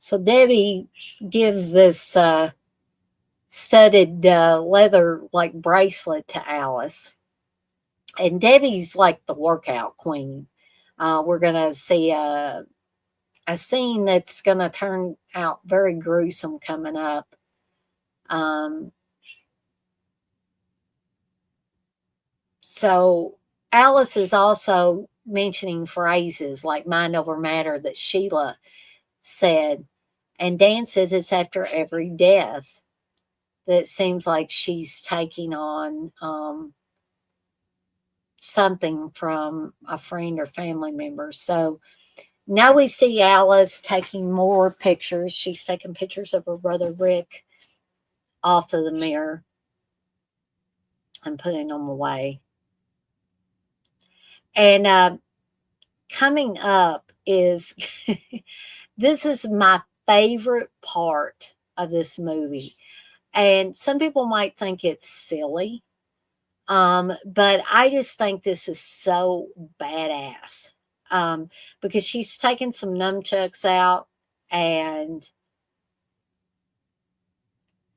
S2: So Debbie gives this studded leather like bracelet to Alice. And Debbie's like the workout queen. We're going to see a scene that's going to turn out very gruesome coming up. So Alice is also mentioning phrases like mind over matter that Sheila said. And Dan says it's after every death that it seems like she's taking on something from a friend or family member. So now we see Alice taking more pictures. She's taking pictures of her brother Rick off of the mirror and putting them away. And coming up is this is my favorite part of this movie. And some people might think it's silly, but I just think this is so badass because she's taking some nunchucks out. And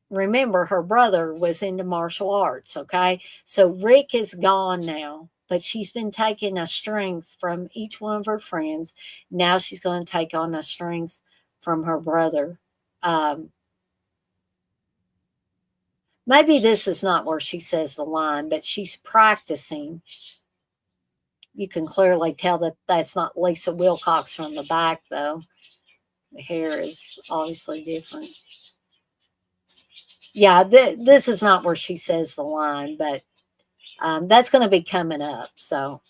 S2: remember, her brother was into martial arts, okay? So Rick is gone now, but she's been taking a strength from each one of her friends. Now she's going to take on a strength from her brother. Maybe this is not where she says the line, but she's practicing. You can clearly tell that that's not Lisa Wilcox from the back, though. The hair is obviously different. Yeah, this is not where she says the line, but that's going to be coming up. So,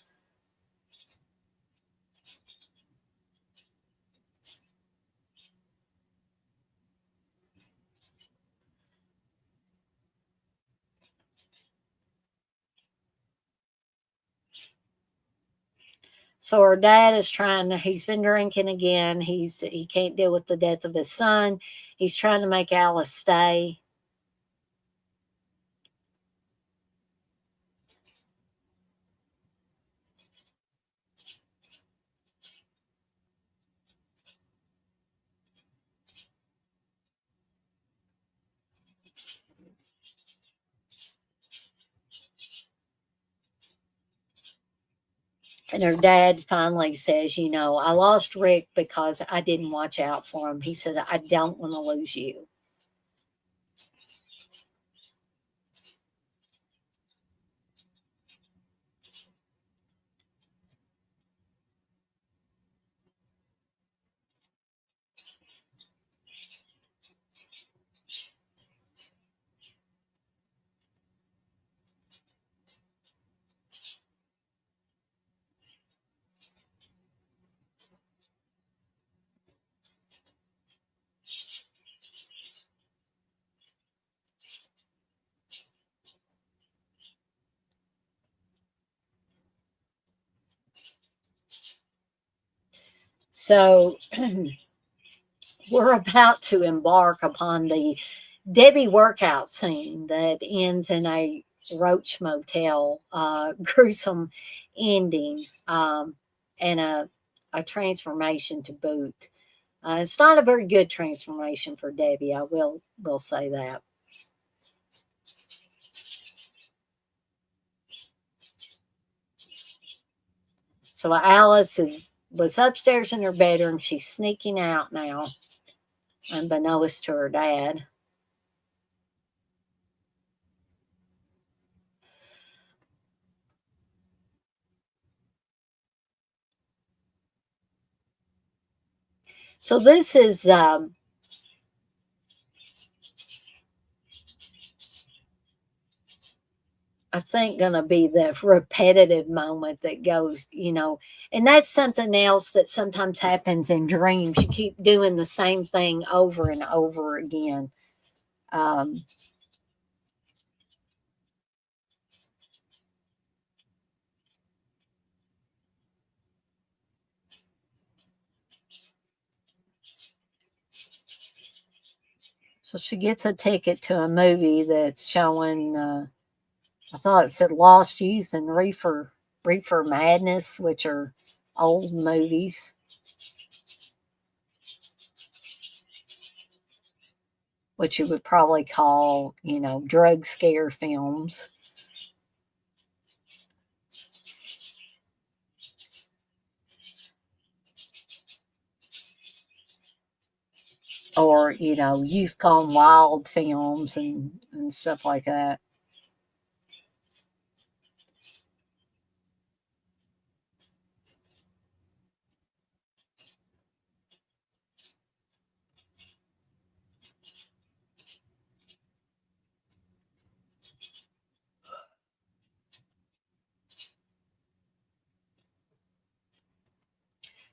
S2: her dad is trying to, he's been drinking again. He can't deal with the death of his son. He's trying to make Alice stay. And her dad finally says, I lost Rick because I didn't watch out for him. He said, I don't want to lose you. So we're about to embark upon the Debbie workout scene that ends in a Roach Motel gruesome ending, and a transformation to boot. It's not a very good transformation for Debbie. I will say that. So Alice was upstairs in her bedroom. She's sneaking out now, unbeknownst to her dad. So this is I think going to be the repetitive moment that goes, and that's something else that sometimes happens in dreams. You keep doing the same thing over and over again. So she gets a ticket to a movie that's showing, I thought it said Lost Youth and Reefer Madness, which are old movies. what you would probably call, drug scare films. Or, youth gone wild films and stuff like that.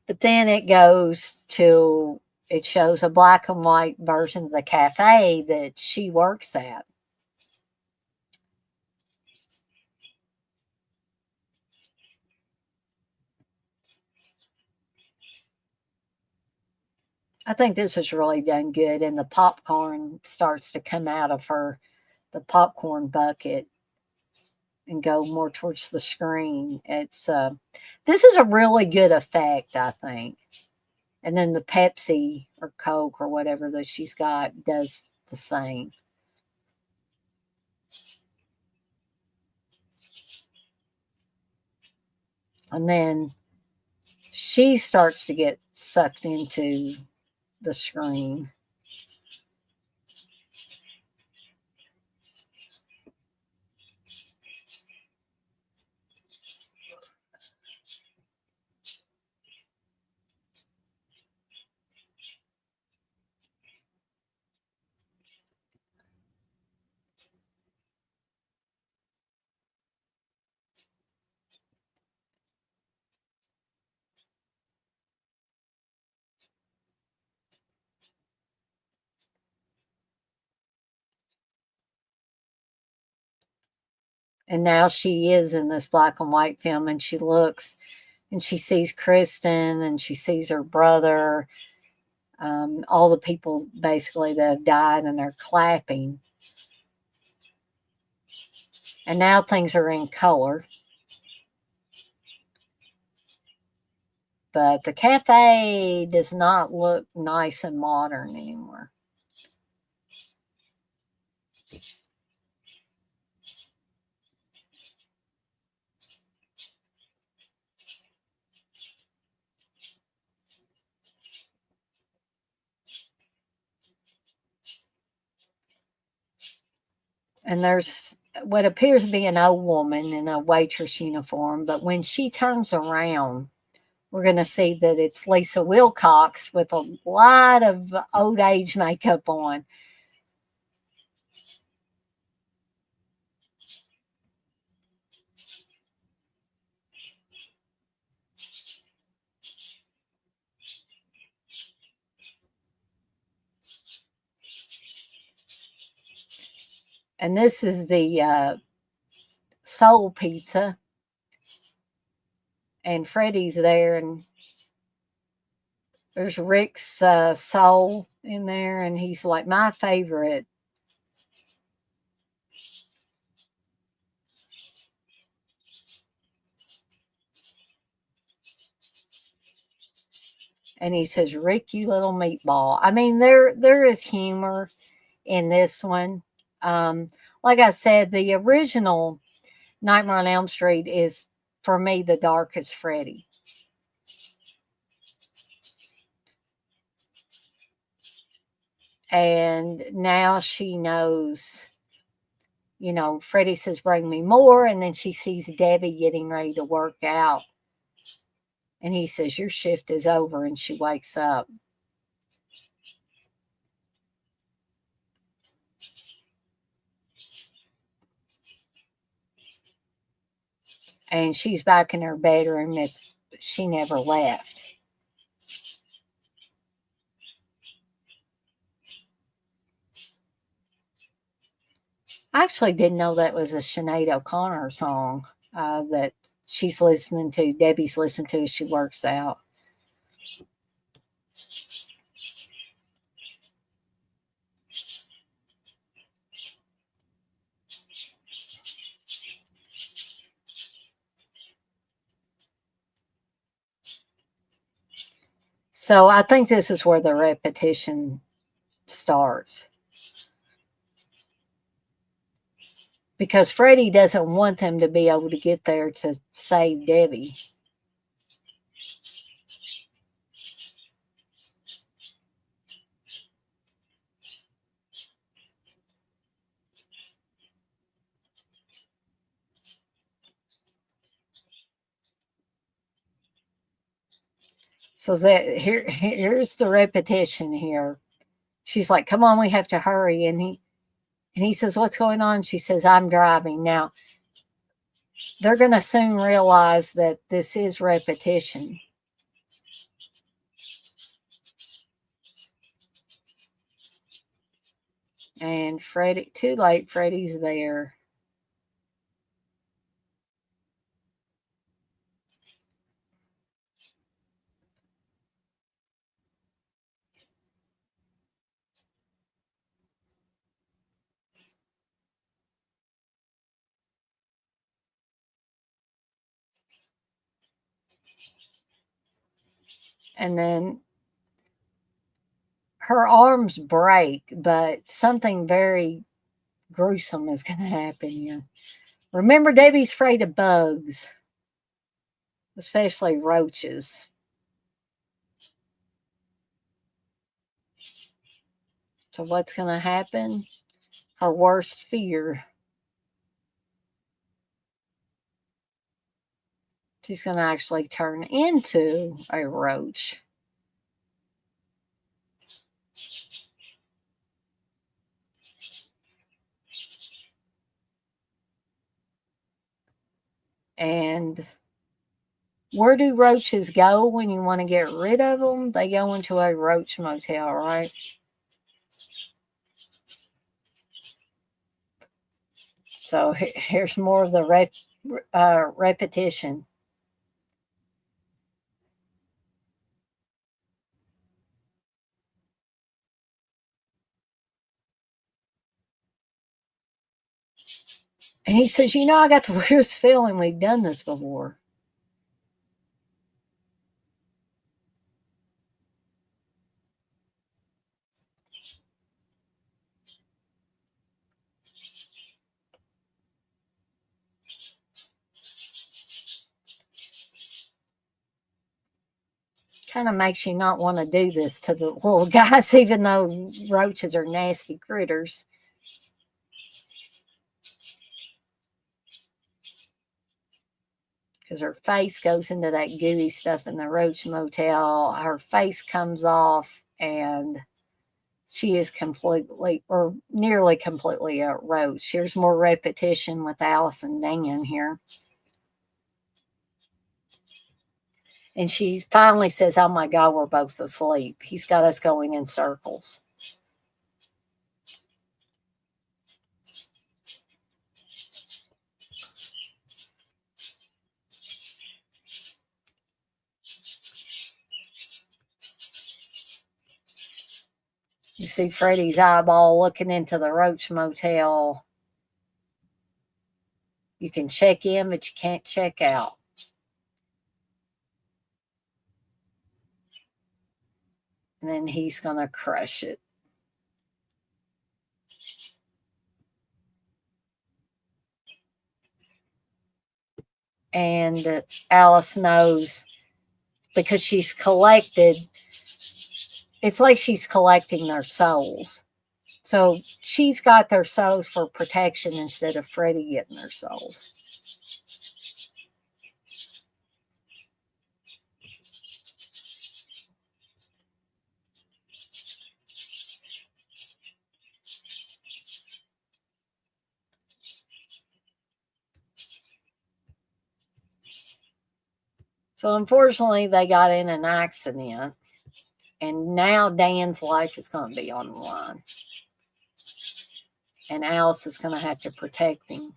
S2: But then it shows a black and white version of the cafe that she works at. I think this was really done good, and the popcorn starts to come out of the popcorn bucket and go more towards the screen. This is a really good effect, I think. And then the Pepsi or Coke or whatever that she's got does the same. And then she starts to get sucked into the screen. And now she is in this black and white film, and she looks and she sees Kristen and she sees her brother, all the people basically that have died, and they're clapping. And now things are in color. But the cafe does not look nice and modern anymore. And there's what appears to be an old woman in a waitress uniform, but when she turns around, we're going to see that it's Lisa Wilcox with a lot of old age makeup on. And this is the Soul Pizza. And Freddie's there, and there's Rick's soul in there, and he's like my favorite. And he says, "Rick, you little meatball." I mean, there is humor in this one. Like I said, the original Nightmare on Elm Street is, for me, the darkest Freddy. And now she knows, Freddie says, "Bring me more." And then she sees Debbie getting ready to work out. And he says, "Your shift is over." And she wakes up. And she's back in her bedroom. She never left. I actually didn't know that was a Sinead O'Connor song that she's listening to. Debbie's listening to as she works out. So I think this is where the repetition starts. because Freddie doesn't want them to be able to get there to save Debbie. So that here's the repetition here. She's like, "Come on, we have to hurry." And he says, "What's going on?" She says, "I'm driving." Now, they're going to soon realize that this is repetition. And Freddie, too late, Freddie's there. And then her arms break, but something very gruesome is going to happen here. Remember, Debbie's afraid of bugs, especially roaches. So what's going to happen? Her worst fear. She's going to actually turn into a roach. And where do roaches go when you want to get rid of them? They go into a roach motel, right? So here's more of the repetition. And he says, "You know, I got the weirdest feeling we've done this before." Kind of makes you not want to do this to the little guys, even though roaches are nasty critters. Because her face goes into that gooey stuff in the roach motel. Her face comes off, and she is completely or nearly completely a roach. Here's more repetition with Alice and Dan here. And she finally says, "Oh my God, we're both asleep. He's got us going in circles." You see Freddie's eyeball looking into the roach motel. You can check in, but you can't check out. And then he's going to crush it. And Alice knows because she's collected. It's like she's collecting their souls. So she's got their souls for protection instead of Freddie getting their souls. So unfortunately, they got in an accident. And now Dan's life is going to be on the line. And Alice is going to have to protect him.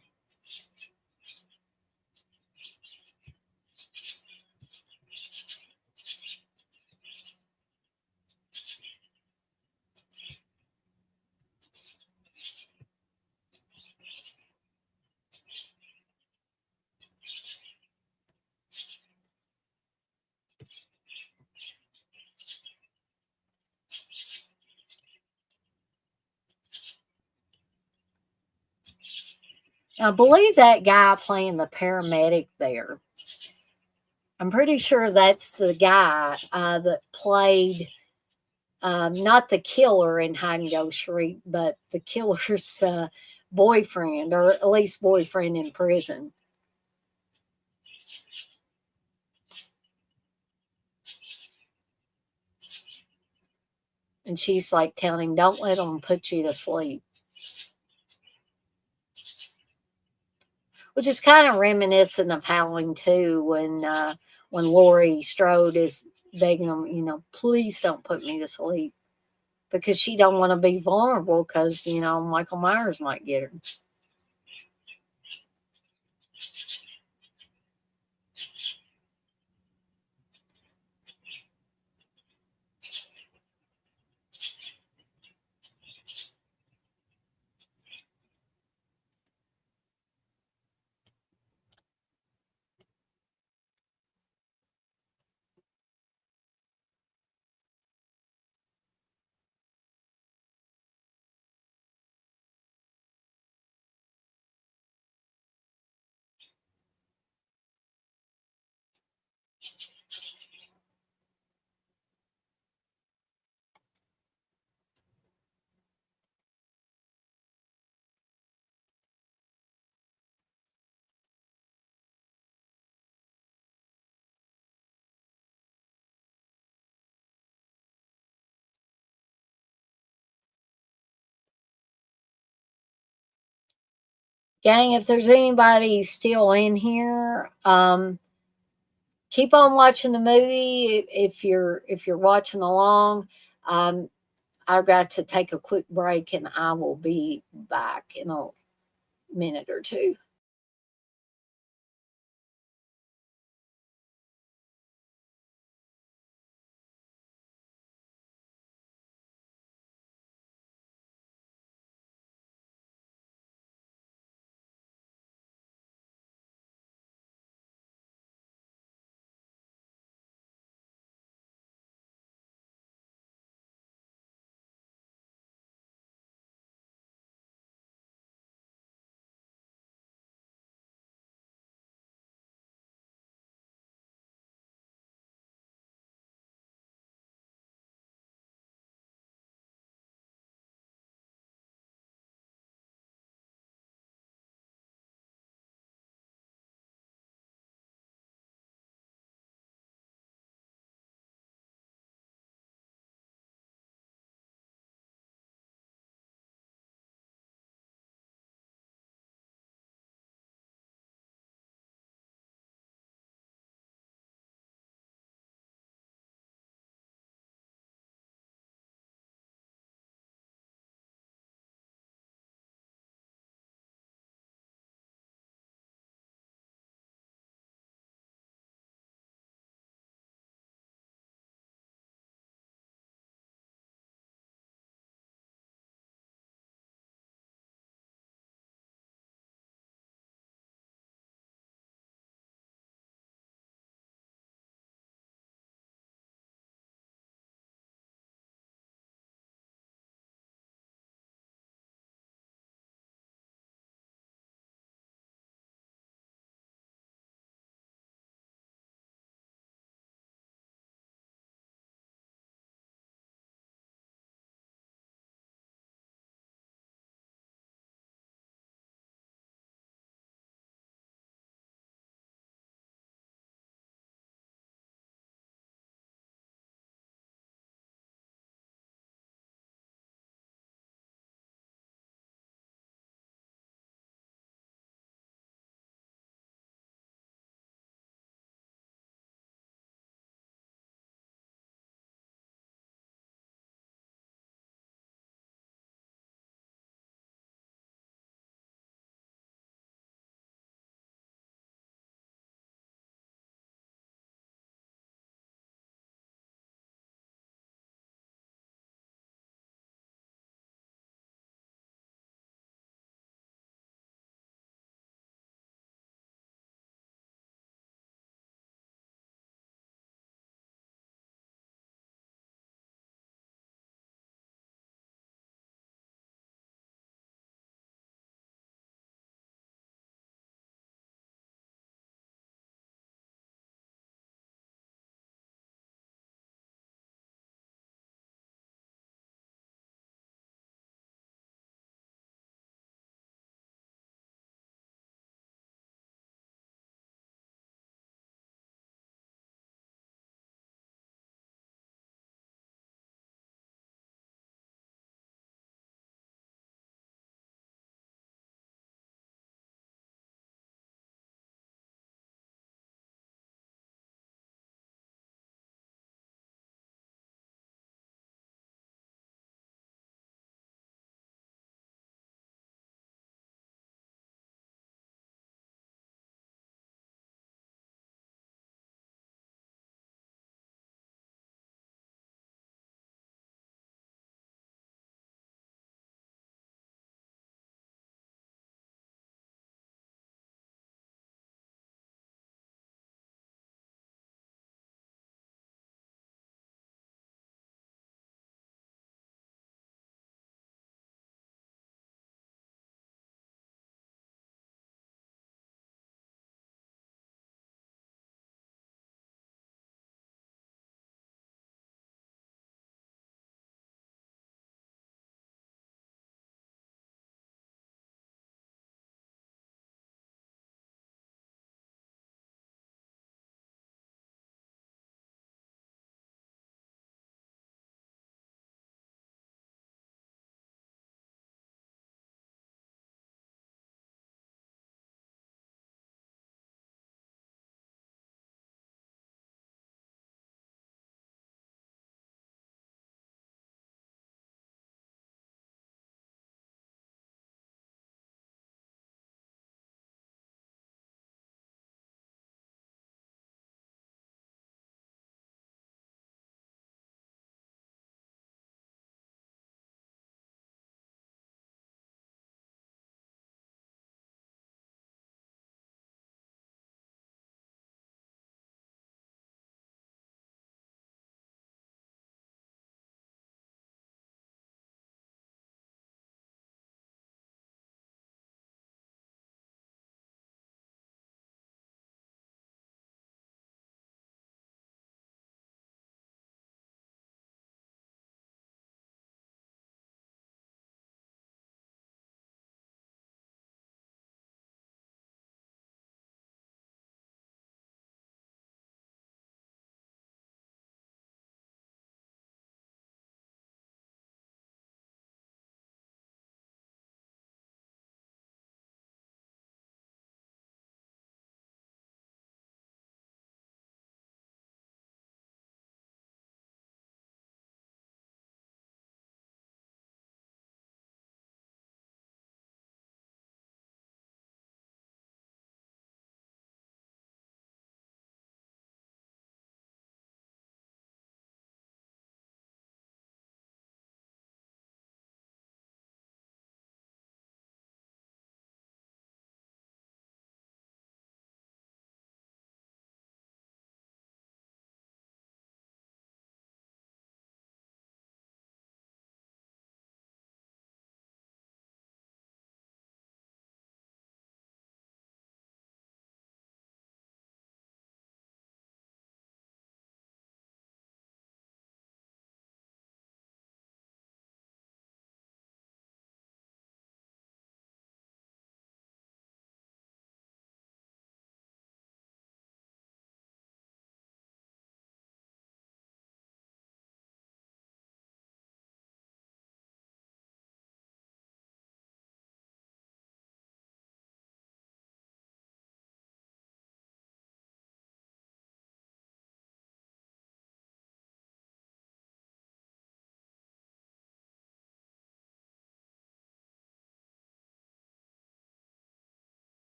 S2: I believe that guy playing the paramedic there, I'm pretty sure that's the guy that played not the killer in Hide and Go Shriek, but the killer's boyfriend, or at least boyfriend in prison. And she's like telling him, don't let them put you to sleep. Which is kind of reminiscent of Howling 2 when Laurie Strode is begging him, please don't put me to sleep. Because she don't want to be vulnerable because, Michael Myers might get her. Gang, if there's anybody still in here, keep on watching the movie if you're watching along. I've got to take a quick break and I will be back in a minute or two.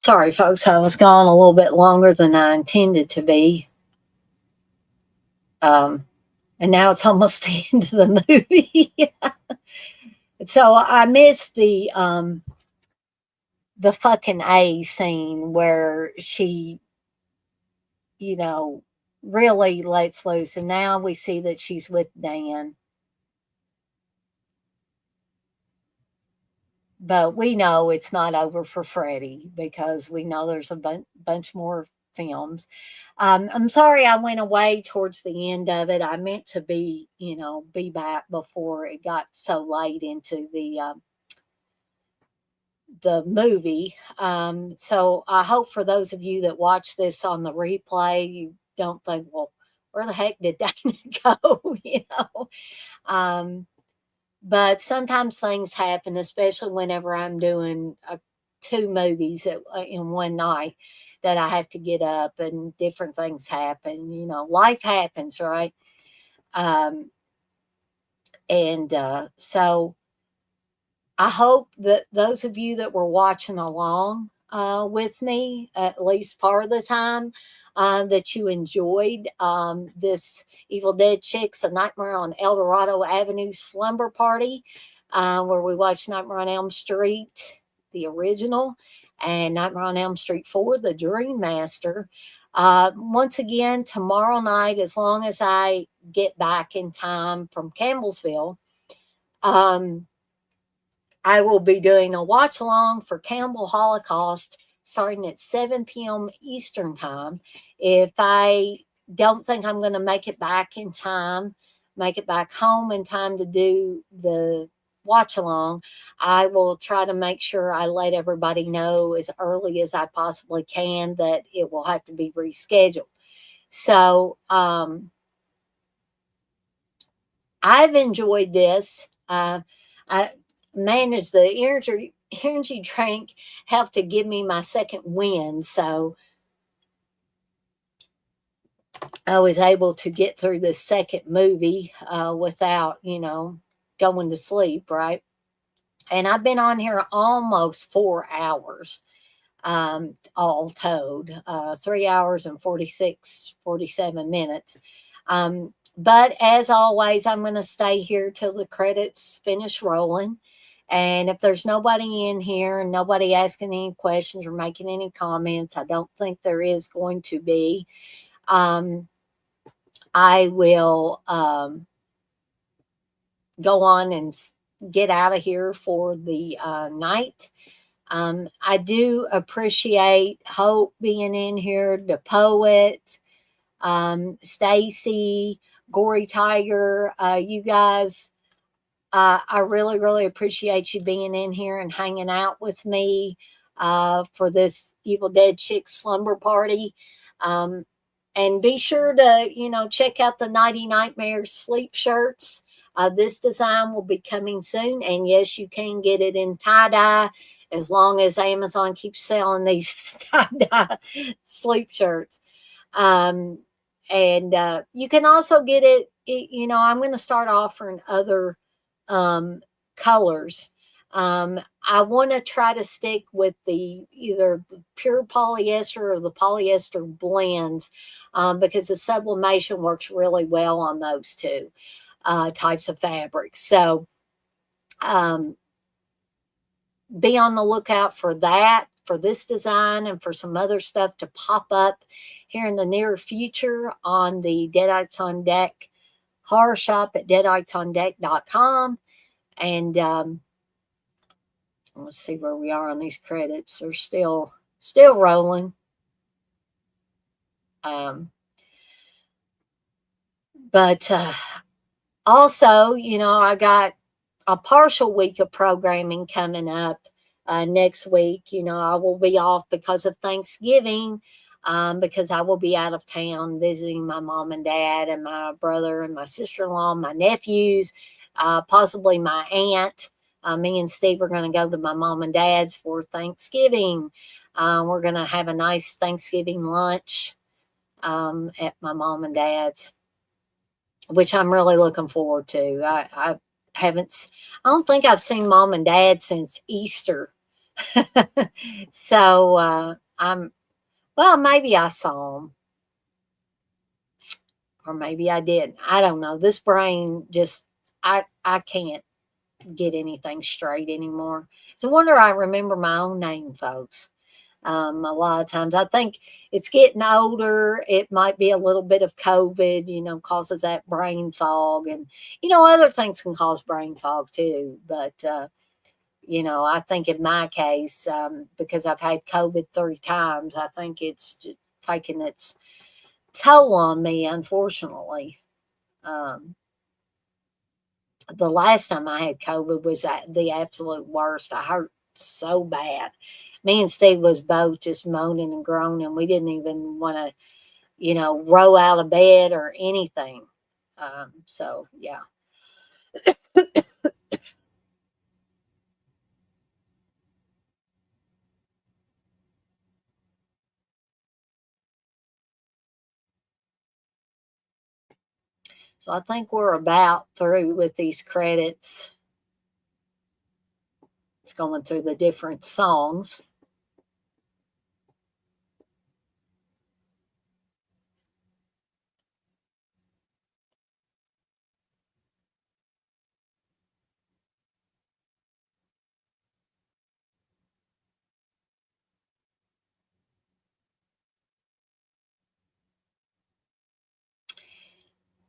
S2: Sorry, folks, I was gone a little bit longer than I intended to be. And now it's almost the end of the movie. So I missed the fucking A scene where she, really lets loose, and now we see that she's with Dan. But we know it's not over for Freddie because we know there's a bunch more films. I'm sorry I went away towards the end of it. I meant to be back before it got so late into the movie. So I hope for those of you that watch this on the replay, you don't think, well, where the heck did Dana go? But sometimes things happen, especially whenever I'm doing two movies in one night, that I have to get up and different things happen. Life happens, right? Um, and so I hope that those of you that were watching along with me, at least part of the time, that you enjoyed this Evil Dead Chicks, A Nightmare on Eldorado Avenue Slumber Party, where we watched Nightmare on Elm Street, the original, and Nightmare on Elm Street 4, The Dream Master. Once again, tomorrow night, as long as I get back in time from Campbellsville, I will be doing a watch along for Cannibal Holocaust starting at 7 p.m. Eastern Time. If I don't think I'm going to make it back in time, make it back home in time to do the watch along, I will try to make sure I let everybody know as early as I possibly can that it will have to be rescheduled. So I've enjoyed this. I managed the energy drink helped to give me my second win, so I was able to get through the second movie without going to sleep, right? And I've been on here almost 4 hours, all told, 3 hours and 47 minutes. But as always, I'm going to stay here till the credits finish rolling. And if there's nobody in here and nobody asking any questions or making any comments, I don't think there is going to be. I will go on and get out of here for the night. I do appreciate Hope being in here, the poet, Stacy, Gory Tiger, you guys. I really, really appreciate you being in here and hanging out with me for this Evil Dead Chick Slumber Party. And be sure to, check out the Nighty Nightmares sleep shirts. This design will be coming soon. And yes, you can get it in tie-dye as long as Amazon keeps selling these tie-dye sleep shirts. And you can also get it, I'm going to start offering other colors. I want to try to stick with either the pure polyester or the polyester blends because the sublimation works really well on those two types of fabrics. So be on the lookout for that, for this design, and for some other stuff to pop up here in the near future on the Deadites on Deck horror shop at deaditesondeck.com. And let's see where we are on these credits. They're still rolling. But also, I got a partial week of programming coming up next week. I will be off because of Thanksgiving, because I will be out of town visiting my mom and dad and my brother and my sister-in-law, my nephews, possibly my aunt. Me and Steve are going to go to my mom and dad's for Thanksgiving. We're going to have a nice Thanksgiving lunch at my mom and dad's, which I'm really looking forward to. I don't think I've seen mom and dad since Easter So well, maybe I saw him, or maybe I didn't. I don't know. This brain just, I can't get anything straight anymore. It's a wonder I remember my own name, folks. A lot of times I think it's getting older. It might be a little bit of COVID, causes that brain fog. And, other things can cause brain fog too. But, I think in my case, because I've had COVID 3 times, I think it's just taking its toll on me, unfortunately. Um, the last time I had COVID was the absolute worst. I hurt so bad. Me and Steve was both just moaning and groaning. We didn't even want to, roll out of bed or anything. So yeah. So I think we're about through with these credits. It's going through the different songs.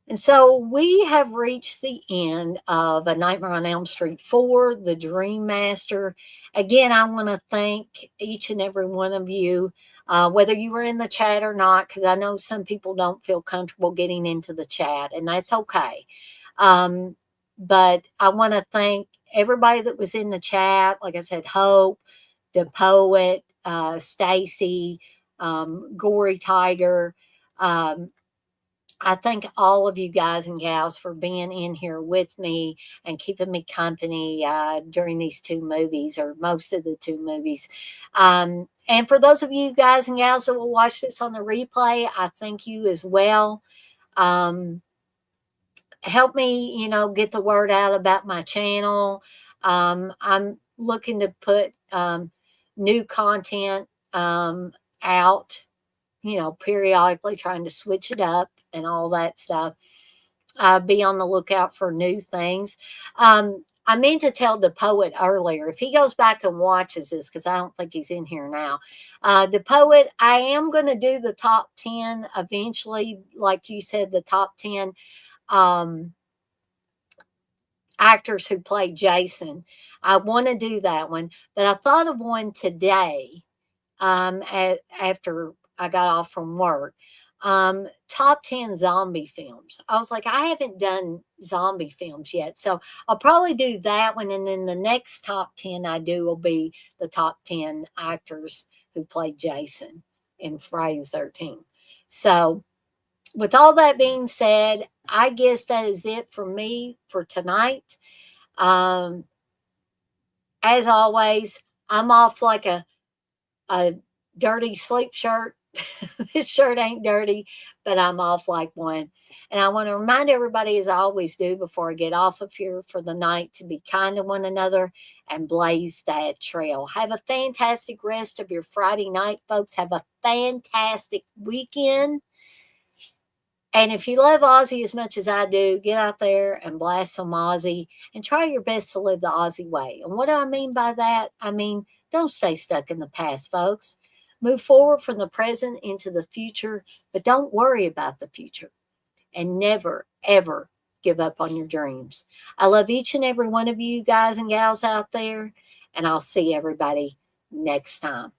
S2: And so we have reached the end of A Nightmare on Elm Street 4, The Dream Master. Again, I want to thank each and every one of you, whether you were in the chat or not, because I know some people don't feel comfortable getting into the chat, and that's okay. But I want to thank everybody that was in the chat. Like I said, Hope, the poet, Stacy, Gory Tiger. I thank all of you guys and gals for being in here with me and keeping me company during these 2 movies, or most of the 2 movies. And for those of you guys and gals that will watch this on the replay, I thank you as well. Help me, get the word out about my channel. I'm looking to put new content out, periodically, trying to switch it up and all that stuff. Be on the lookout for new things. I meant to tell the poet earlier, if he goes back and watches this, because I don't think he's in here now. The poet, I am going to do the top 10 eventually, like you said, the top 10 actors who played Jason. I want to do that one, but I thought of one today after I got off from work. Top 10 zombie films. I was like, I haven't done zombie films yet. So I'll probably do that one. And then the next top 10 I do will be the top 10 actors who played Jason in Friday the 13th. So with all that being said, I guess that is it for me for tonight. As always, I'm off like a dirty sleep shirt. This shirt ain't dirty, but I'm off like one. And I want to remind everybody, as I always do before I get off of here for the night, to be kind to one another and blaze that trail. Have a fantastic rest of your Friday night, folks. Have a fantastic weekend. And if you love Aussie as much as I do, get out there and blast some Aussie and try your best to live the Aussie way. And what do I mean by that? I mean, don't stay stuck in the past, folks. Move forward from the present into the future, but don't worry about the future. And never, ever give up on your dreams. I love each and every one of you guys and gals out there, and I'll see everybody next time.